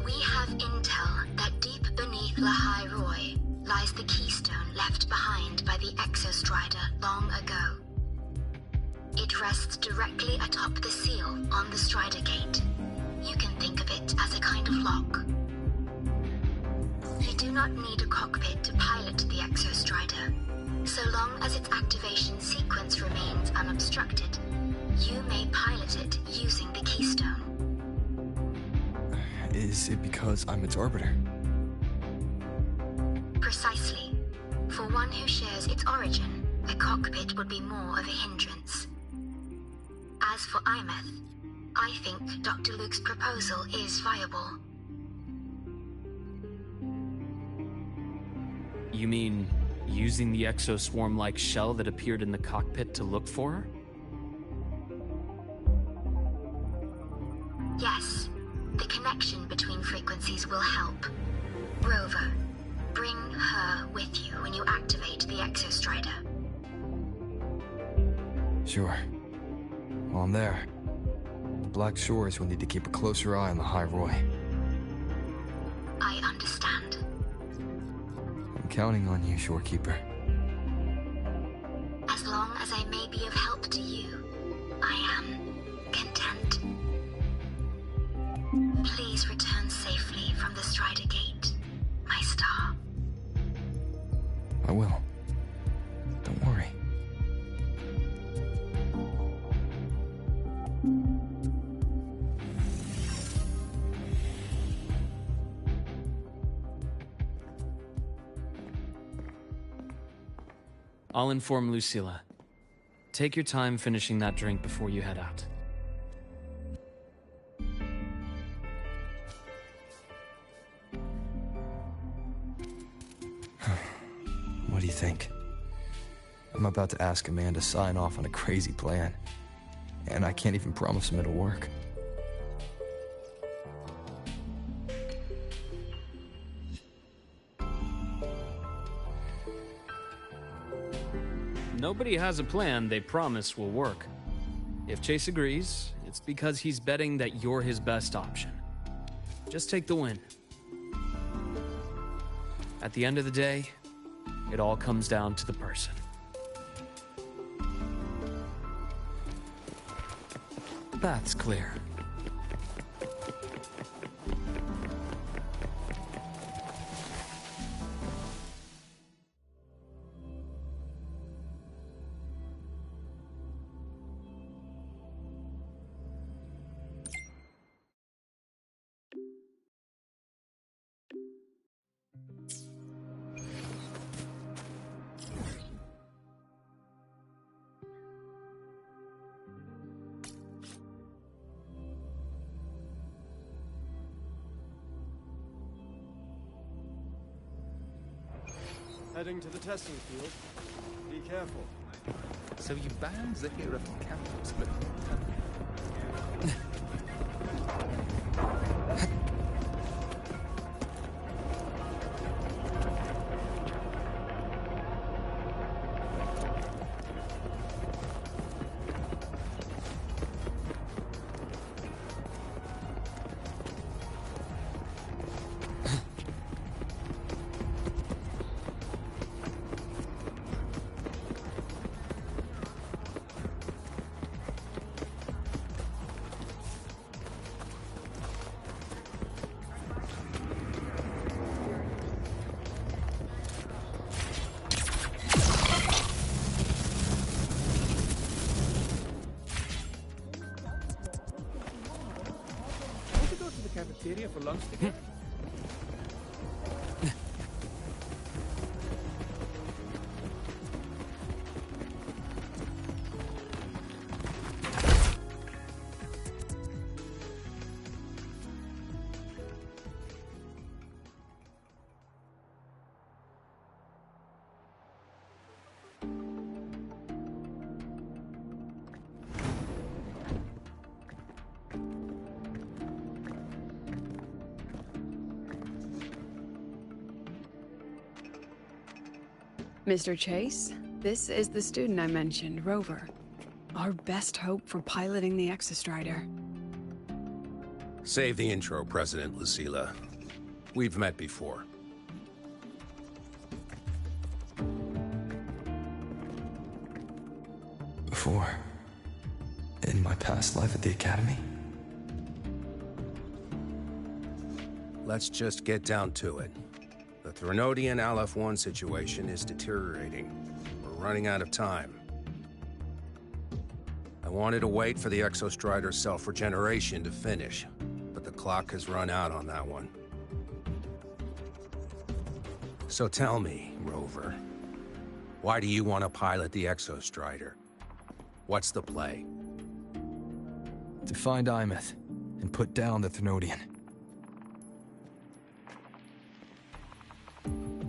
We have intel that deep beneath Lahai Roy lies the keystone left behind by the Exostrider long ago. It rests directly atop the seal on the Strider Gate. You can think of it as a kind of lock. You do not need a cockpit to pilot the Exostrider. Is it because I'm its arbiter? Precisely. For one who shares its origin, a cockpit would be more of a hindrance. As for Imeth, I think Dr. Luke's proposal is viable. You mean using the exoswarm-like shell that appeared in the cockpit to look for her? Yes. The connection between frequencies will help. Rover, bring her with you when you activate the Exostrider. Sure. While I'm there, the Black Shores will need to keep a closer eye on the High Roy. I understand. I'm counting on you, Shorekeeper. As long as I may be of help to you, I am content. Please return safely from the Strider Gate, my star. I will. Don't worry. I'll inform Lucilla. Take your time finishing that drink before you head out. What do you think? I'm about to ask a man to sign off on a crazy plan, and I can't even promise him it'll work. Nobody has a plan they promise will work. If Chase agrees, it's because he's betting that you're his best option. Just take the win. At the end of the day, it all comes down to the person. The path's clear. Heading to the testing field. Be careful. So you banned Zahira from campus, but... Cafeteria for lunch together? Mr. Chase, this is the student I mentioned, Rover. Our best hope for piloting the Exostrider. Save the intro, President Lucilla. We've met before. Before? In my past life at the Academy? Let's just get down to it. The Threnodian Aleph-1 situation is deteriorating. We're running out of time. I wanted to wait for the Exostrider's self-regeneration to finish, but the clock has run out on that one. So tell me, Rover, why do you want to pilot the Exostrider? What's the play? To find Imeth and put down the Thenodian.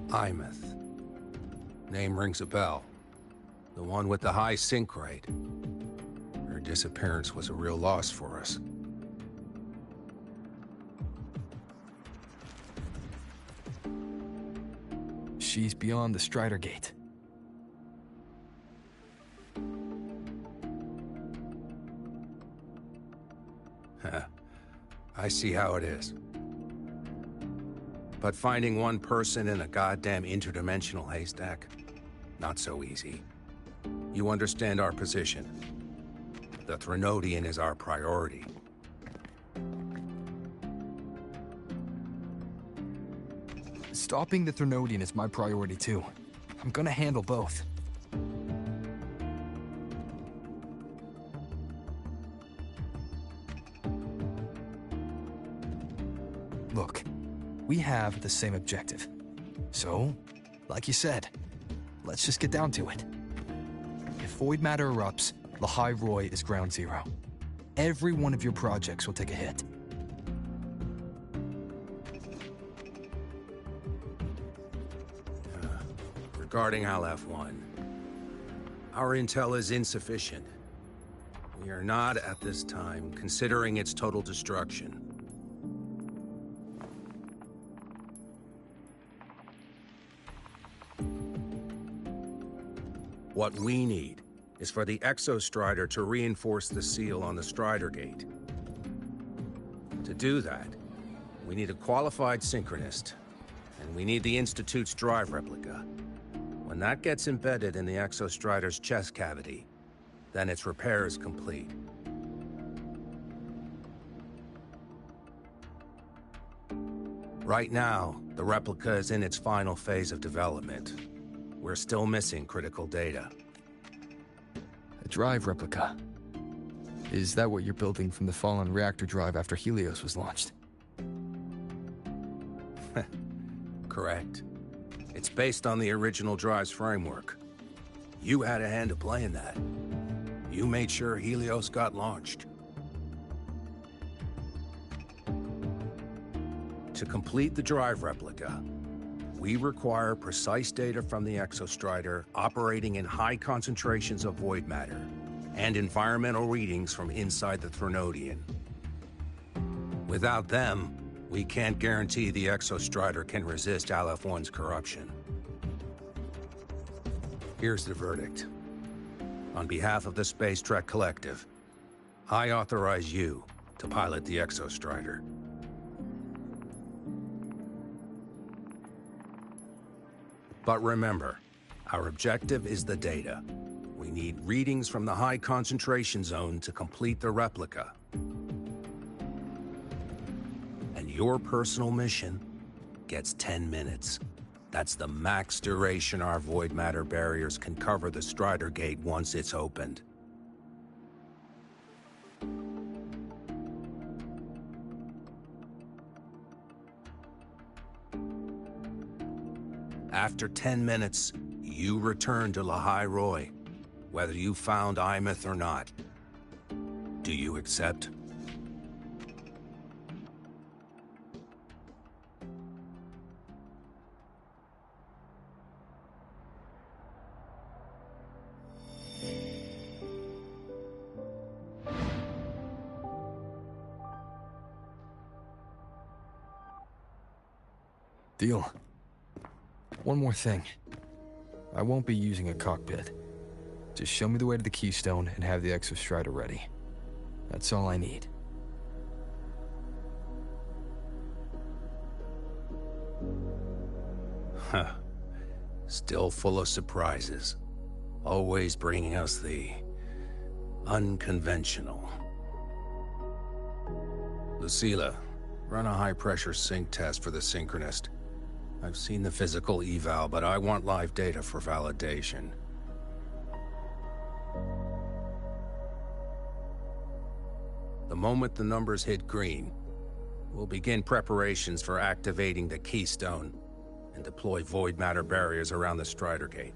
Imeth. Name rings a bell. The one with the high sync rate. Her disappearance was a real loss for us. She's beyond the Strider Gate. I see how it is. But finding one person in a goddamn interdimensional haystack? Not so easy. You understand our position. The Thenodian is our priority. Stopping the Thenodian is my priority too. I'm gonna handle both. Look, we have the same objective. So, like you said, let's just get down to it. If void matter erupts, Lahai Roy is ground zero. Every one of your projects will take a hit. Regarding Aleph-1, our intel is insufficient. We are not, at this time, considering its total destruction. What we need is for the Exostrider to reinforce the seal on the Strider Gate. To do that, we need a qualified synchronist, and we need the Institute's drive replica. When that gets embedded in the Exostrider's chest cavity, then its repair is complete. Right now, the replica is in its final phase of development. We're still missing critical data. A drive replica. Is that what you're building from the fallen reactor drive after Helios was launched? Correct. It's based on the original drive's framework. You had a hand to play in that. You made sure Helios got launched. To complete the drive replica, we require precise data from the Exostrider operating in high concentrations of void matter, and environmental readings from inside the Thenodian. Without them, we can't guarantee the Exostrider can resist Aleph-1's corruption. Here's the verdict. On behalf of the Space Trek Collective, I authorize you to pilot the Exostrider. But remember, our objective is the data. We need readings from the high concentration zone to complete the replica. And your personal mission gets 10 minutes. That's the max duration our void matter barriers can cover the Strider Gate once it's opened. After 10 minutes, you return to Lahai Roy, whether you found Imeth or not. Do you accept? Deal. One more thing. I won't be using a cockpit. Just show me the way to the Keystone and have the Exostrider ready. That's all I need. Huh. Still full of surprises. Always bringing us the unconventional. Lucilla, run a high-pressure sync test for the Synchronist. I've seen the physical eval, but I want live data for validation. The moment the numbers hit green, We'll begin preparations for activating the Keystone and deploy void matter barriers around the Strider Gate.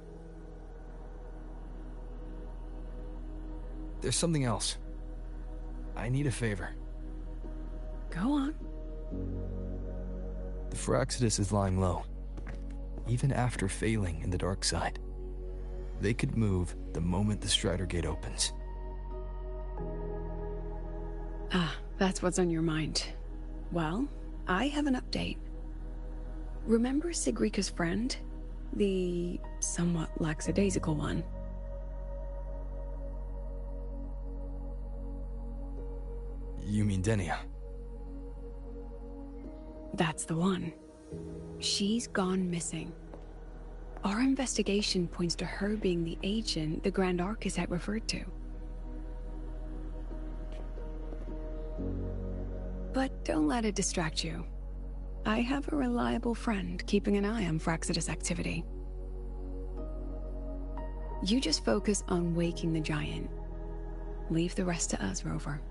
There's something else. I need a favor. Go on. The Firaxidus is lying low. Even after failing in the dark side, they could move the moment the Strider Gate opens. Ah, that's what's on your mind. Well, I have an update. Remember Sigrika's friend? The somewhat lackadaisical one? You mean Denia? That's the one. She's gone missing. Our investigation points to her being the agent the Grand Architect referred to. But don't let it distract you. I have a reliable friend keeping an eye on Firaxidus activity. You just focus on waking the giant. Leave the rest to us, Rover.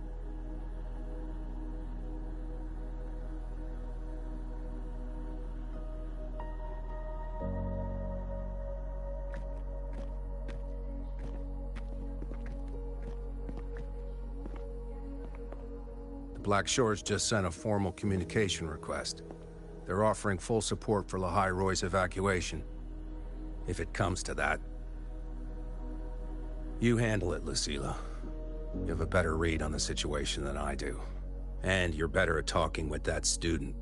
Black Shores just sent a formal communication request. They're offering full support for Lahai Roy's evacuation. If it comes to that. You handle it, Lucilla. You have a better read on the situation than I do. And you're better at talking with that student.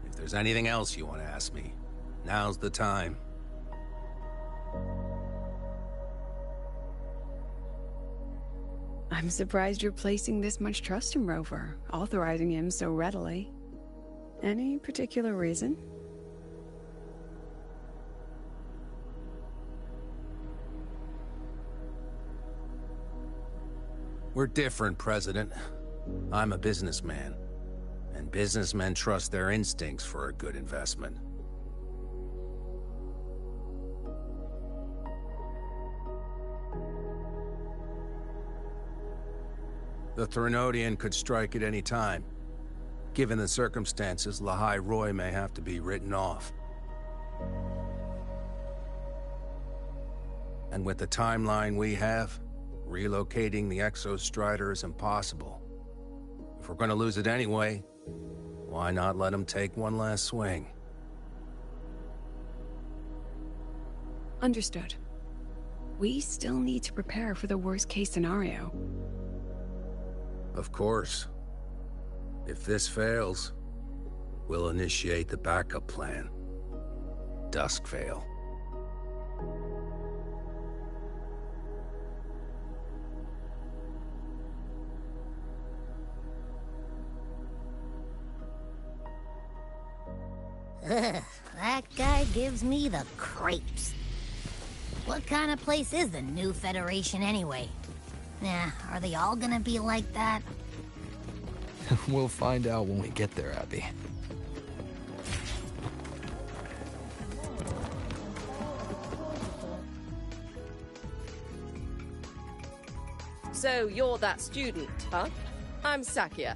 If there's anything else you want to ask me, now's the time. I'm surprised you're placing this much trust in Rover, authorizing him so readily. Any particular reason? We're different, President. I'm a businessman. And businessmen trust their instincts for a good investment. The Threnodian could strike at any time. Given the circumstances, Lahai Roy may have to be written off. And with the timeline we have, relocating the Exostrider is impossible. If we're gonna lose it anyway, why not let him take one last swing? Understood. We still need to prepare for the worst-case scenario. Of course. If this fails, we'll initiate the backup plan. Duskvale. Ugh, that guy gives me the creeps. What kind of place is the new Federation anyway? Are they all gonna be like that? We'll find out when we get there, Abby. So you're that student, huh? I'm Sakia.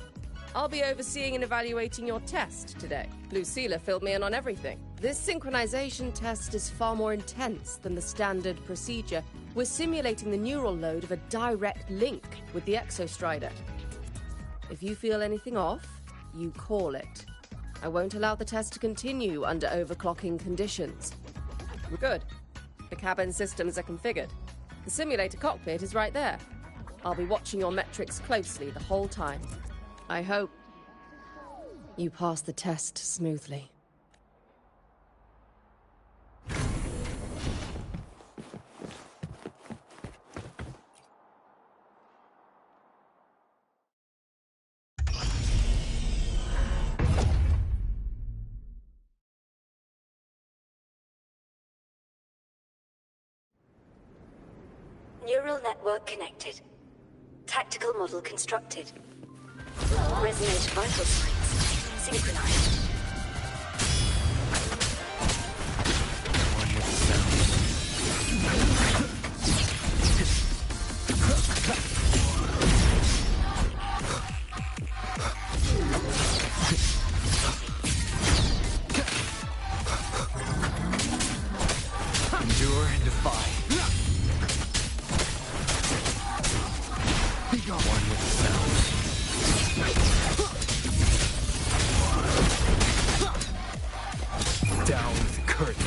I'll be overseeing and evaluating your test today. Lucilla filled me in on everything. This synchronization test is far more intense than the standard procedure. We're simulating the neural load of a direct link with the Exostrider. If you feel anything off, you call it. I won't allow the test to continue under overclocking conditions. We're good. The cabin systems are configured. The simulator cockpit is right there. I'll be watching your metrics closely the whole time. I hope you pass the test smoothly. Neural network connected. Tactical model constructed. Resonator vital signs synchronized. Endure and defy. Be gone. One with the sounds. Down with the curtain.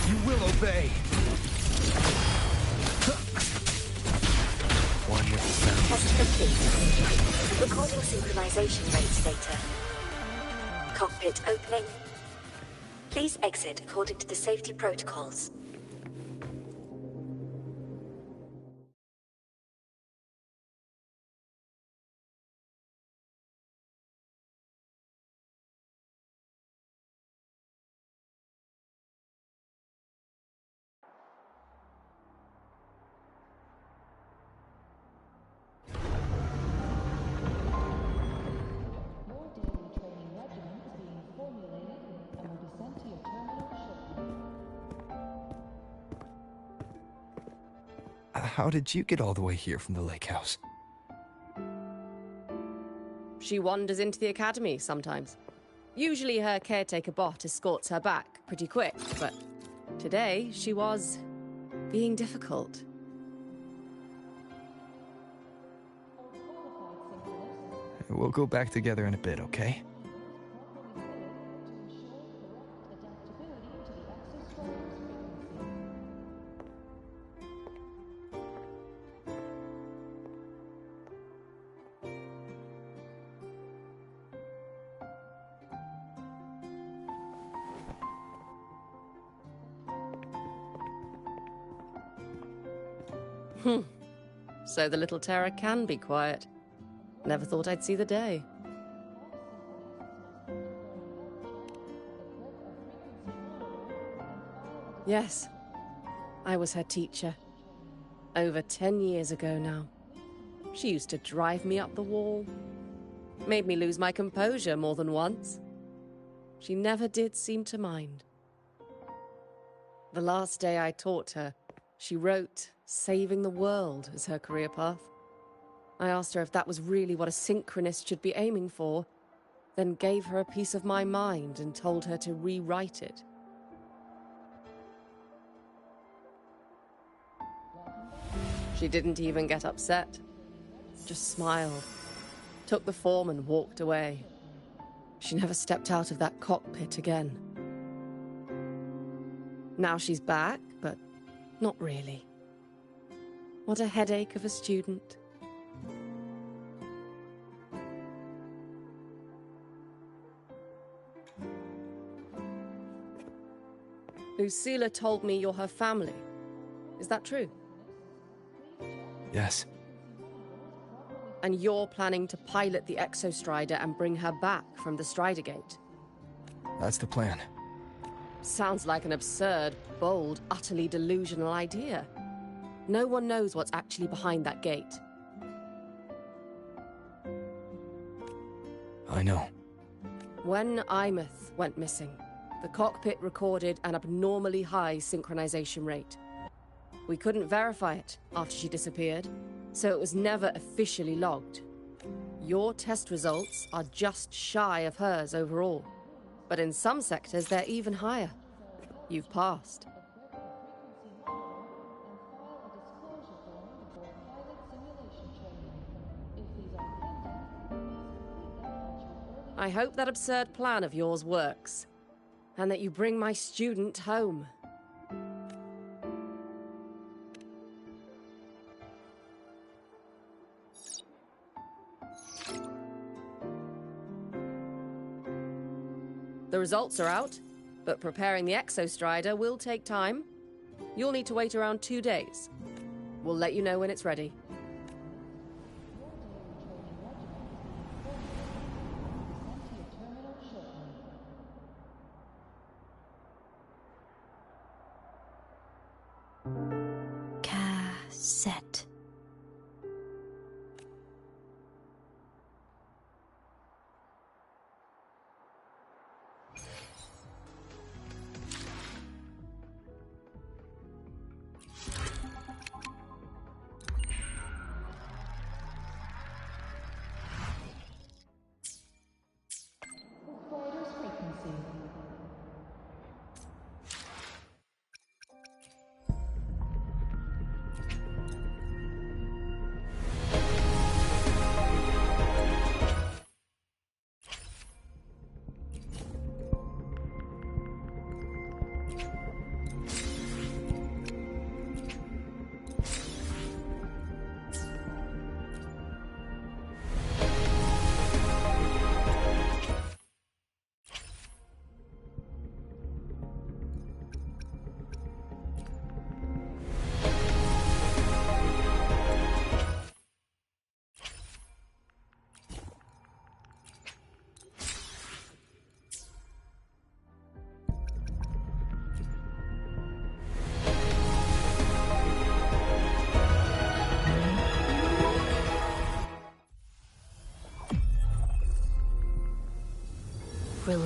You will obey. One with the sounds. Test complete. Recording synchronization rates data. Cockpit opening. Please exit according to the safety protocols. How did you get all the way here from the lake house? She wanders into the academy sometimes. Usually her caretaker bot escorts her back pretty quick, but today she was being difficult. We'll go back together in a bit, okay? So the little terror can be quiet. Never thought I'd see the day. Yes, I was her teacher. Over 10 years ago now. She used to drive me up the wall. Made me lose my composure more than once. She never did seem to mind. The last day I taught her, she wrote saving the world as her career path. I asked her if that was really what a synchronist should be aiming for, then gave her a piece of my mind and told her to rewrite it. She didn't even get upset, just smiled, took the form and walked away. She never stepped out of that cockpit again. Now she's back, but not really. What a headache of a student. Lucilla told me you're her family. Is that true? Yes. And you're planning to pilot the Exostrider and bring her back from the Strider Gate? That's the plan. Sounds like an absurd, bold, utterly delusional idea. No one knows what's actually behind that gate. I know. When Imeth went missing, the cockpit recorded an abnormally high synchronization rate. We couldn't verify it after she disappeared, so it was never officially logged. Your test results are just shy of hers overall, but in some sectors they're even higher. You've passed. I hope that absurd plan of yours works, and that you bring my student home. The results are out, but preparing the Exostrider will take time. You'll need to wait around 2 days. We'll let you know when it's ready. Cassette.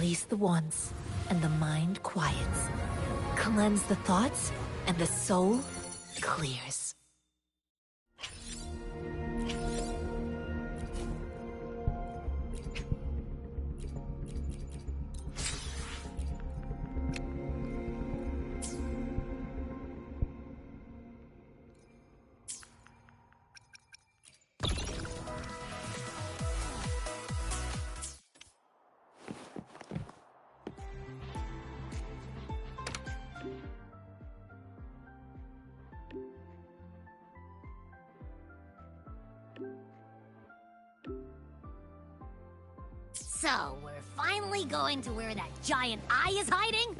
Release the wands, and the mind quiets. Cleanse the thoughts, and the soul clears. So, we're finally going to where that giant eye is hiding?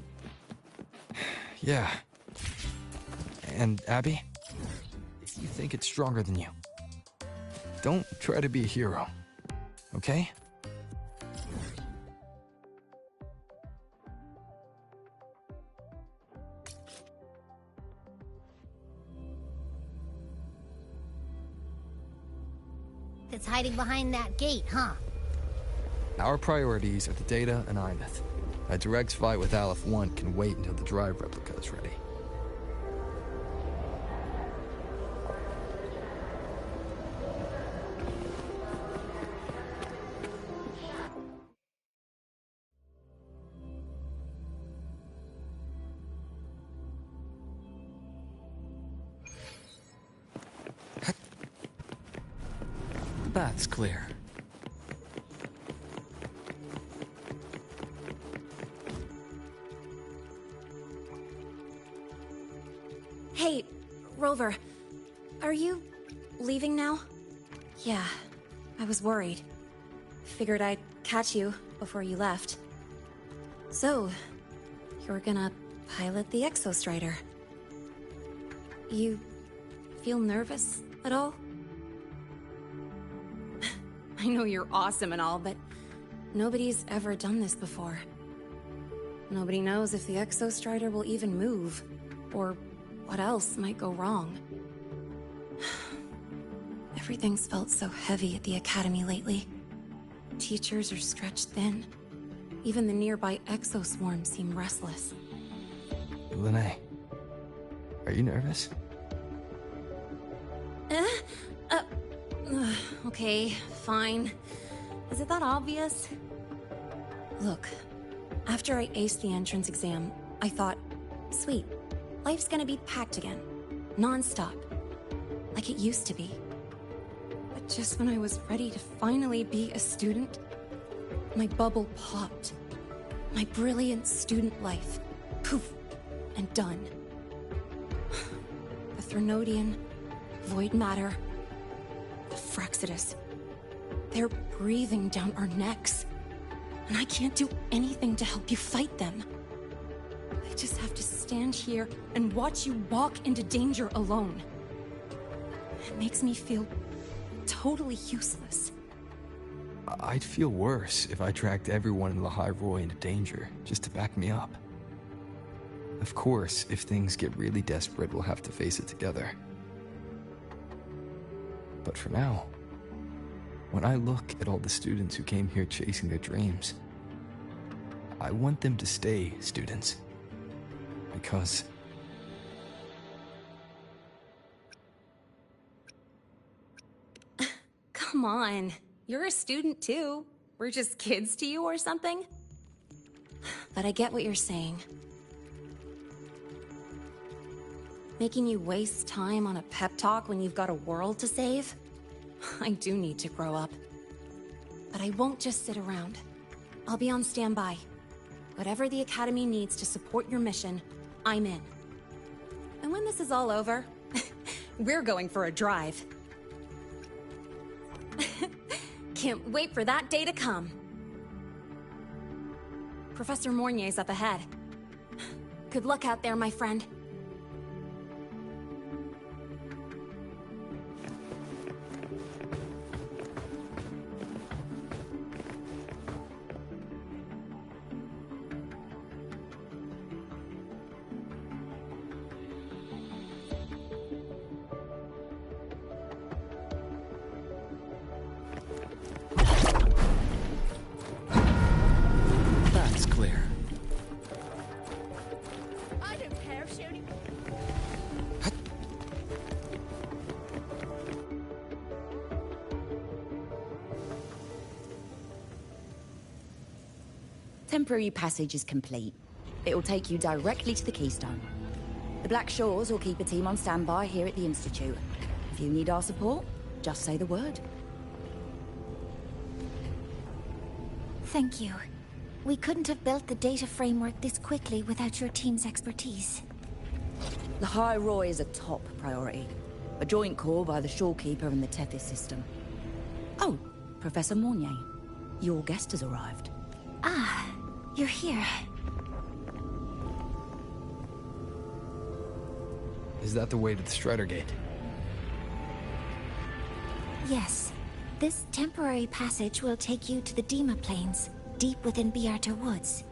Yeah. And Abby, if you think it's stronger than you, don't try to be a hero, okay? It's hiding behind that gate, huh? Our priorities are the data and Imeth. A direct fight with Aleph 1 can wait until the drive replica is ready. The path's clear. Hey, Rover, are you leaving now? Yeah, I was worried. Figured I'd catch you before you left. So, you're gonna pilot the Exostrider. You feel nervous at all? I know you're awesome and all, but nobody's ever done this before. Nobody knows if the Exostrider will even move, or what else might go wrong. Everything's felt so heavy at the Academy lately. Teachers are stretched thin. Even the nearby exoswarms seem restless. Lene, are you nervous? Okay, fine. Is it that obvious? Look, after I aced the entrance exam, I thought, sweet, life's gonna be packed again. Non-stop. Like it used to be. But just when I was ready to finally be a student, my bubble popped. My brilliant student life, poof, and done. The Threnodian, void matter, the Frexidus. They're breathing down our necks. And I can't do anything to help you fight them. I just have to stand here and watch you walk into danger alone. It makes me feel totally useless. I'd feel worse if I tracked everyone in Lahai Roy into danger just to back me up. Of course, if things get really desperate, we'll have to face it together. But for now, when I look at all the students who came here chasing their dreams, I want them to stay students. Because Come on, you're a student too. We're just kids to you or something? But I get what you're saying. Making you waste time on a pep talk when you've got a world to save? I do need to grow up. But I won't just sit around. I'll be on standby. Whatever the Academy needs to support your mission, I'm in. And when this is all over, we're going for a drive. Can't wait for that day to come. Professor Mornier's up ahead. Good luck out there, my friend. That's temporary passage is complete. It will take you directly to the Keystone. The Black Shores will keep a team on standby here at the Institute. If you need our support, just say the word. Thank you. We couldn't have built the data framework this quickly without your team's expertise. The High Roy is a top priority. A joint call by the Shorekeeper and the Tethys system. Oh, Professor Mornier. Your guest has arrived. Ah, you're here. Is that the way to the Strider Gate? Yes. This temporary passage will take you to the Dima Plains, deep within Biarta Woods.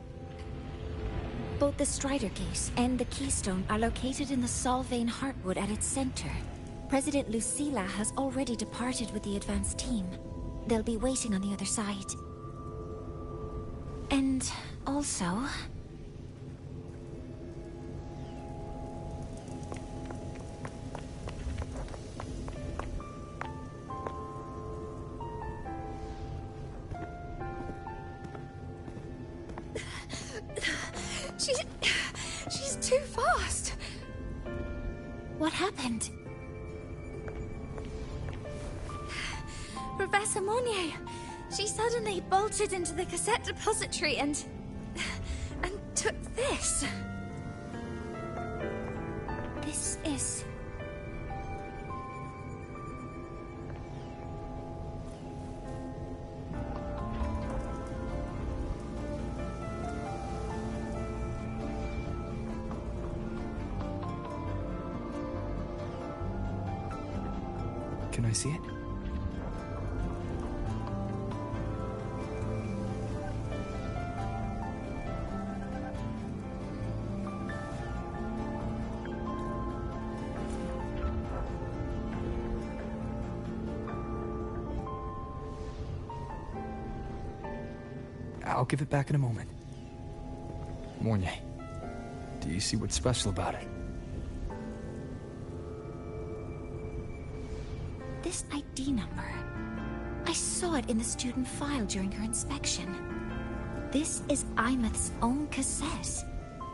Both the Strider Gate and the Keystone are located in the Solvane Heartwood at its center. President Lucilla has already departed with the advance team. They'll be waiting on the other side. And also... She's too fast. What happened? Professor Monnier, she suddenly bolted into the cassette depository and took this. This is... Can I see it? I'll give it back in a moment. Mornier, do you see what's special about it? This ID number. I saw it in the student file during her inspection. This is Imeth's own cassette.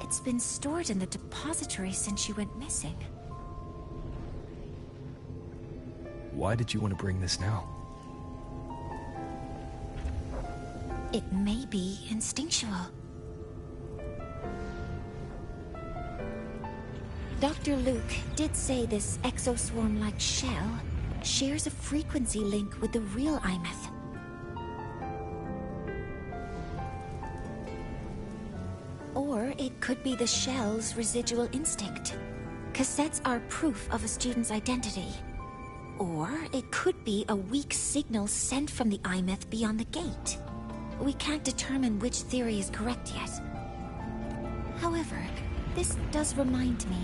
It's been stored in the depository since she went missing. Why did you want to bring this now? It may be instinctual. Dr. Luke did say this exoswarm-like shell shares a frequency link with the real Imeth. Or it could be the shell's residual instinct. Cassettes are proof of a student's identity. Or it could be a weak signal sent from the Imeth beyond the gate. We can't determine which theory is correct yet. However, this does remind me,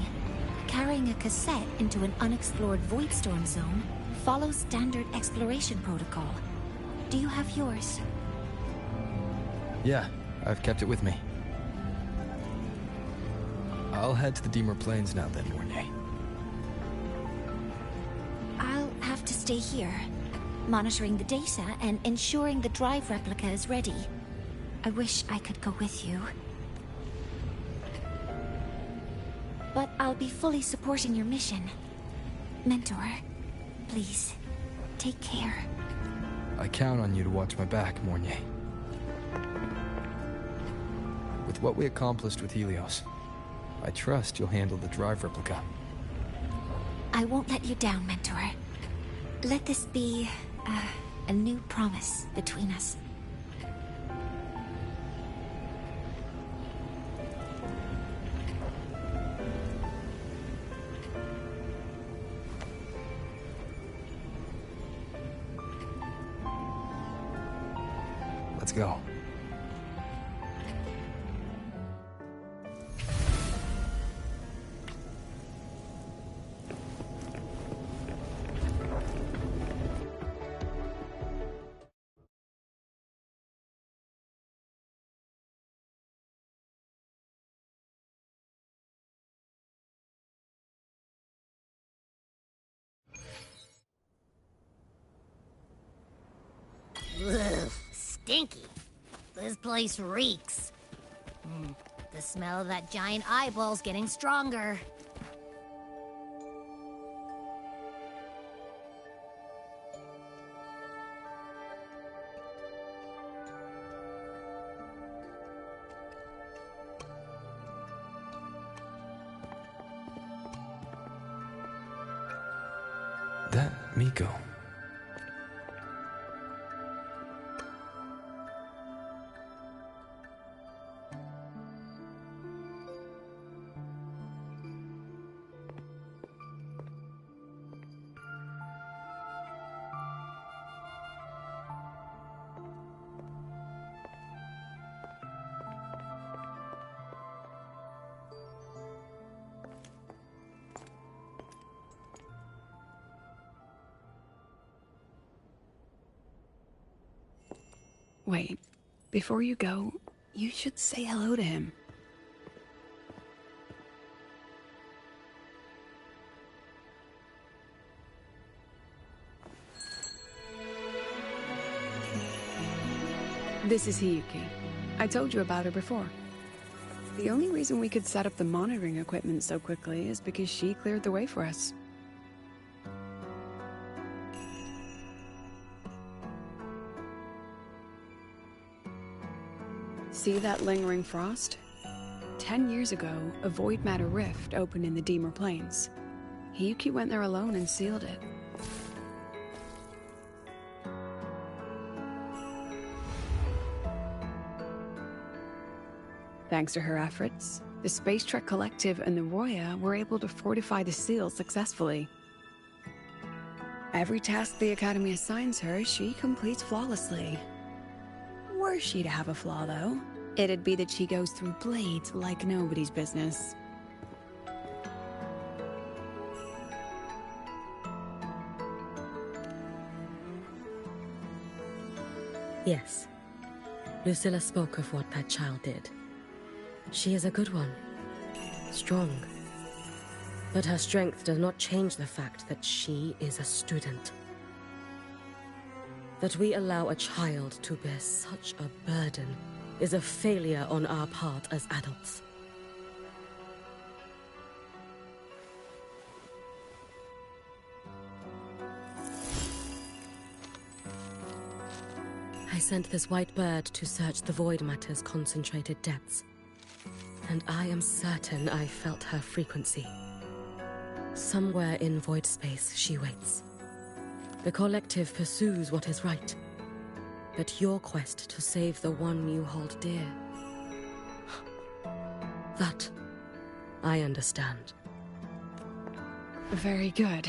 carrying a cassette into an unexplored Voidstorm zone follows standard exploration protocol. Do you have yours? Yeah, I've kept it with me. I'll head to the Deemer Plains now then, Mornier. I'll have to stay here, monitoring the data and ensuring the drive replica is ready. I wish I could go with you. But I'll be fully supporting your mission. Mentor, please, take care. I count on you to watch my back, Mornier. With what we accomplished with Helios, I trust you'll handle the drive replica. I won't let you down, Mentor. Let this be a new promise between us. Let's go. Ugh, stinky. This place reeks. The smell of that giant eyeball's getting stronger. That Miko. Wait, before you go, you should say hello to him. This is Hiyuki. I told you about her before. The only reason we could set up the monitoring equipment so quickly is because she cleared the way for us. See that lingering frost? 10 years ago, a void matter rift opened in the Deemer Plains. Hiyuki went there alone and sealed it. Thanks to her efforts, the Space Trek Collective and the WuWa were able to fortify the seal successfully. Every task the Academy assigns her, she completes flawlessly. Were she to have a flaw, though, it'd be that she goes through blades like nobody's business. Yes. Lucilla spoke of what that child did. She is a good one. Strong. But her strength does not change the fact that she is a student. That we allow a child to bear such a burden is a failure on our part as adults. I sent this white bird to search the void matter's concentrated depths, and I am certain I felt her frequency. Somewhere in void space, she waits. The Collective pursues what is right, but your quest to save the one you hold dear... that, I understand. Very good.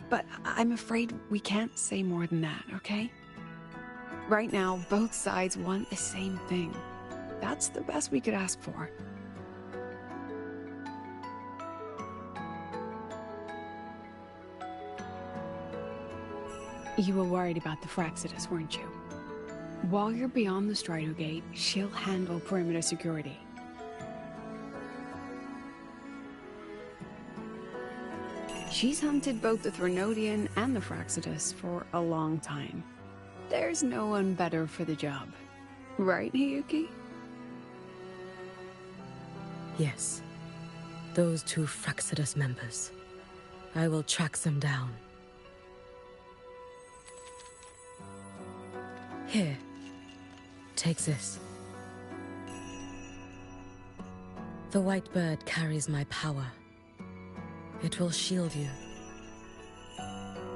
But I'm afraid we can't say more than that, okay? Right now, both sides want the same thing. That's the best we could ask for. You were worried about the Fraxidus, weren't you? While you're beyond the Strider Gate, she'll handle perimeter security. She's hunted both the Threnodian and the Fraxidus for a long time. There's no one better for the job. Right, Hiyuki? Yes. Those two Fraxidus members. I will track them down. Here. Take this. The white bird carries my power. It will shield you.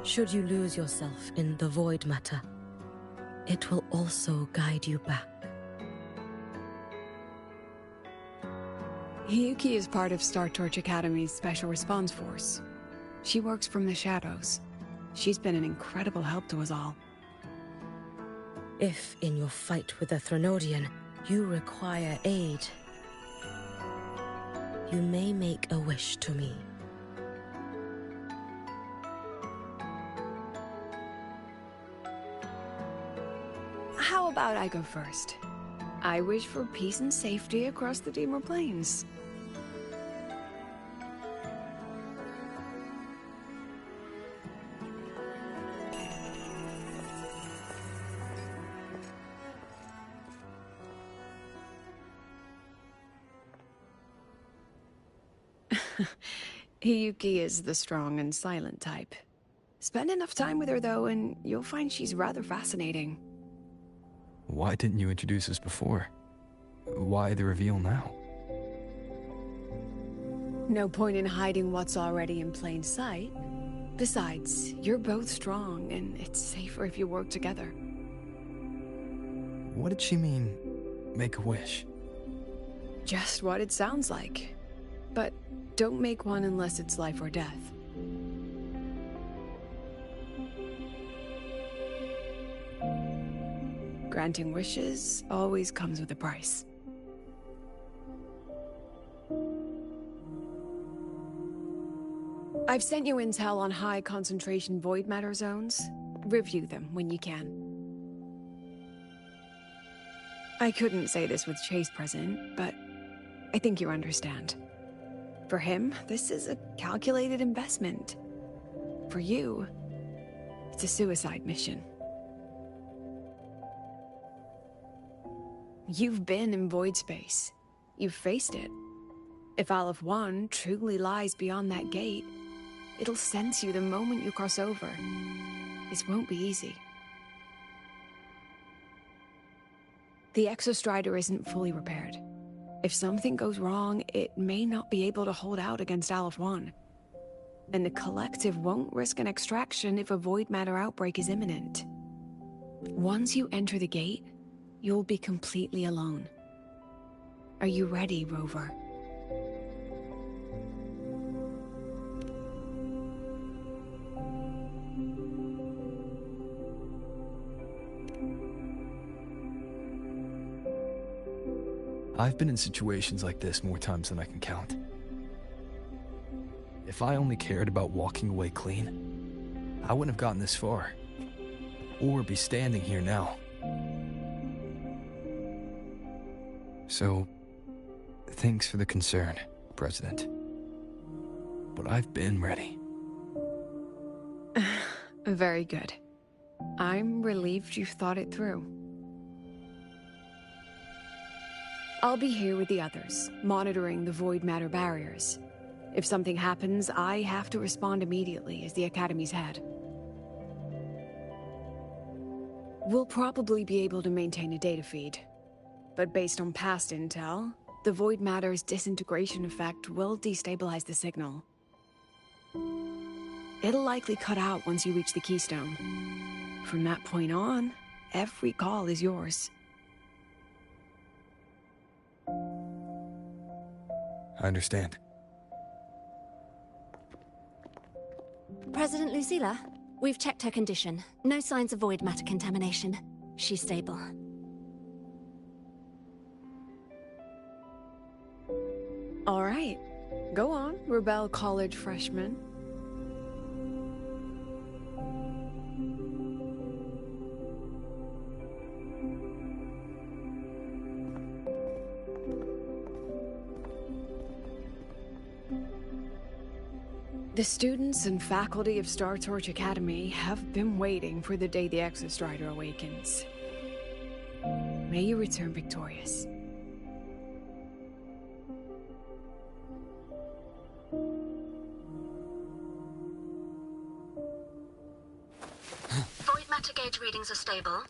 Should you lose yourself in the void matter, it will also guide you back. Hiyuki is part of Star Torch Academy's Special Response Force. She works from the shadows. She's been an incredible help to us all. If, in your fight with the Threnodian, you require aid, you may make a wish to me. How about I go first? I wish for peace and safety across the Deemer Plains. Hiyuki is the strong and silent type. Spend enough time with her, though, and you'll find she's rather fascinating. Why didn't you introduce us before? Why the reveal now? No point in hiding what's already in plain sight. Besides, you're both strong, and it's safer if you work together. What did she mean, make a wish? Just what it sounds like. But don't make one unless it's life or death. Granting wishes always comes with a price. I've sent you intel on high concentration void matter zones. Review them when you can. I couldn't say this with Chase present, but I think you understand. For him, this is a calculated investment. For you, it's a suicide mission. You've been in void space. You've faced it. If Aleph 1 truly lies beyond that gate, it'll sense you the moment you cross over. This won't be easy. The Exostrider isn't fully repaired. If something goes wrong, it may not be able to hold out against Aleph 1. And the Collective won't risk an extraction if a void matter outbreak is imminent. Once you enter the gate, you'll be completely alone. Are you ready, Rover? I've been in situations like this more times than I can count. If I only cared about walking away clean, I wouldn't have gotten this far. Or be standing here now. So, thanks for the concern, President. But I've been ready. Very good. I'm relieved you've thought it through. I'll be here with the others, monitoring the void matter barriers. If something happens, I have to respond immediately as the Academy's head. We'll probably be able to maintain a data feed. But based on past intel, the void matter's disintegration effect will destabilize the signal. It'll likely cut out once you reach the keystone. From that point on, every call is yours. I understand. President Lucilla, we've checked her condition. No signs of void matter contamination. She's stable. All right. Go on, Rebel College freshman. The students and faculty of Star Torch Academy have been waiting for the day the Exostrider awakens. May you return victorious. Void matter gauge readings are stable.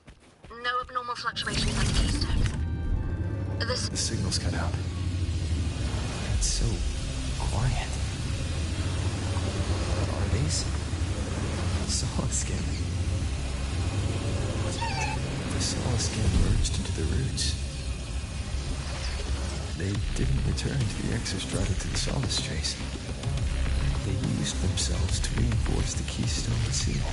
No abnormal fluctuations at the keystone. The signal's cut out. It's so quiet. Are these Solace skin? The Solace skin merged into the roots. They didn't return to the Exostrider to the Solace Chase. They used themselves to reinforce the keystone seal.